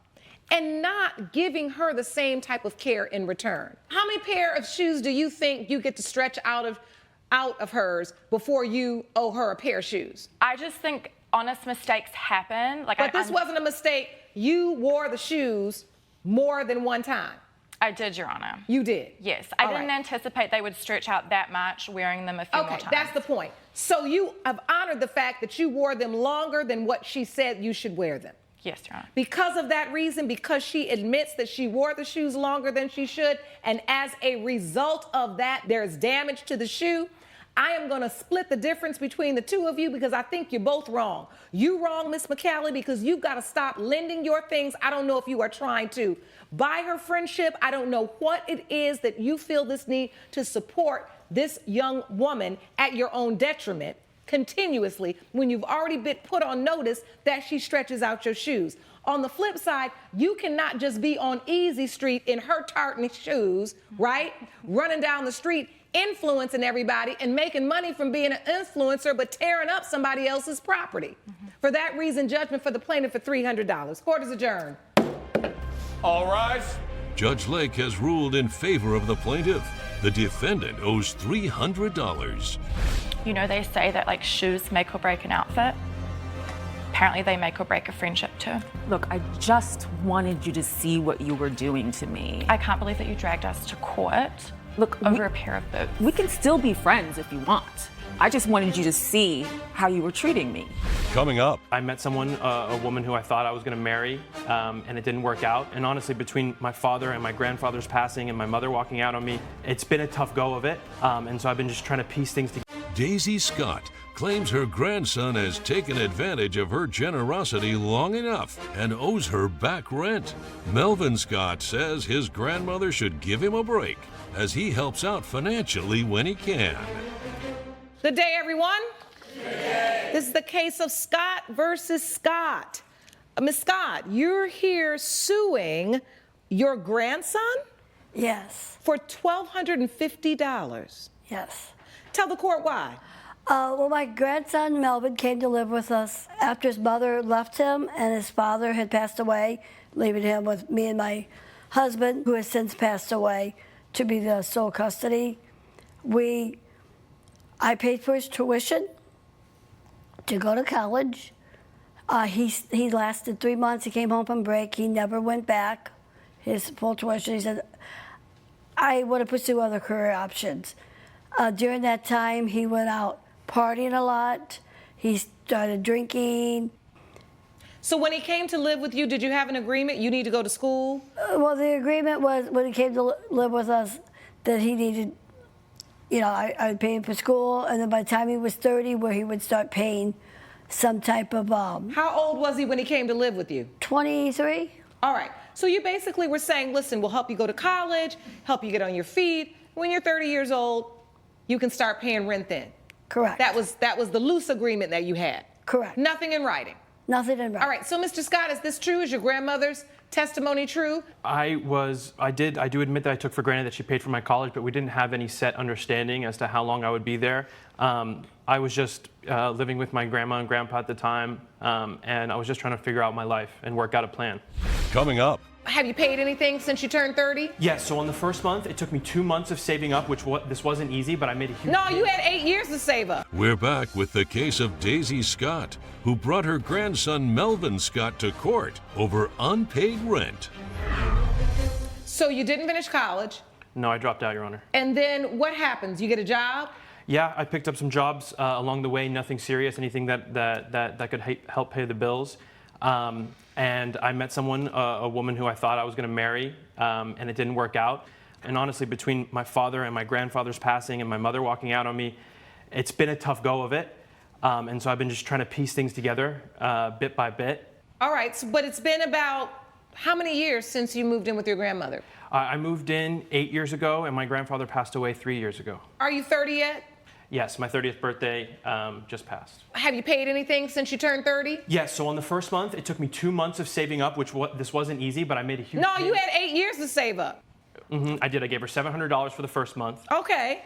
and not giving her the same type of care in return. How many pair of shoes do you think you get to stretch out of hers before you owe her a pair of shoes? I just think honest mistakes happen. But this wasn't a mistake. You wore the shoes more than one time. I did, Your Honor. You did? Yes. I didn't anticipate they would stretch out that much wearing them a few more times. Okay, that's the point. So you have honored the fact that you wore them longer than what she said you should wear them. Yes, Your Honor. Because of that reason, because she admits that she wore the shoes longer than she should, and as a result of that, there's damage to the shoe, I am going to split the difference between the two of you because I think you're both wrong. You wrong, Miss McCallie, because you've got to stop lending your things. I don't know if you are trying to buy her friendship. I don't know what it is that you feel this need to support this young woman at your own detriment continuously when you've already been put on notice that she stretches out your shoes. On the flip side, you cannot just be on Easy Street in her tartan shoes, right? Running down the street, influencing everybody and making money from being an influencer, but tearing up somebody else's property. Mm-hmm. For that reason, judgment for the plaintiff for $300. Court is adjourned. All rise. Judge Lake has ruled in favor of the plaintiff. The defendant owes $300. You know, they say that like shoes make or break an outfit. Apparently they make or break a friendship too. Look, I just wanted you to see what you were doing to me. I can't believe that you dragged us to court. Look, over a pair of boots. We can still be friends if you want. I just wanted you to see how you were treating me. Coming up. I met someone, a woman who I thought I was going to marry, and it didn't work out. And honestly, between my father and my grandfather's passing and my mother walking out on me, it's been a tough go of it. And so I've been just trying to piece things together. Daisy Scott claims her grandson has taken advantage of her generosity long enough and owes her back rent. Melvin Scott says his grandmother should give him a break as he helps out financially when he can. Good day, everyone. Good day. This is the case of Scott versus Scott. Miss Scott, you're here suing your grandson? Yes. For $1,250? Yes. Tell the court why. Well, my grandson, Melvin, came to live with us after his mother left him and his father had passed away, leaving him with me and my husband, who has since passed away, to be the sole custody. I paid for his tuition to go to college. He lasted 3 months. He came home from break. He never went back. his full tuition. He said, I want to pursue other career options. During that time, he went out partying a lot. He started drinking. So when he came to live with you, did you have an agreement? You need to go to school? Well, the agreement was when he came to live with us that he needed, I would pay him for school, and then by the time he was 30, where he would start paying some type of... How old was he when he came to live with you? 23. All right. So you basically were saying, listen, we'll help you go to college, help you get on your feet. When you're 30 years old, you can start paying rent then. Correct. That was the loose agreement that you had. Correct. Nothing in writing. Nothing in writing. All right. So, Mr. Scott, is this true? Is your grandmother's testimony true? I do admit that I took for granted that she paid for my college, but we didn't have any set understanding as to how long I would be there. I was just living with my grandma and grandpa at the time, and I was just trying to figure out my life and work out a plan. Coming up. Have you paid anything since you turned 30? Yes, so on the first month, it took me 2 months of saving up, this wasn't easy, but I made a huge... No, you had 8 years to save up. We're back with the case of Daisy Scott, who brought her grandson Melvin Scott to court over unpaid rent. So you didn't finish college. No, I dropped out, Your Honor. And then what happens? You get a job? Yeah, I picked up some jobs along the way, nothing serious, anything that could help pay the bills. And I met someone, a woman who I thought I was going to marry, and it didn't work out. And honestly, between my father and my grandfather's passing and my mother walking out on me, it's been a tough go of it. And so I've been just trying to piece things together bit by bit. All right, but it's been about how many years since you moved in with your grandmother? I moved in 8 years ago, and my grandfather passed away 3 years ago. Are you 30 yet? Yes, my 30th birthday just passed. Have you paid anything since you turned 30? Yes, so on the first month, it took me 2 months of saving up, this wasn't easy, but I made a huge... No, you had 8 years to save up. I did. I gave her $700 for the first month. Okay.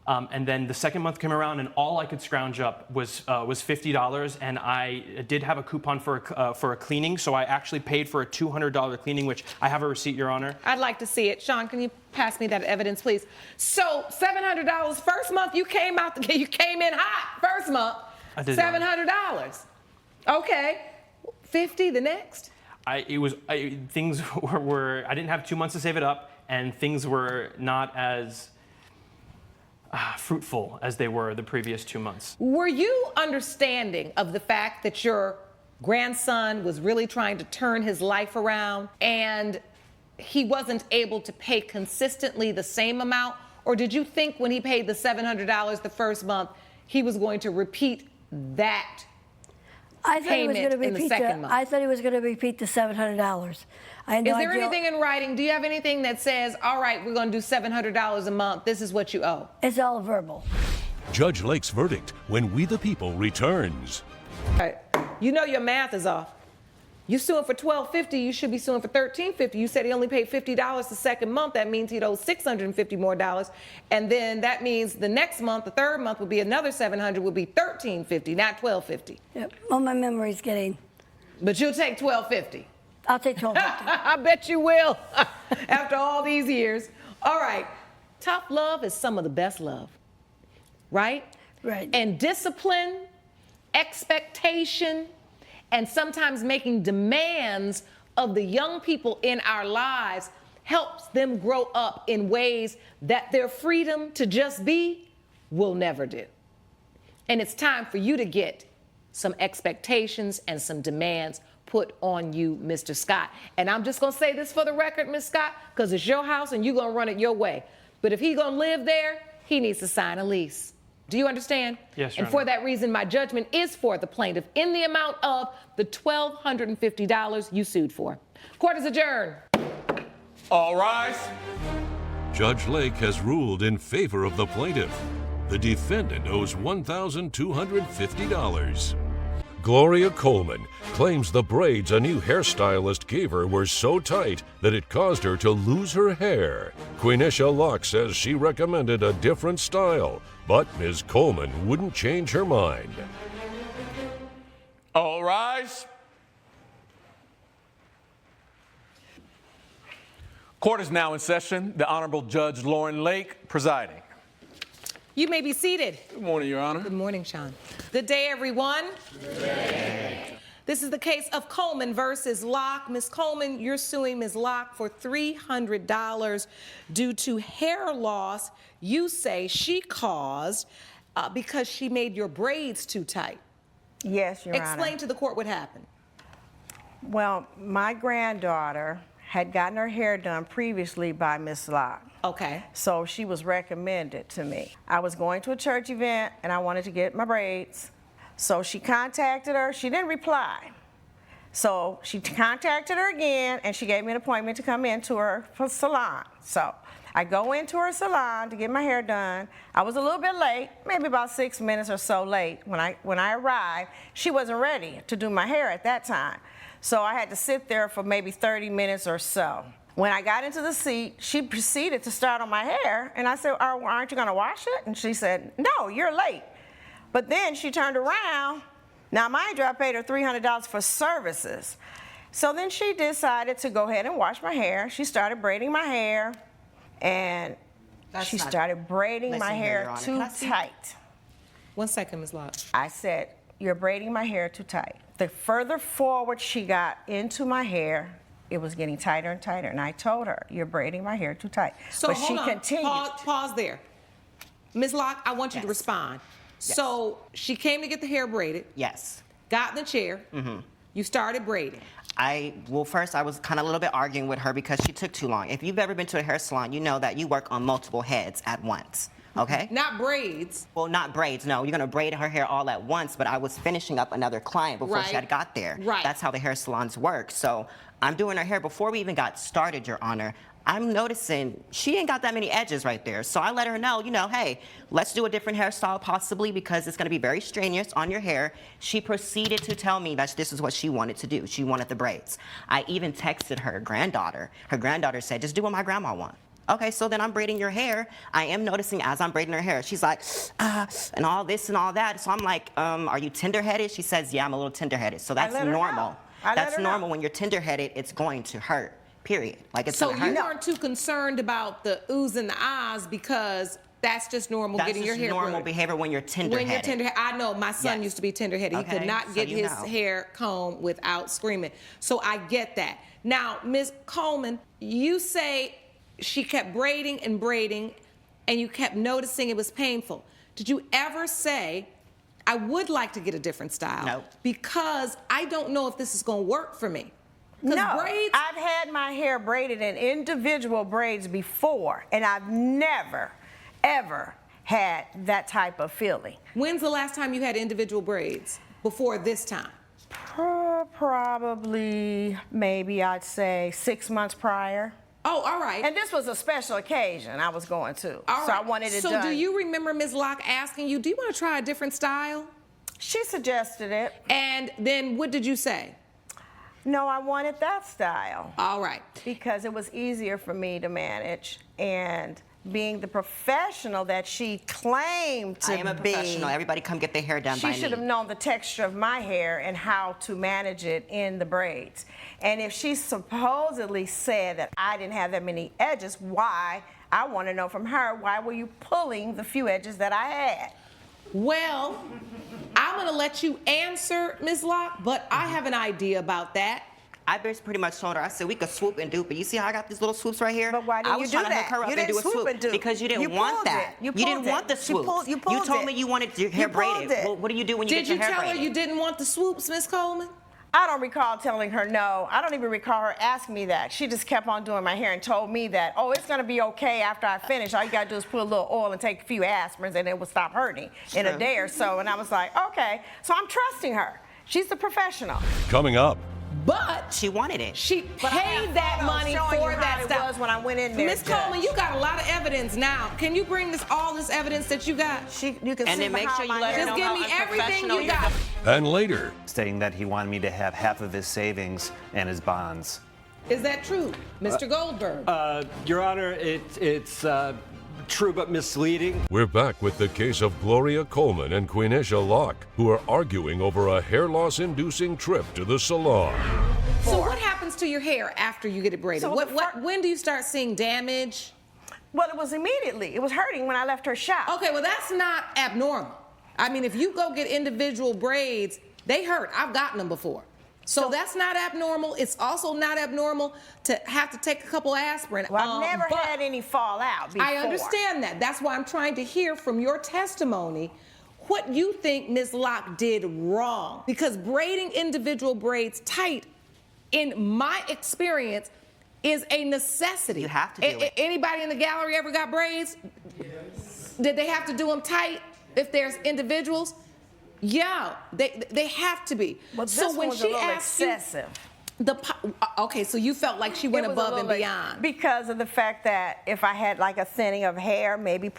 And then the second month came around, and all I could scrounge up was $50, and I did have a coupon for a cleaning, so I actually paid for a $200 cleaning, which I have a receipt, Your Honor. I'd like to see it. Sean, can you pass me that evidence, please? So $700 first month, you came in hot first month. I did. $700. Okay. 50 the next. Things were I didn't have 2 months to save it up, and things were not as fruitful as they were the previous 2 months. Were you understanding of the fact that your grandson was really trying to turn his life around and he wasn't able to pay consistently the same amount? Or did you think when he paid the $700 the first month, he was going to repeat that payment in the second month? I thought he was going to repeat the $700. Is there anything in writing? Do you have anything that says, all right, we're going to do $700 a month. This is what you owe? It's all verbal. Judge Lake's verdict when We the People returns. All right. You know your math is off. You suing for $1,250, you should be suing for $1,350. You said he only paid $50 the second month. That means he'd owe $650 more. And then that means the next month, the third month, would be another $700, would be $1,350, not $1,250. Yep. Well, my memory's getting... But you'll take $1,250. I'll take $1,250. I bet you will, after all these years. All right. Tough love is some of the best love, right? Right. And discipline, expectation, and sometimes making demands of the young people in our lives helps them grow up in ways that their freedom to just be will never do. And it's time for you to get some expectations and some demands put on you, Mr. Scott. And I'm just going to say this for the record, Ms. Scott, because it's your house and you're going to run it your way. But if he's going to live there, he needs to sign a lease. Do you understand? Yes, Your And for Honor. that reason, my judgment is for the plaintiff in the amount of the $1,250 you sued for. Court is adjourned. All rise. Judge Lake has ruled in favor of the plaintiff. The defendant owes $1,250. Gloria Coleman claims the braids a new hairstylist gave her were so tight that it caused her to lose her hair. Quenisha Locke says she recommended a different style, but Ms. Coleman wouldn't change her mind. All rise. Court is now in session. The Honorable Judge Lauren Lake presiding. You may be seated. Good morning, Your Honor. Good morning, Sean. Good day, everyone. Good day. This is the case of Coleman versus Locke. Ms. Coleman, you're suing Ms. Locke for $300 due to hair loss you say she caused because she made your braids too tight. Yes, Your Honor. Explain to the court what happened. Well, my granddaughter had gotten her hair done previously by Miss Locke. Okay. So she was recommended to me. I was going to a church event and I wanted to get my braids. So she contacted her. She didn't reply. So she contacted her again and she gave me an appointment to come into her salon. So I go into her salon to get my hair done. I was a little bit late, maybe about 6 minutes or so late. When I arrived, she wasn't ready to do my hair at that time. So I had to sit there for maybe 30 minutes or so. When I got into the seat, she proceeded to start on my hair, and I said, aren't you gonna wash it? And she said, no, you're late. But then she turned around. Now, mind you, I paid her $300 for services. So then she decided to go ahead and wash my hair. She started braiding my hair, and she started braiding my hair too tight. 1 second, Ms. Locke. I said, you're braiding my hair too tight. The further forward she got into my hair, it was getting tighter and tighter. And I told her, you're braiding my hair too tight. So but hold she on. continued. Pause there. Ms. Locke, I want you to respond. Yes. So she came to get the hair braided. Yes. Got in the chair. Mm-hmm. You started braiding. First I was kind of a little bit arguing with her because she took too long. If you've ever been to a hair salon, you know that you work on multiple heads at once. Okay? Not braids. Well, not braids, no. You're gonna braid her hair all at once, but I was finishing up another client before she had got there. Right. That's how the hair salons work. So I'm doing her hair before we even got started, Your Honor. I'm noticing she ain't got that many edges right there. So I let her know, hey, let's do a different hairstyle possibly because it's gonna be very strenuous on your hair. She proceeded to tell me that this is what she wanted to do. She wanted the braids. I even texted her granddaughter. Her granddaughter said, just do what my grandma wants. Okay, so then I'm braiding your hair. I am noticing as I'm braiding her hair, she's like, and all this and all that. So I'm like, are you tender-headed? She says, yeah, I'm a little tender-headed. So that's normal. That's normal. When you're tender-headed, it's going to hurt, period. Like it's so gonna hurt. you weren't too concerned about the oohs and the ahs because that's just normal getting your hair That's normal braided. behavior when you're tender-headed. When you're tender-headed. I know, my son used to be tender-headed. Okay, He could not so get you his know. hair combed without screaming. So I get that. Now, Ms. Coleman, you say she kept braiding and braiding, and you kept noticing it was painful. Did you ever say, I would like to get a different style? No. Because I don't know if this is going to work for me. No, braids, I've had my hair braided in individual braids before, and I've never, ever had that type of feeling. When's the last time you had individual braids? Before this time? Probably, maybe I'd say 6 months prior. Oh, all right. And this was a special occasion I was going to. All so right. I wanted it so done. do you remember Ms. Locke asking you, do you want to try a different style? She suggested it. And then what did you say? No, I wanted that style. All right. Because it was easier for me to manage. And being the professional that she claimed to be. I am a professional. Everybody come get their hair done by me. She should have known the texture of my hair and how to manage it in the braids. And if she supposedly said that I didn't have that many edges, why? I want to know from her, why were you pulling the few edges that I had? Well, I'm going to let you answer, Ms. Locke, but I have an idea about that. I pretty much told her, I said, we could swoop and dupe, but you see how I got these little swoops right here? But why didn't I was you do trying to hook her up You and do a didn't swoop swoop and dupe. because you didn't You want pulled that. it. You You pulled didn't it. want the You swoops. pulled- you pulled told it. me you wanted your hair You pulled braided. it. Well, what do you do when you Did get your you hair tell braided? her you didn't want the swoops, Ms. Coleman? I don't recall telling her no. I don't even recall her asking me that. She just kept on doing my hair and told me that, oh, it's going to be okay after I finish. All you got to do is put a little oil and take a few aspirins and it will stop hurting in a day or so. And I was like, okay. So I'm trusting her. She's the professional. Coming up. But she wanted it. She paid that money for that It stuff. was when I went in there. Ms. Coleman, you got a lot of evidence now. Can you bring all this evidence that you got? You can And see then make sure you let her Just know give how me everything you unprofessional got. And later. Stating that he wanted me to have half of his savings and his bonds. Is that true, Mr. Goldberg? Your Honor, it's true but misleading. We're back with the case of Gloria Coleman and Quenisha Locke, who are arguing over a hair loss-inducing trip to the salon. So what happens to your hair after you get it braided? So When do you start seeing damage? Well, it was immediately. It was hurting when I left her shop. Okay, well, that's not abnormal. I mean, if you go get individual braids, they hurt. I've gotten them before. So that's not abnormal. It's also not abnormal to have to take a couple aspirin. Well, I've never had any fallout before. I understand that. That's why I'm trying to hear from your testimony what you think Ms. Locke did wrong. Because braiding individual braids tight, in my experience, is a necessity. You have to do it. Anybody in the gallery ever got braids? Yes. Did they have to do them tight if there's individuals? Yeah, they have to be. But this one was a little excessive. Okay, so you felt like she went above and beyond. Because of the fact that if I had like a thinning of hair, maybe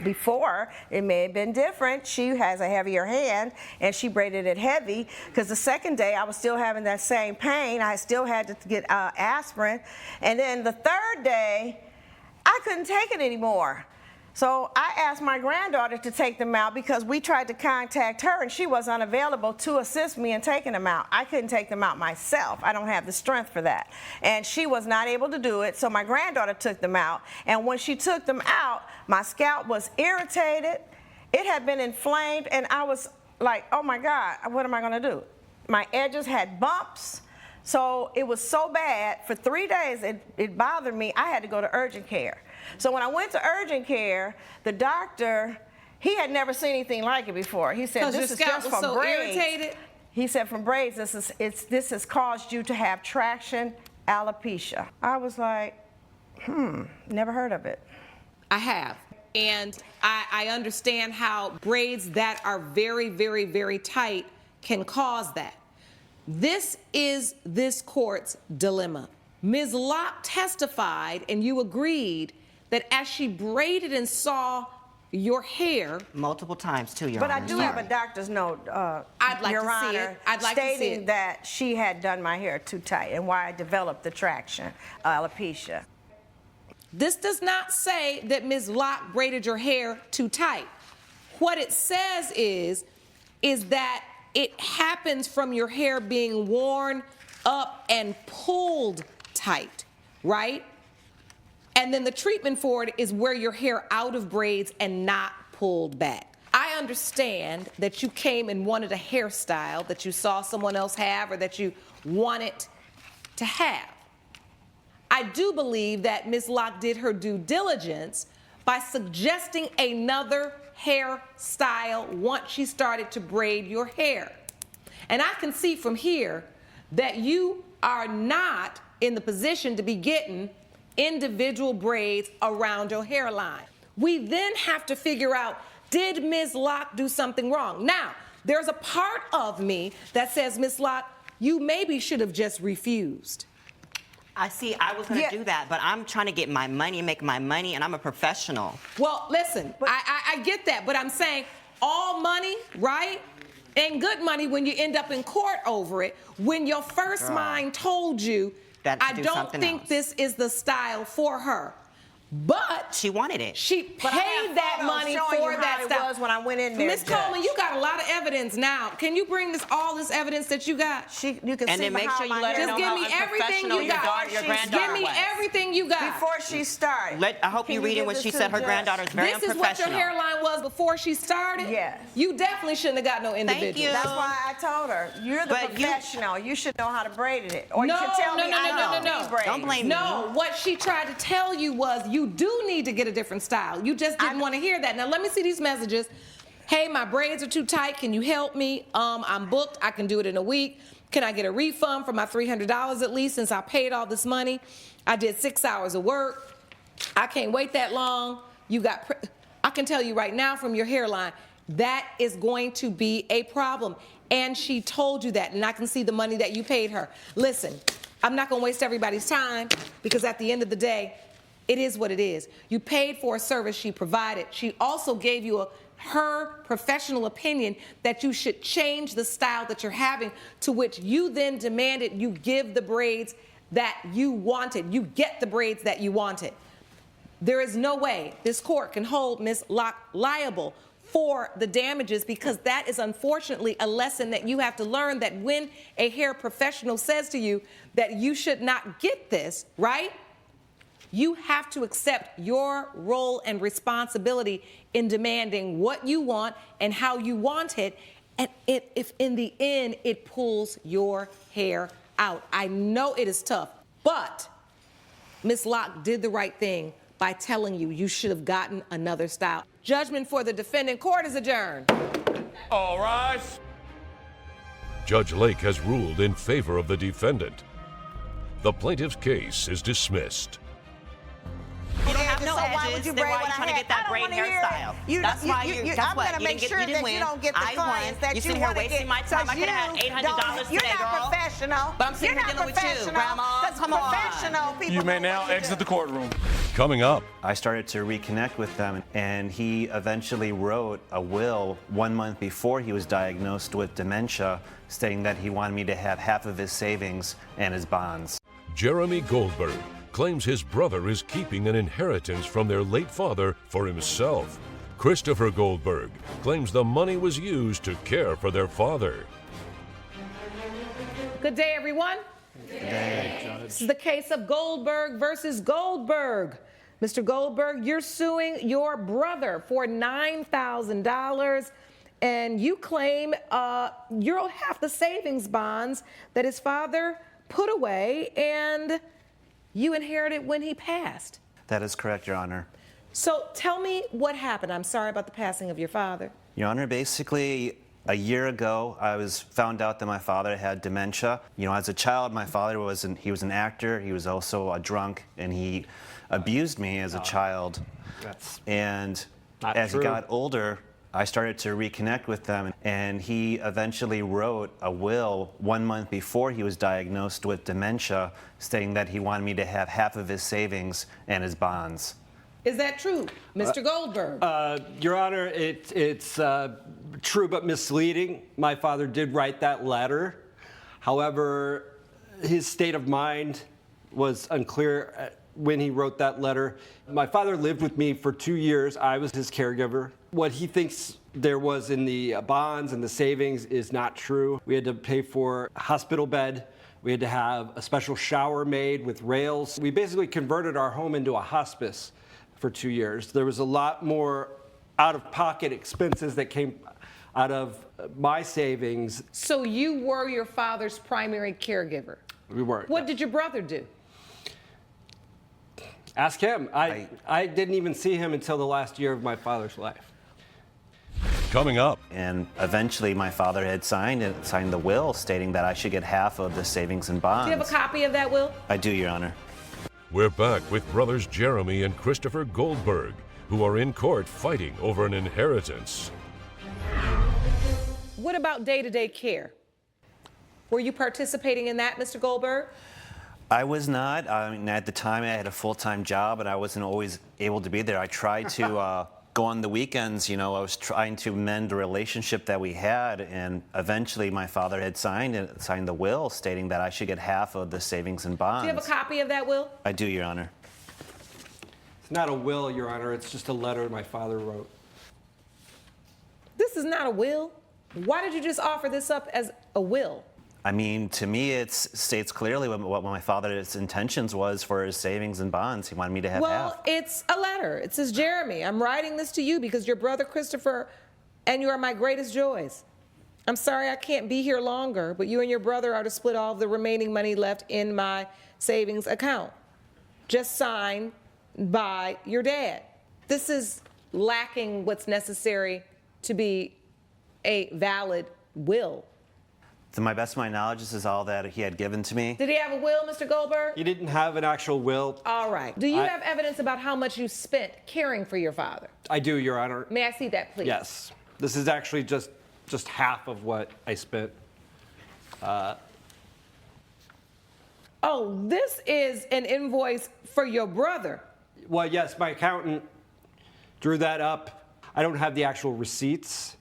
before, it may have been different. She has a heavier hand, and she braided it heavy, because the second day I was still having that same pain. I still had to get aspirin. And then the third day, I couldn't take it anymore. So I asked my granddaughter to take them out because we tried to contact her and she was unavailable to assist me in taking them out. I couldn't take them out myself. I don't have the strength for that. And she was not able to do it, so my granddaughter took them out. And when she took them out, my scalp was irritated. It had been inflamed, and I was like, oh my God, what am I gonna do? My edges had bumps. So it was so bad. For 3 days, it bothered me. I had to go to urgent care. So when I went to urgent care, the doctor, he had never seen anything like it before. He said, this is just from braids. Irritated? He said, from braids, this has caused you to have traction alopecia. I was like, never heard of it. I have. And I understand how braids that are very, very, very tight can cause that. This is this court's dilemma. Ms. Locke testified, and you agreed, that as she braided and saw your hair multiple times too, Your Honor. Honor. But I do have a doctor's note, I'd like Your to see Honor, it. I'd like to see stating it. that she had done my hair too tight and why I developed the traction alopecia. This does not say that Ms. Locke braided your hair too tight. What it says is that it happens from your hair being worn up and pulled tight, right? And then the treatment for it is where your hair out of braids and not pulled back. I understand that you came and wanted a hairstyle that you saw someone else have or that you wanted to have. I do believe that Ms. Locke did her due diligence by suggesting another hairstyle once she started to braid your hair. And I can see from here that you are not in the position to be getting individual braids around your hairline. We then have to figure out, did Ms. Locke do something wrong? Now, there's a part of me that says, Ms. Locke, you maybe should have just refused. I was going to do that, but I'm trying to get my money, make my money, and I'm a professional. Well, listen, I get that, but I'm saying all money, right, ain't good money when you end up in court over it, when your first mind told you, I don't think this is the style for her. But she wanted it. She paid that money for that style. It was when I went in there. Miss Coleman, you got a lot of evidence now. Can you bring all this evidence that you got? You can and see then make sure you let her know how unprofessional your granddaughter Give me everything you got. Before she started. I hope you read it when she said her granddaughter is very unprofessional. This is what your hairline was before she started? Yes. You definitely shouldn't have got no individual. Thank you. That's why I told her, you're the professional. You should know how to braid it. Or you should tell me I don't braid. Don't blame me. No, what she tried to tell you was you do need to get a different style. You just didn't want to hear that. Now let me see these messages. Hey, my braids are too tight. Can you help me? I'm booked. I can do it in a week. Can I get a refund for my $300 at least since I paid all this money? I did 6 hours of work. I can't wait that long. I can tell you right now from your hairline, that is going to be a problem. And she told you that, and I can see the money that you paid her. Listen, I'm not going to waste everybody's time because at the end of the day, it is what it is. You paid for a service she provided. She also gave you her professional opinion that you should change the style that you're having, to which you then demanded you give the braids that you wanted. You get the braids that you wanted. There is no way this court can hold Ms. Locke liable for the damages, because that is unfortunately a lesson that you have to learn, that when a hair professional says to you that you should not get this, right? You have to accept your role and responsibility in demanding what you want and how you want it, And if in the end it pulls your hair out. I know it is tough, but Ms. Locke did the right thing by telling you you should have gotten another style. Judgment for the defendant. Court is adjourned. All rise. Judge Lake has ruled in favor of the defendant. The plaintiff's case is dismissed. You don't have no So why would edges, you then braid why are what you I trying to had? get that I don't braid wanna hear hairstyle? it. That's why I'm guess what? gonna You make didn't sure get, you that didn't win. you don't get the I clients won. that You you sitting here want to wasting get. my time. I could have had $800 You're today, not girl. professional. But I'm sitting You're here not dealing with you, professional. Grandma. 'Cause Come on. professional people You may know now what to exit do. the courtroom. Coming up, I started to reconnect with them, and he eventually wrote a will 1 month before he was diagnosed with dementia, stating that he wanted me to have half of his savings and his bonds. Jeremy Goldberg claims his brother is keeping an inheritance from their late father for himself. Christopher Goldberg claims the money was used to care for their father. Good day, everyone. This is the case of Goldberg versus Goldberg. Mr. Goldberg, you're suing your brother for $9,000, and you claim you'll have the savings bonds that his father put away, and you inherited when he passed. That is correct, Your Honor. So tell me what happened. I'm sorry about the passing of your father. Your Honor, basically, a year ago, I found out that my father had dementia. You know, as a child, my father he was an actor. He was also a drunk, and he abused me as a child. And as he got older, I started to reconnect with them, and he eventually wrote a will 1 month before he was diagnosed with dementia, stating that he wanted me to have half of his savings and his bonds. Is that true, Mr. Goldberg? Your Honor, it's true but misleading. My father did write that letter. However, his state of mind was unclear when he wrote that letter. My father lived with me for 2 years. I was his caregiver. What he thinks there was in the bonds and the savings is not true. We had to pay for a hospital bed. We had to have a special shower made with rails. We basically converted our home into a hospice for 2 years. There was a lot more out-of-pocket expenses that came out of my savings. So you were your father's primary caregiver? We were. What did your brother do? Ask him. I didn't even see him until the last year of my father's life. Coming up. And eventually my father had signed the will stating that I should get half of the savings and bonds. Do you have a copy of that will? I do, Your Honor. We're back with brothers Jeremy and Christopher Goldberg, who are in court fighting over an inheritance. What about day-to-day care? Were you participating in that, Mr. Goldberg? I was not. I mean, at the time, I had a full-time job, and I wasn't always able to be there. I tried to go on the weekends. You know, I was trying to mend the relationship that we had, and eventually my father had signed the will stating that I should get half of the savings and bonds. Do you have a copy of that will? I do, Your Honor. It's not a will, Your Honor. It's just a letter my father wrote. This is not a will. Why did you just offer this up as a will? I mean, to me, it states clearly what my father's intentions was for his savings and bonds. He wanted me to have half. Well, it's a letter. It says, Jeremy, I'm writing this to you because your brother Christopher and you are my greatest joys. I'm sorry I can't be here longer, but you and your brother are to split all of the remaining money left in my savings account. Just signed by your dad. This is lacking what's necessary to be a valid will. To my best of my knowledge, this is all that he had given to me. Did he have a will, Mr. Goldberg? He didn't have an actual will. All right. Do you have evidence about how much you spent caring for your father? I do, Your Honor. May I see that, please? Yes. This is actually just half of what I spent. Oh, this is an invoice for your brother. Well, yes, my accountant drew that up. I don't have the actual receipts,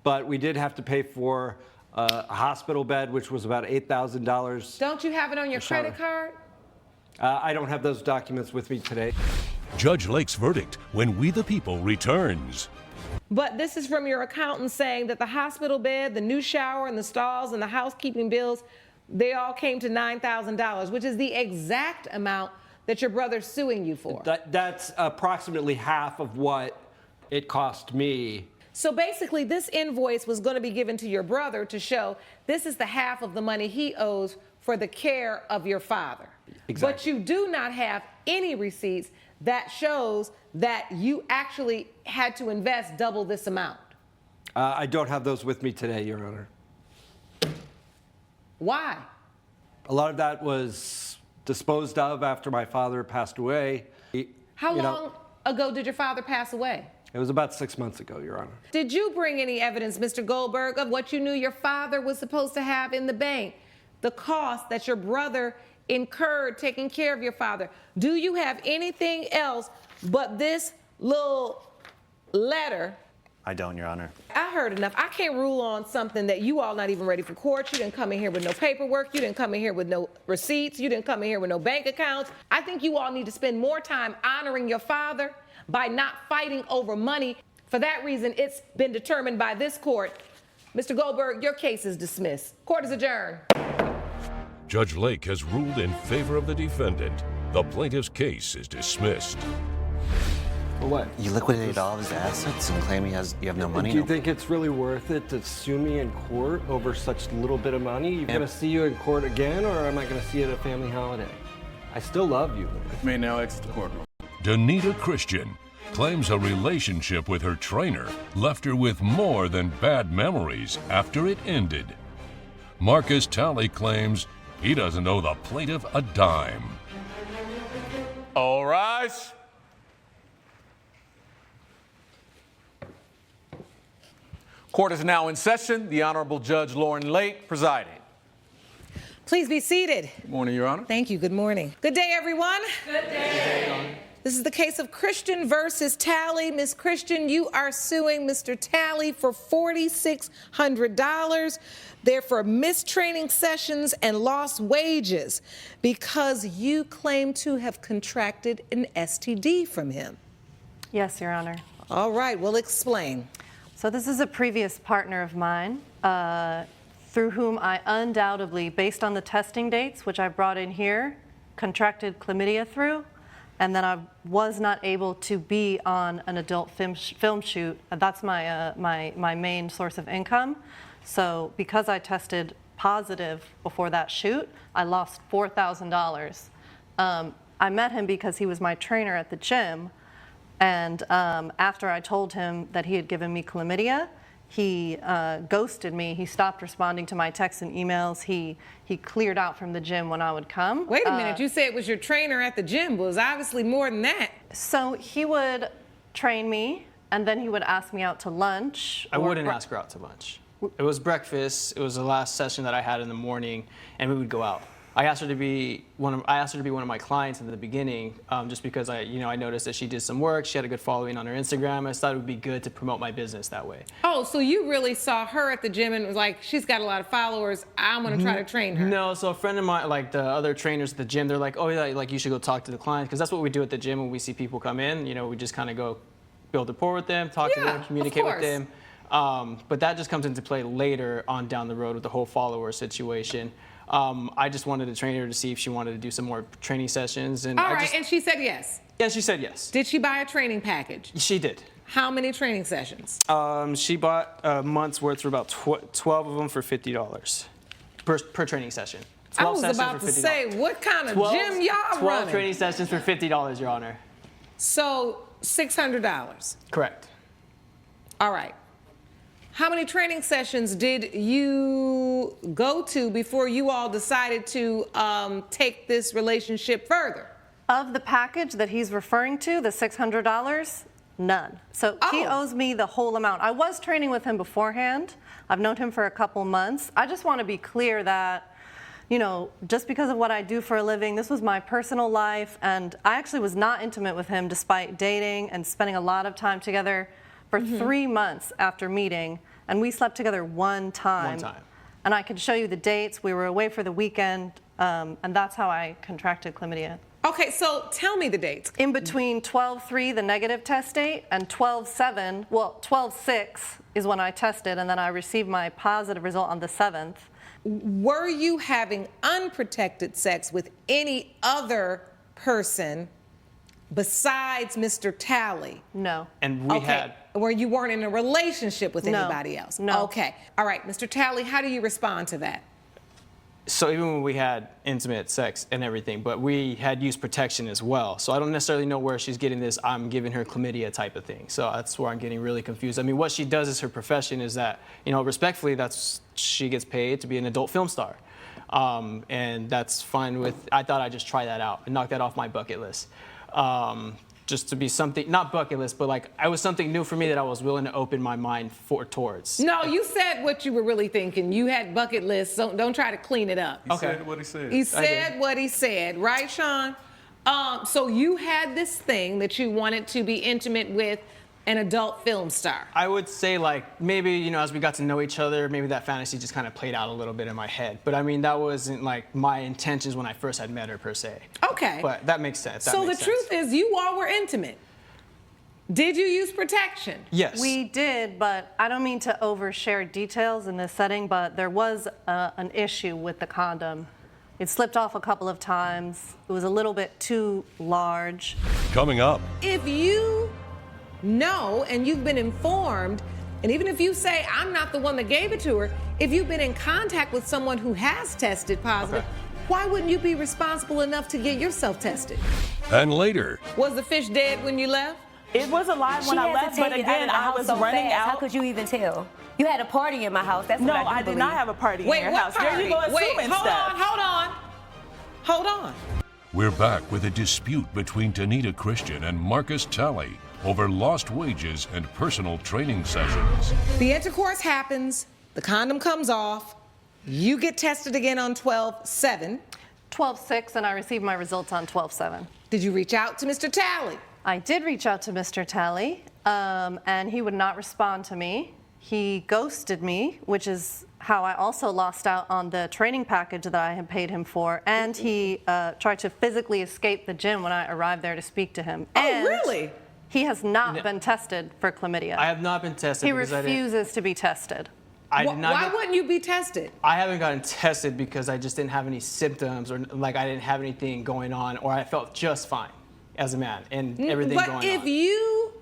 but we did have to pay for a hospital bed, which was about $8,000. Don't you have it on your credit card? I don't have those documents with me today. Judge Lake's verdict when We the People returns. But this is from your accountant saying that the hospital bed, the new shower, and the stalls, and the housekeeping bills, they all came to $9,000, which is the exact amount that your brother's suing you for. That's approximately half of what it cost me. So basically, this invoice was going to be given to your brother to show this is the half of the money he owes for the care of your father. Exactly. But you do not have any receipts that shows that you actually had to invest double this amount. I don't have those with me today, Your Honor. Why? A lot of that was disposed of after my father passed away. How long ago did your father pass away? It was about 6 months ago, Your Honor. Did you bring any evidence, Mr. Goldberg, of what you knew your father was supposed to have in the bank? The cost that your brother incurred taking care of your father. Do you have anything else but this little letter? I don't, Your Honor. I heard enough. I can't rule on something that you all not even ready for court. You didn't come in here with no paperwork. You didn't come in here with no receipts. You didn't come in here with no bank accounts. I think you all need to spend more time honoring your father by not fighting over money. For that reason, it's been determined by this court. Mr. Goldberg, your case is dismissed. Court is adjourned. Judge Lake has ruled in favor of the defendant. The plaintiff's case is dismissed. For what? You liquidated all of his assets and claim you have no money? Do you think it's really worth it to sue me in court over such little bit of money? You're going to see you in court again, or am I going to see you at a family holiday? I still love you. You may now exit the courtroom. Danita Christian claims a relationship with her trainer left her with more than bad memories after it ended. Marcus Talley claims he doesn't owe the plaintiff a dime. All rise. Court is now in session. The Honorable Judge Lauren Lake presiding. Please be seated. Good morning, Your Honor. Thank you. Good morning. Good day, everyone. Good day. This is the case of Christian versus Talley. Miss Christian, you are suing Mr. Talley for $4,600. They're for missed training sessions and lost wages because you claim to have contracted an STD from him. Yes, Your Honor. All right, well, explain. So this is a previous partner of mine through whom I undoubtedly, based on the testing dates, which I brought in here, contracted chlamydia through, and then I was not able to be on an adult film shoot. That's my main source of income. So because I tested positive before that shoot, I lost $4,000. I met him because he was my trainer at the gym. And after I told him that he had given me chlamydia, he ghosted me. He stopped responding to my texts and emails. He cleared out from the gym when I would come. Wait a minute, you said it was your trainer at the gym. Well, it was obviously more than that. So he would train me, and then he would ask me out to lunch. I wouldn't ask her out to lunch. It was breakfast. It was the last session that I had in the morning, and we would go out. I asked her to be one of my clients in the beginning, just because I noticed that she did some work. She had a good following on her Instagram. I thought it would be good to promote my business that way. Oh, so you really saw her at the gym and was like, she's got a lot of followers. I'm gonna try to train her. No, so a friend of mine, like the other trainers at the gym, they're like, oh yeah, like you should go talk to the clients, because that's what we do at the gym when we see people come in. We just kind of go build rapport with them, talk to them, communicate with them. But that just comes into play later on down the road with the whole follower situation. I just wanted to train her to see if she wanted to do some more training sessions. And All right, and she said yes? Yeah, she said yes. Did she buy a training package? She did. How many training sessions? She bought a month's worth for about 12 of them for $50 per training session. 12 I was sessions about for to $50. say, what kind of gym y'all 12 running? training sessions for $50, Your Honor. So $600? Correct. All right. How many training sessions did you go to before you all decided to take this relationship further? Of the package that he's referring to, the $600, none. So he owes me the whole amount. I was training with him beforehand. I've known him for a couple months. I just want to be clear that, just because of what I do for a living, this was my personal life, and I actually was not intimate with him despite dating and spending a lot of time together for 3 months after meeting, and we slept together one time. And I could show you the dates. We were away for the weekend, and that's how I contracted chlamydia. Okay, so tell me the dates. In between 12/3, the negative test date, and 12/7, well, 12/6 is when I tested, and then I received my positive result on the 7th. Were you having unprotected sex with any other person besides Mr. Talley? No. And we had. Where you weren't in a relationship with No. anybody else? No. Okay. All right, Mr. Talley, how do you respond to that? So even when we had intimate sex and everything, but we had used protection as well. So I don't necessarily know where she's getting this I'm giving her chlamydia type of thing. So that's where I'm getting really confused. I mean, what she does as her profession is that, respectfully, she gets paid to be an adult film star. And that's fine with, I thought I'd just try that out and knock that off my bucket list. Just to be something, not bucket list, but like, it was something new for me that I was willing to open my mind towards. No, you said what you were really thinking. You had bucket lists, so don't try to clean it up. He said what he said. He said what he said, right, Sean? So you had this thing that you wanted to be intimate with an adult film star. I would say, like, maybe, as we got to know each other, maybe that fantasy just kind of played out a little bit in my head. But I mean, that wasn't like my intentions when I first had met her per se. Okay. But that makes sense. So the truth is, you all were intimate. Did you use protection? Yes. We did, but I don't mean to overshare details in this setting, but there was an issue with the condom. It slipped off a couple of times. It was a little bit too large. Coming up. If you know and you've been informed, and even if you say, I'm not the one that gave it to her, if you've been in contact with someone who has tested positive, why wouldn't you be responsible enough to get yourself tested? And later. Was the fish dead when you left? It was alive when I left, but again, I was running out. How could you even tell? You had a party in my house. That's no, what I did not have a party in your house. Party? There you go assuming stuff. Hold on. We're back with a dispute between Danita Christian and Marcus Talley over lost wages and personal training sessions. The intercourse happens, the condom comes off, you get tested again on 12/7. 12/6, and I received my results on 12/7. Did you reach out to Mr. Talley? I did reach out to Mr. Talley, and he would not respond to me. He ghosted me, which is how I also lost out on the training package that I had paid him for, and he tried to physically escape the gym when I arrived there to speak to him. And really? He has not been tested for chlamydia. I have not been tested. He because refuses to be tested. Why wouldn't you be tested? I haven't gotten tested because I just didn't have any symptoms, or like I didn't have anything going on, or I felt just fine as a man and everything going on. But if you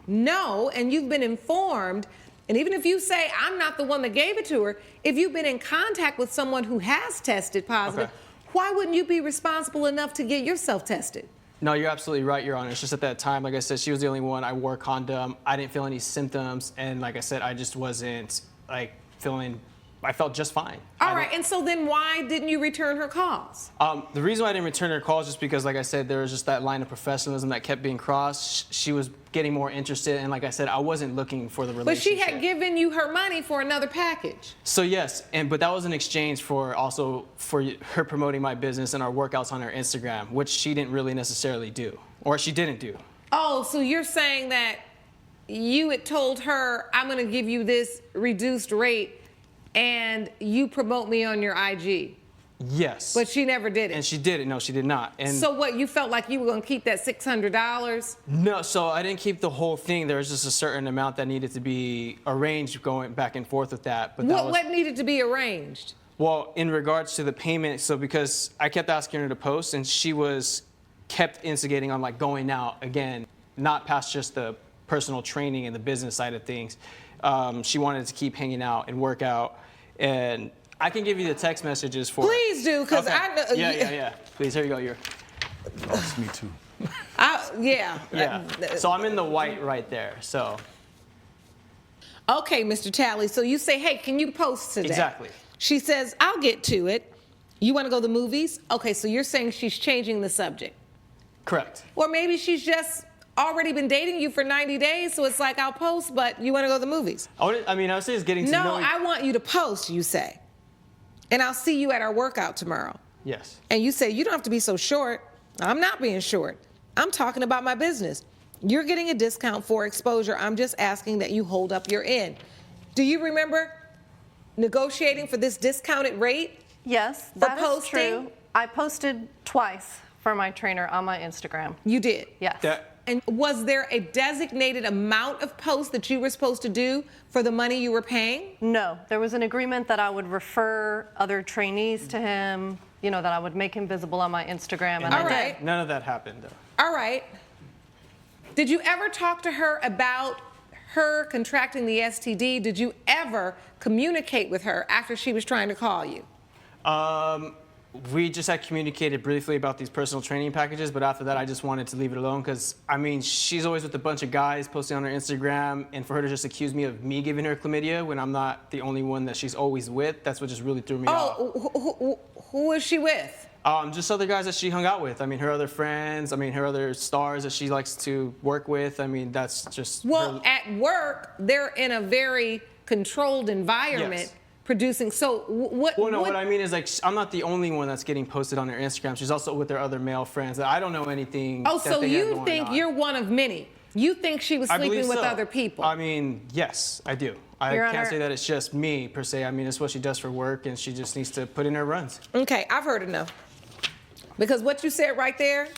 know and you've been informed, and even if you say, I'm not the one that gave it to her, if you've been in contact with someone who has tested positive, why wouldn't you be responsible enough to get yourself tested? No, you're absolutely right, Your Honor. It's just at that time, like I said, she was the only one. I wore a condom. I didn't feel any symptoms. And like I said, I just wasn't I felt just fine. All right, and so then why didn't you return her calls? The reason why I didn't return her calls is just because, like I said, there was just that line of professionalism that kept being crossed. She was getting more interested, and like I said, I wasn't looking for the relationship. But she had given you her money for another package. So yes, but that was in exchange for her promoting my business and our workouts on her Instagram, which she didn't really necessarily do, or she didn't do. Oh, so you're saying that you had told her, I'm going to give you this reduced rate, and you promote me on your IG. Yes. But she never did it. And she didn't. No, she did not. And so what, you felt like you were going to keep that $600? No, so I didn't keep the whole thing. There was just a certain amount that needed to be arranged going back and forth with that. But what needed to be arranged? Well, in regards to the payment, so because I kept asking her to post, and she kept instigating on like going out again, not past just the personal training and the business side of things. She wanted to keep hanging out and work out. And I can give you the text messages for Please do, because I know. Yeah. Please, here you go. It's me too. Yeah. So I'm in the white right there. So. Okay, Mr. Talley. So you say, hey, can you post today? Exactly. She says, I'll get to it. You want to go to the movies? Okay, so you're saying she's changing the subject. Correct. Or maybe she's just already been dating you for 90 days, so it's like, I'll post, but you want to go to the movies. I would say it's getting to know. No, I want you to post, you say. And I'll see you at our workout tomorrow. Yes. And you say, you don't have to be so short. I'm not being short. I'm talking about my business. You're getting a discount for exposure. I'm just asking that you hold up your end. Do you remember negotiating for this discounted rate? Yes, that is true. I posted twice for my trainer on my Instagram. You did? Yes. And was there a designated amount of posts that you were supposed to do for the money you were paying? No, there was an agreement that I would refer other trainees to him, you know, that I would make him visible on my Instagram, and All I right. did. None of that happened, though. All right. Did you ever talk to her about her contracting the STD? Did you ever communicate with her after she was trying to call you? We just had communicated briefly about these personal training packages, but after that, I just wanted to leave it alone because, I mean, she's always with a bunch of guys posting on her Instagram, and for her to just accuse me of me giving her chlamydia when I'm not the only one that she's always with, that's what just really threw me off. Who is she with? Just other guys that she hung out with. I mean, her other friends, I mean, her other stars that she likes to work with. I mean, that's just... Well, at work, they're in a very controlled environment. Yes. Producing, so what? Well, no, what I mean is, like, I'm not the only one that's getting posted on her Instagram. She's also with her other male friends. I don't know anything. Oh, that so they have you going think on. you're one of many? You think she was I sleeping believe with so. other people? I mean, yes, I do. I Your can't Honor- say that it's just me, per se. I mean, it's what she does for work, and she just needs to put in her runs. Okay, I've heard enough. Because what you said right there,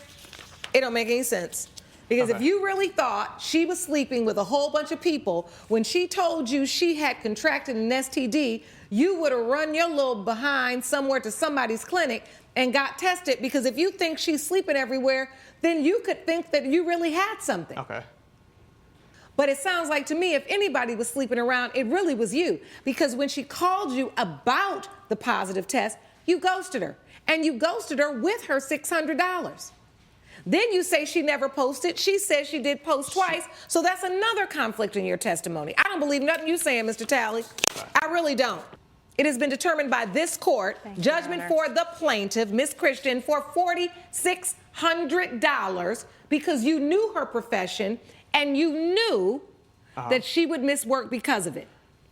it don't make any sense. Because if you really thought she was sleeping with a whole bunch of people, when she told you she had contracted an STD, you would have run your little behind somewhere to somebody's clinic and got tested. Because if you think she's sleeping everywhere, then you could think that you really had something. Okay. But it sounds like to me, if anybody was sleeping around, it really was you. Because when she called you about the positive test, you ghosted her. And you ghosted her with her $600. Then you say she never posted. She says she did post twice. So that's another conflict in your testimony. I don't believe nothing you're saying, Mr. Talley. I really don't. It has been determined by this court, judgment for the plaintiff, Miss Christian, for $4,600 because you knew her profession and you knew that she would miss work because of it.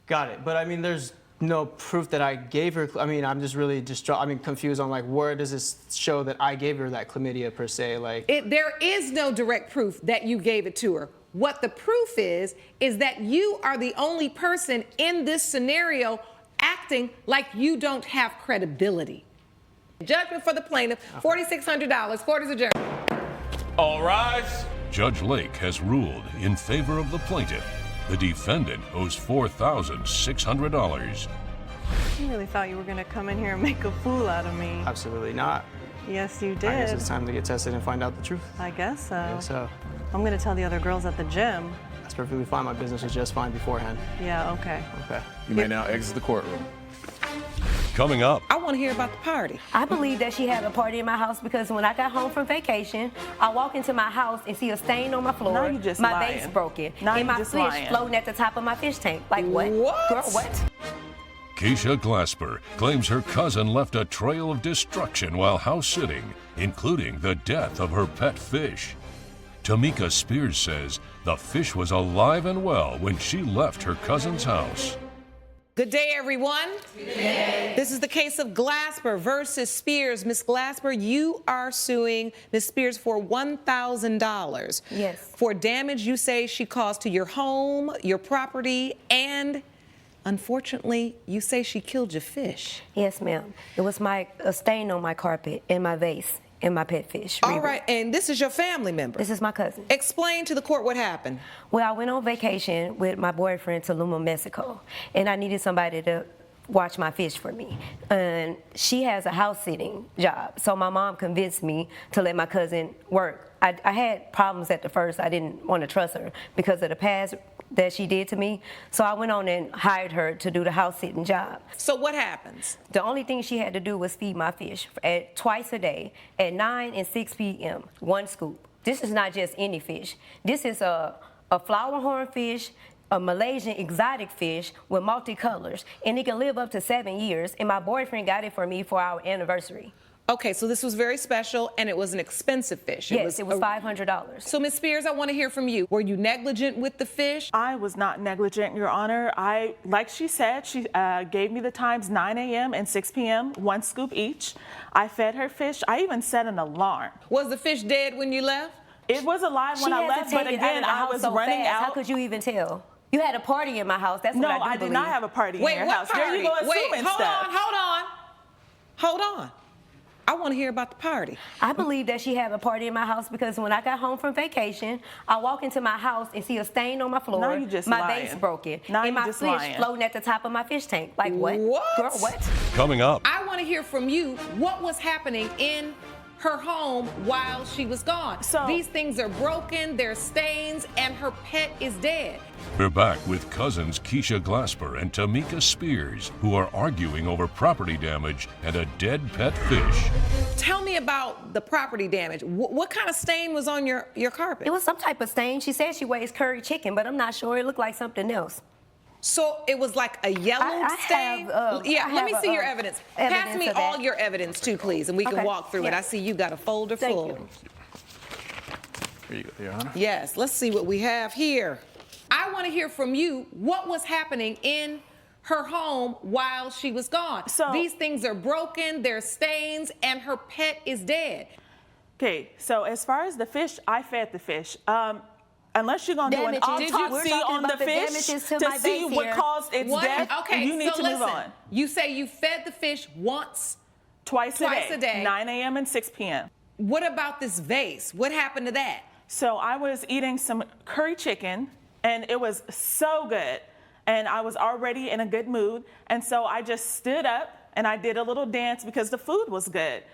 Got it. But I mean, there's no proof that I gave her. I mean, I'm just really confused on, like, where does this show that I gave her that chlamydia, per se? Like, There is no direct proof that you gave it to her. What the proof is that you are the only person in this scenario acting like you don't have credibility. Judgment for the plaintiff, $4,600. Court is adjourned. All rise. Judge Lake has ruled in favor of the plaintiff. The defendant owes $4,600. I really thought you were going to come in here and make a fool out of me. absolutely not. Yes, you I guess did. it's time to get tested and find out the truth. I guess so. So I'm going to tell the other girls at the gym. that's perfectly fine. My business was just fine beforehand. Yeah, okay. Okay. You may now exit the courtroom. Coming up. I want to hear about the party. I believe that she had a party in my house because when I got home from vacation, I walk into my house and see a stain on my floor. Now you just my lying. vase broken. Now and you my just fish lying. floating at the top of my fish tank. Like what? What? Girl, what? Keisha Glasper claims her cousin left a trail of destruction while house sitting, including the death of her pet fish. Tamika Spears says the fish was alive and well when she left her cousin's house. Good day, everyone. Good day. This is the case of Glasper versus Spears. Miss Glasper, you are suing Miss Spears for $1,000. Yes. For damage you say she caused to your home, your property, and unfortunately, you say she killed your fish. Yes, ma'am. It was a stain on my carpet in my vase and my pet fish. All right, and this is your family member. This is my cousin. Explain to the court what happened. Well, I went on vacation with my boyfriend to Luma, Mexico, and I needed somebody to watch my fish for me. And she has a house sitting job, so my mom convinced me to let my cousin work. I had problems at the first. I didn't want to trust her because of the past that she did to me. So I went on and hired her to do the house sitting job. So what happens? The only thing she had to do was feed my fish twice a day at 9 and 6 p.m., one scoop. This is not just any fish. This is a flower horn fish, a Malaysian exotic fish with multicolors, and it can live up to 7 years, and my boyfriend got it for me for our anniversary. Okay, so this was very special, and it was an expensive fish. Yes, it was $500. So, Ms. Spears, I want to hear from you. Were you negligent with the fish? I was not negligent, Your Honor. Like she said, she gave me the times 9 a.m. and 6 p.m., one scoop each. I fed her fish. I even set an alarm. Was the fish dead when you left? It was alive when I left, but again, I was running out. How could you even tell? You had a party in my house. That's what No, I did not have a party in your house. Party? There you go assuming hold stuff. on. I want to hear about the party. I believe that she had a party in my house because when I got home from vacation, I walk into my house and see a stain on my floor. Now you just my lying. vase broken. Now and you my just fish lying. floating at the top of my fish tank. Like what? What? Girl, what? Coming up, I want to hear from you what was happening in her home while she was gone. These things are broken, they're stains, and her pet is dead. we're back with cousins Keisha Glasper and Tamika Spears, who are arguing over property damage and a dead pet fish. Tell me about the property damage. What kind of stain was on your carpet? It was some type of stain. She said she weighs curry chicken, but I'm not sure. It looked like something else. So it was like a yellow stain? Let me see your evidence. Pass me all your evidence too, please, and we can walk through it. I see you got a folder full. Here you go, Your Honor. Yes, let's see what we have here. I want to hear from you what was happening in her home while she was gone. These things are broken, they're stains, and her pet is dead. Okay, so as far as the fish, I fed the fish. Unless you're going to do an autopsy on the fish to see what caused its death, you need to move on. You say you fed the fish once? Twice a day. 9 a.m. and 6 p.m. What about this vase? What happened to that? So I was eating some curry chicken, and it was so good. And I was already in a good mood. And so I just stood up, and I did a little dance because the food was good.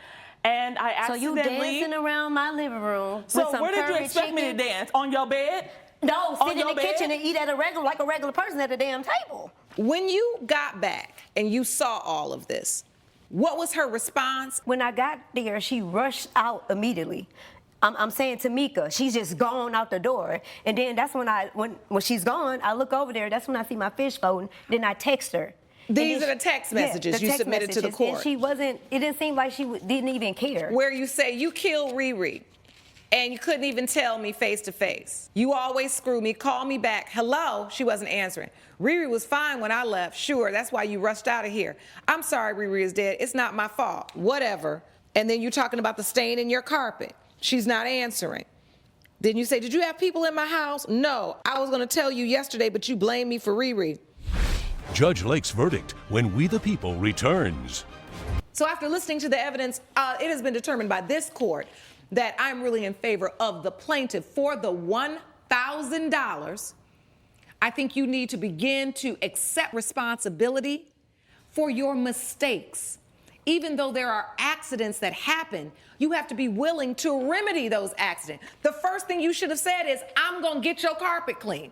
And I accidentally... So you dancing around my living room with some where did you expect me to dance? On your bed? No, sit in the kitchen and eat at like a regular person at a damn table. When you got back and you saw all of this, what was her response? When I got there, she rushed out immediately. I'm saying Tamika, she's just gone out the door. And then that's when she's gone, I look over there, that's when I see my fish floating. Then I text her. These are the text messages you submitted to the court. And she wasn't, it didn't seem like she didn't even care. Where you say you killed Riri and you couldn't even tell me face to face. You always screw me, call me back. Hello, she wasn't answering. Riri was fine when I left. Sure, that's why you rushed out of here. I'm sorry Riri is dead. It's not my fault. Whatever. And then you're talking about the stain in your carpet. She's not answering. Then you say, did you have people in my house? No, I was going to tell you yesterday, but you blame me for Riri. Judge Lake's verdict when We the People returns. So after listening to the evidence, it has been determined by this court that I'm really in favor of the plaintiff for the $1,000. I think you need to begin to accept responsibility for your mistakes. Even though there are accidents that happen, you have to be willing to remedy those accidents. The first thing you should have said is, I'm going to get your carpet clean.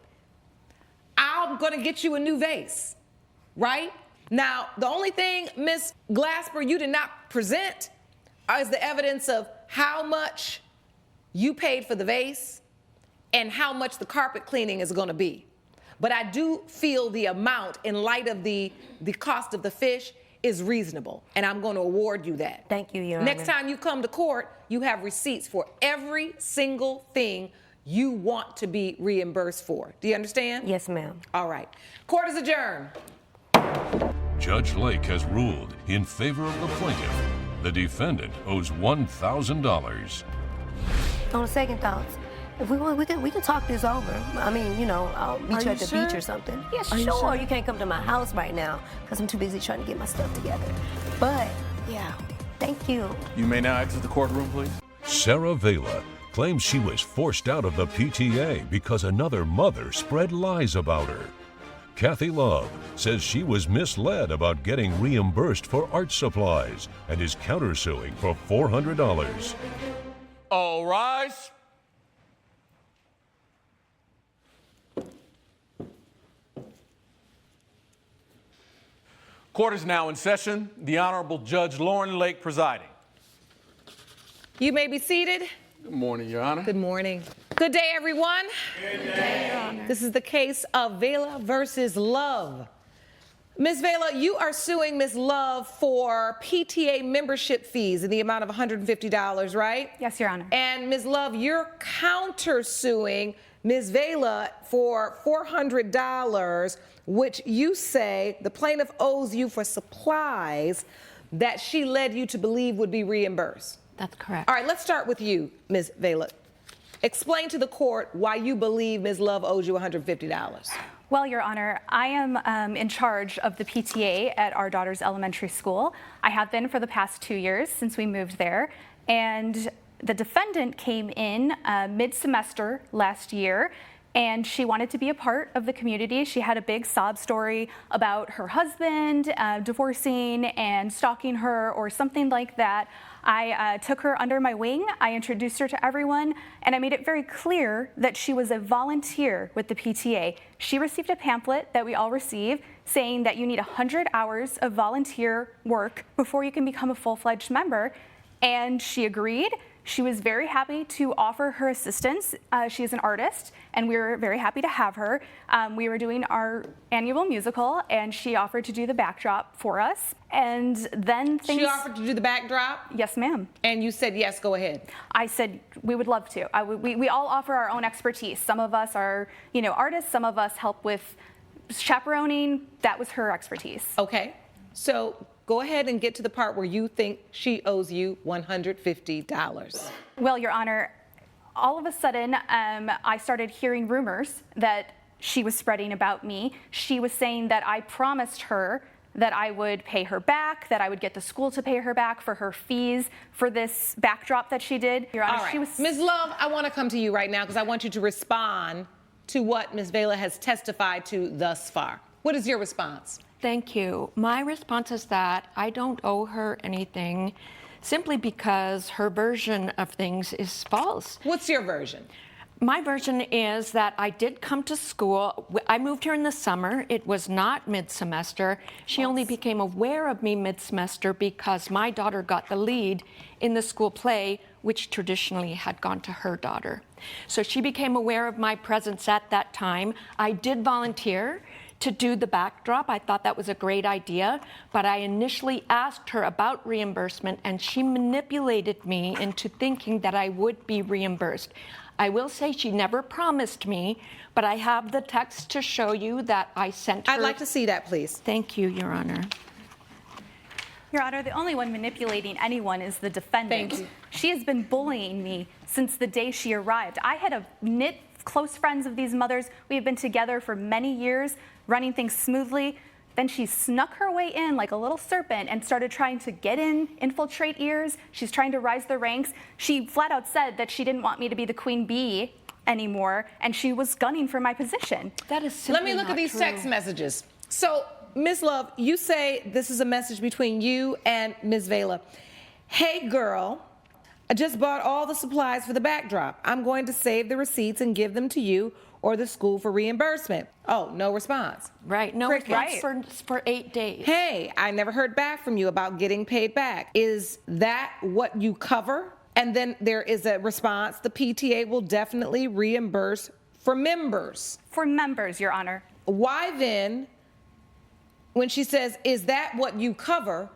I'm going to get you a new vase. Right? Now, the only thing, Ms. Glasper, you did not present is the evidence of how much you paid for the vase and how much the carpet cleaning is going to be. But I do feel the amount, in light of the cost of the fish, is reasonable, and I'm going to award you that. Thank you, Your Honor. Next time you come to court, you have receipts for every single thing you want to be reimbursed for. Do you understand? Yes, ma'am. All right. Court is adjourned. Judge Lake has ruled in favor of the plaintiff. The defendant owes $1,000. On second thoughts, if we want, we can talk this over. I mean, you know, I'll meet you at the beach or something. Yeah, sure. You can't come to my house right now because I'm too busy trying to get my stuff together. But, yeah, thank you. You may now exit the courtroom, please. Sarah Vela claims she was forced out of the PTA because another mother spread lies about her. Kathy Love says she was misled about getting reimbursed for art supplies and is countersuing for $400. All rise. Court is now in session. The Honorable Judge Lauren Lake presiding. You may be seated. Good morning, Your Honor. Good morning. Good day, everyone. Good day, Your Honor. This is the case of Vela versus Love. Ms. Vela, you are suing Ms. Love for PTA membership fees in the amount of $150, right? Yes, Your Honor. And Ms. Love, you're countersuing Ms. Vela for $400, which you say the plaintiff owes you for supplies that she led you to believe would be reimbursed. That's correct. All right, let's start with you, Ms. Vela. Explain to the court why you believe Ms. Love owes you $150. Well, Your Honor, I am in charge of the PTA at our daughter's elementary school. I have been for the past 2 years since we moved there. And the defendant came in mid-semester last year, and she wanted to be a part of the community. She had a big sob story about her husband divorcing and stalking her or something like that. I took her under my wing, I introduced her to everyone, and I made it very clear that she was a volunteer with the PTA. She received a pamphlet that we all receive saying that you need 100 hours of volunteer work before you can become a full-fledged member, and she agreed. She was very happy to offer her assistance. She is an artist, and we were very happy to have her. We were doing our annual musical, and she offered to do the backdrop for us. And then things... She offered to do the backdrop? Yes, ma'am. And you said, yes, go ahead. I said, we would love to. We all offer our own expertise. Some of us are, artists. Some of us help with chaperoning. That was her expertise. Okay. So go ahead and get to the part where you think she owes you $150. Well, Your Honor, all of a sudden, I started hearing rumors that she was spreading about me. She was saying that I promised her that I would pay her back, that I would get the school to pay her back for her fees for this backdrop that she did. Your Honor, all right. she was... Ms. Love, I want to come to you right now because I want you to respond to what Ms. Vela has testified to thus far. What is your response? Thank you. My response is that I don't owe her anything simply because her version of things is false. What's your version? My version is that I did come to school. I moved here in the summer. It was not mid-semester. She only became aware of me mid-semester because my daughter got the lead in the school play, which traditionally had gone to her daughter. So she became aware of my presence at that time. I did volunteer to do the backdrop. I thought that was a great idea, but I initially asked her about reimbursement, and she manipulated me into thinking that I would be reimbursed. I will say she never promised me, but I have the text to show you that I sent her. I'd like to see that, please. Thank you, Your Honor. Your Honor, the only one manipulating anyone is the defendant. Thank you. She has been bullying me since the day she arrived. I had a knit close friends of these mothers. We have been together for many years, running things smoothly. Then she snuck her way in like a little serpent and started trying to get in, infiltrate ears. She's trying to rise the ranks. She flat out said that she didn't want me to be the queen bee anymore, and she was gunning for my position. That is simply Let me look at these true. text messages. So, Ms. Love, you say this is a message between you and Ms. Vela. Hey, girl, I just bought all the supplies for the backdrop. I'm going to save the receipts and give them to you or the school for reimbursement. Oh, no response. Right, no response for 8 days. Hey, I never heard back from you about getting paid back. Is that what you cover? And then there is a response. The PTA will definitely reimburse for members. For members, Your Honor. Why then, when she says, is that what you cover?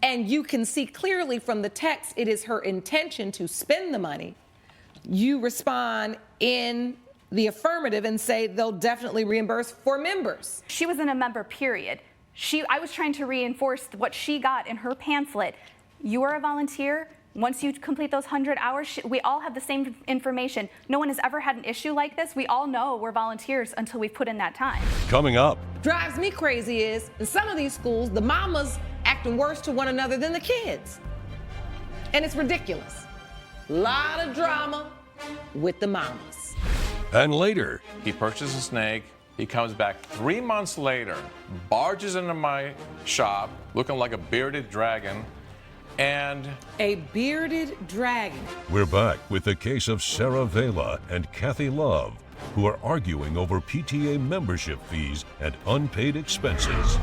And you can see clearly from the text, it is her intention to spend the money. You respond in the affirmative and say they'll definitely reimburse for members. She wasn't a member, period. I was trying to reinforce what she got in her pamphlet. You are a volunteer. Once you complete those 100 hours, we all have the same information. No one has ever had an issue like this. We all know we're volunteers until we've put in that time. Coming up. Drives me crazy is, in some of these schools, the mamas acting worse to one another than the kids. And it's ridiculous. Lot of drama with the mamas. And later, he purchased a snake. He comes back 3 months later, barges into my shop looking like a bearded dragon, and a bearded dragon. We're back with the case of Sarah Vela and Kathy Love, who are arguing over PTA membership fees and unpaid expenses.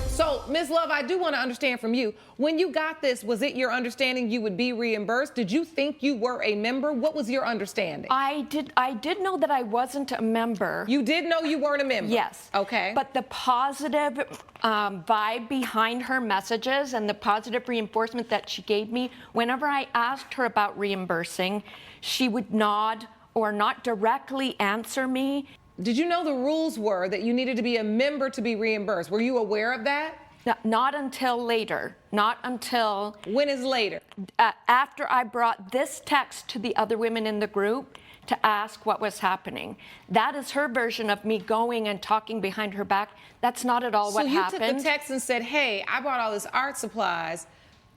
So, Ms. Love, I do want to understand from you, when you got this, was it your understanding you would be reimbursed? Did you think you were a member? What was your understanding? I did know that I wasn't a member. You did know you weren't a member? Yes. Okay. But the positive vibe behind her messages and the positive reinforcement that she gave me, whenever I asked her about reimbursing, she would nod or not directly answer me. Did you know the rules were that you needed to be a member to be reimbursed? Were you aware of that? Not until later. Not until... When is later? After I brought this text to the other women in the group, to ask what was happening. That is her version of me going and talking behind her back. That's not at all what happened. So you took the text and said, hey, I bought all this art supplies,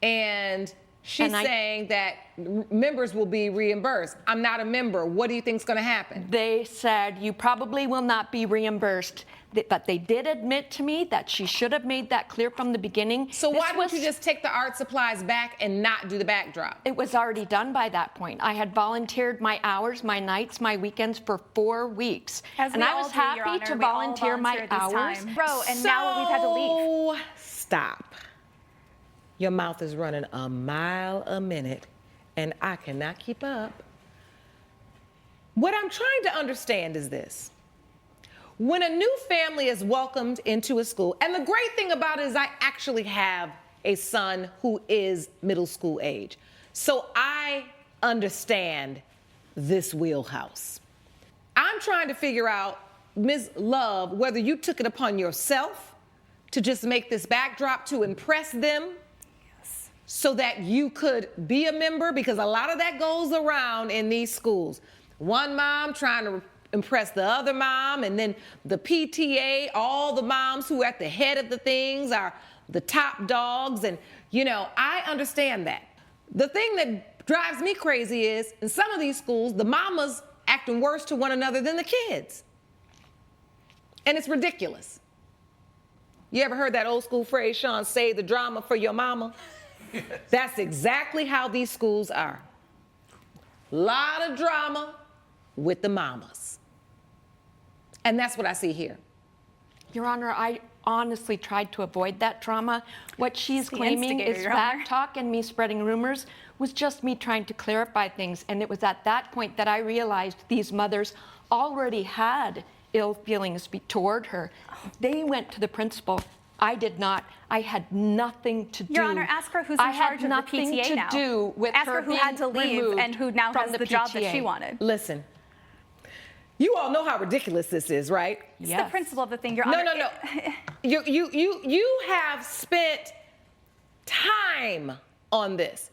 and she's saying that members will be reimbursed. I'm not a member. What do you think's going to happen? They said, you probably will not be reimbursed. But they did admit to me that she should have made that clear from the beginning. So why don't you just take the art supplies back and not do the backdrop? It was already done by that point. I had volunteered my hours, my nights, my weekends for 4 weeks. And I was happy to volunteer my hours. And now we've had to leave. Stop. Your mouth is running a mile a minute, and I cannot keep up. What I'm trying to understand is this. When a new family is welcomed into a school, and the great thing about it is I actually have a son who is middle school age, so I understand this wheelhouse. I'm trying to figure out, Ms. Love, whether you took it upon yourself to just make this backdrop to impress them so that you could be a member, because a lot of that goes around in these schools. One mom trying to impress the other mom, and then the PTA, all the moms who are at the head of the things are the top dogs, and I understand that. The thing that drives me crazy is, in some of these schools, the mamas acting worse to one another than the kids. And it's ridiculous. You ever heard that old school phrase, Sean, save the drama for your mama? Yes. That's exactly how these schools are. Lot of drama with the mamas. And that's what I see here. Your Honor, I honestly tried to avoid that drama. What she's claiming is back talk and me spreading rumors was just me trying to clarify things. And it was at that point that I realized these mothers already had ill feelings toward her. They went to the principal. I did not. I had nothing to do. Your Honor, ask her who's in charge of the PTA now. To do with ask her who had to leave and who now has the job that she wanted. Listen. You all know how ridiculous this is, right? It's the principle of the thing, Your Honor. No. You have spent time on this.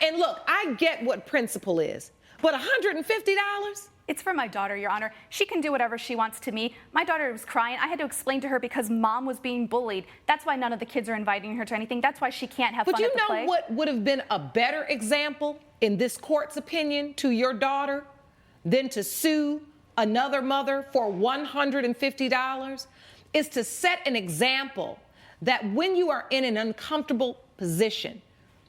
And look, I get what principle is, but $150? It's for my daughter, Your Honor. She can do whatever she wants to me. My daughter was crying. I had to explain to her because mom was being bullied. That's why none of the kids are inviting her to anything. That's why she can't have fun at the play. But you know what would have been a better example, in this court's opinion, to your daughter than to sue another mother for $150 is to set an example that when you are in an uncomfortable position,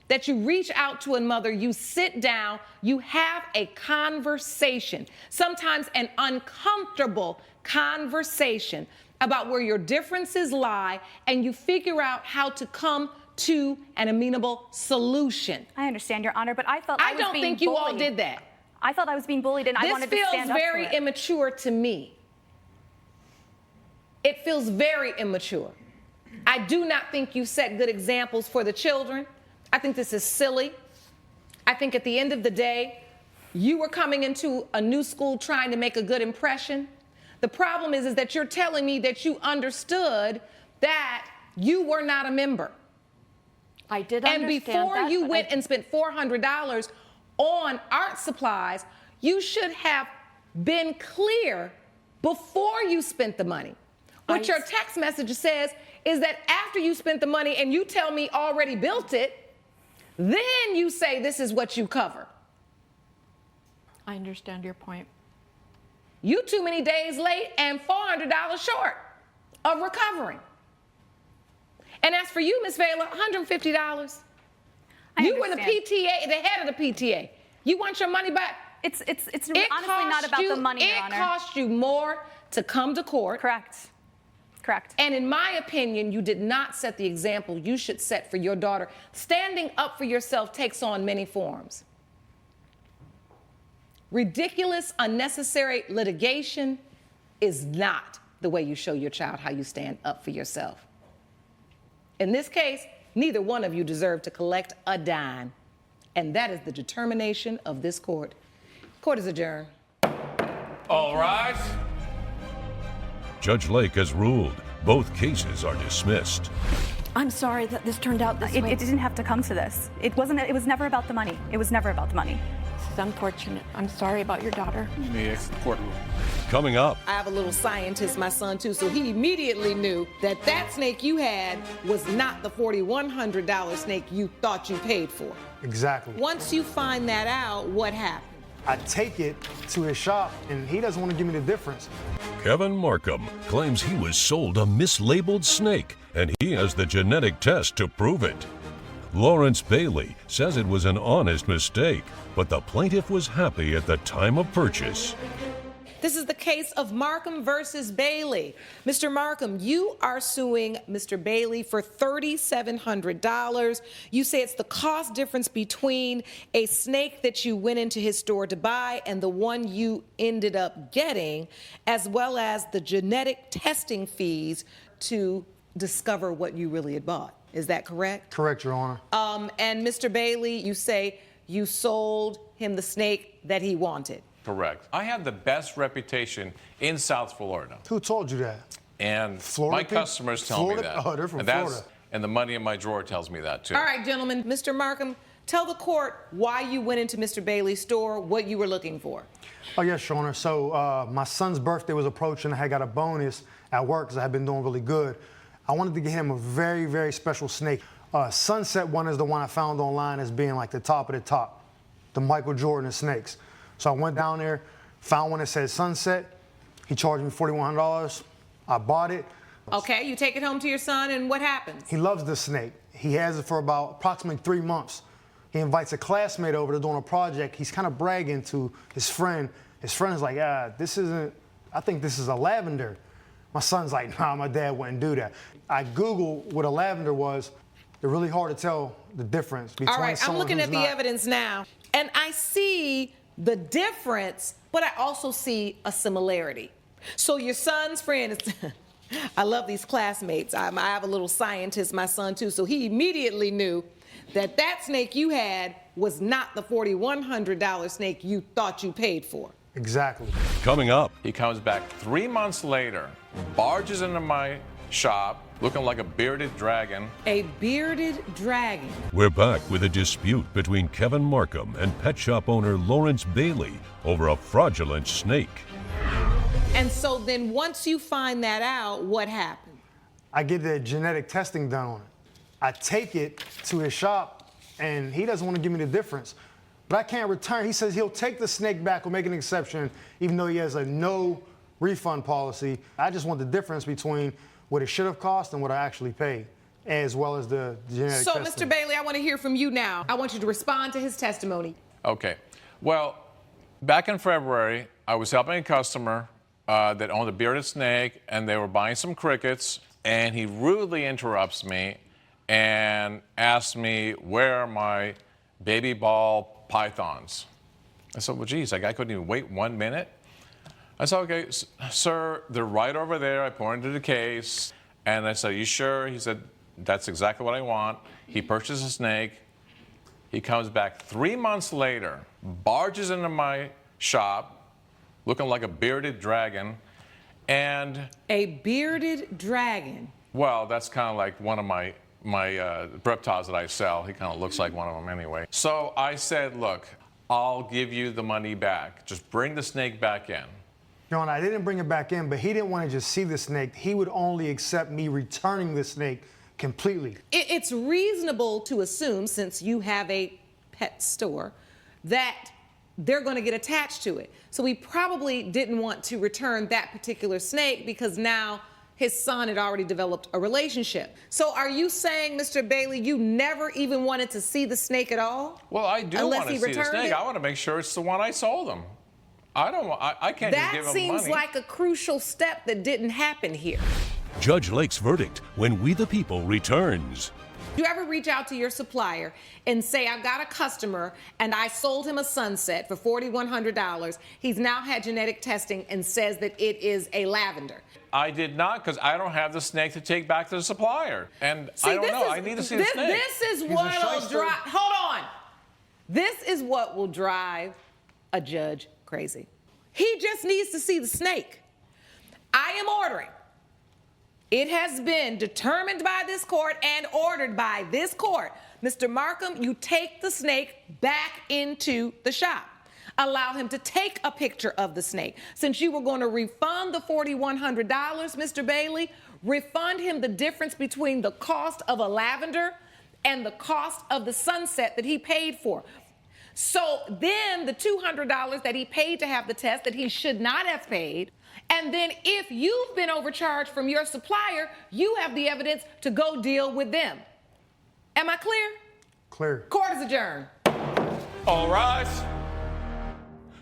that you reach out to a mother, you sit down, you have a conversation, sometimes an uncomfortable conversation about where your differences lie, and you figure out how to come to an amenable solution. I understand, Your Honor, but I felt I was being bullied. I don't think you all did that. I felt I was being bullied, and I wanted to stand up for it. This feels very immature to me. It feels very immature. I do not think you set good examples for the children. I think this is silly. I think at the end of the day, you were coming into a new school trying to make a good impression. The problem is that you're telling me that you understood that you were not a member. I did understand that. And before you went and spent $400 on art supplies, you should have been clear before you spent the money. What your text message says is that after you spent the money and you tell me already built it, then you say this is what you cover. I understand your point. You too many days late and $400 short of recovering. And as for you, Ms. Vela, $150. You were the PTA, the head of the PTA. You want your money back? It's honestly not about the money, Your Honor. It cost you more to come to court. Correct. And in my opinion, you did not set the example you should set for your daughter. Standing up for yourself takes on many forms. Ridiculous, unnecessary litigation is not the way you show your child how you stand up for yourself. In this case, neither one of you deserve to collect a dime. And that is the determination of this court. Court is adjourned. All rise. Judge Lake has ruled. Both cases are dismissed. I'm sorry that this turned out this way. It didn't have to come to this. It was never about the money. It was never about the money. is unfortunate. I'm sorry about your daughter. You may exit the courtroom. Coming up, I have a little scientist, my son, too, so he immediately knew that that snake you had was not the $4,100 snake you thought you paid for. Exactly. Once you find that out, what happened? I take it to his shop, and he doesn't want to give me the difference. Kevin Markham claims he was sold a mislabeled snake, and he has the genetic test to prove it. Lawrence Bailey says it was an honest mistake, but the plaintiff was happy at the time of purchase. This is the case of Markham versus Bailey. Mr. Markham, you are suing Mr. Bailey for $3,700. You say it's the cost difference between a snake that you went into his store to buy and the one you ended up getting, as well as the genetic testing fees to discover what you really had bought. Is that correct? Correct, Your Honor. And Mr. Bailey, you say you sold him the snake that he wanted. Correct. I have the best reputation in South Florida. Who told you that? And Florida my people? customers tell Florida? me that. Oh, they're from and Florida. And the money in my drawer tells me that, too. All right, gentlemen. Mr. Markham, tell the court why you went into Mr. Bailey's store, what you were looking for. Oh, yes, Your Honor. So my son's birthday was approaching. I had got a bonus at work because I had been doing really good. I wanted to get him a very, very special snake. Sunset one is the one I found online as being like the top of the top, the Michael Jordan of snakes. So I went down there, found one that said Sunset. He charged me $4,100. I bought it. Okay, you take it home to your son, and what happens? He loves the snake. He has it for about approximately 3 months. He invites a classmate over to doing a project. He's kind of bragging to his friend. His friend is like, I think this is a lavender. My son's like, nah, my dad wouldn't do that. I Googled what a lavender was. It's really hard to tell the difference between All right, I'm looking at the evidence now, and I see the difference, but I also see a similarity. So your son's friend is, I love these classmates. I have a little scientist, my son, too, so he immediately knew that that snake you had was not the $4,100 snake you thought you paid for. Exactly. Coming up. He comes back 3 months later, barges into my shop, looking like a bearded dragon. A bearded dragon. We're back with a dispute between Kevin Markham and pet shop owner Lawrence Bailey over a fraudulent snake. And so then once you find that out, what happened? I get the genetic testing done on it. I take it to his shop, and he doesn't want to give me the difference. But I can't return. He says he'll take the snake back or make an exception, even though he has a no refund policy. I just want the difference between what it should have cost and what I actually paid, as well as the genetic testing. So, Mr. Bailey, I want to hear from you now. I want you to respond to his testimony. Okay. Well, back in February, I was helping a customer that owned a bearded snake, and they were buying some crickets, and he rudely interrupts me and asks me where are my baby ball pythons. I said, well, geez, that guy couldn't even wait 1 minute. I said, okay, sir, they're right over there. I pointed to the case, and I said, you sure? He said, that's exactly what I want. He purchased a snake. He comes back 3 months later, barges into my shop, looking like a bearded dragon, and... A bearded dragon? Well, that's kind of like one of my reptiles that I sell. He kind of looks like one of them anyway. So I said, look, I'll give you the money back. Just bring the snake back in. Your Honor, I didn't bring it back in, but he didn't want to just see the snake. He would only accept me returning the snake completely. It's reasonable to assume, since you have a pet store, that they're going to get attached to it. So he probably didn't want to return that particular snake because now his son had already developed a relationship. So are you saying, Mr. Bailey, you never even wanted to see the snake at all? Well, I do want to see the snake. I want to make sure it's the one I sold him. I can't just give him money. That seems like a crucial step that didn't happen here. Judge Lake's verdict when We the People returns. Do you ever reach out to your supplier and say, I've got a customer and I sold him a Sunset for $4,100. He's now had genetic testing and says that it is a lavender. I did not, because I don't have the snake to take back to the supplier. And I don't know. I need to see the snake. This is what will drive... Hold on. This is what will drive a judge crazy. He just needs to see the snake. I am ordering. It has been determined by this court and ordered by this court. Mr. Markham, you take the snake back into the shop. allow him to take a picture of the snake. Since you were going to refund the $4,100, Mr. Bailey, refund him the difference between the cost of a lavender and the cost of the sunset that he paid for. So then the $200 that he paid to have the test that he should not have paid, and then if you've been overcharged from your supplier, you have the evidence to go deal with them. Am I clear? Clear. Court is adjourned. All rise.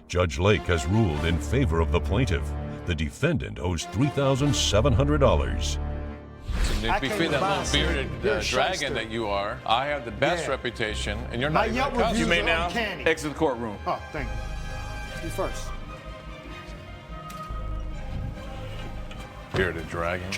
Judge Lake has ruled in favor of the plaintiff. The defendant owes $3,700. To defeat that little bearded dragon that you are, I have the best reputation, and you're not even a customer. You may now exit the courtroom. Oh, thank you. You first. Bearded dragon.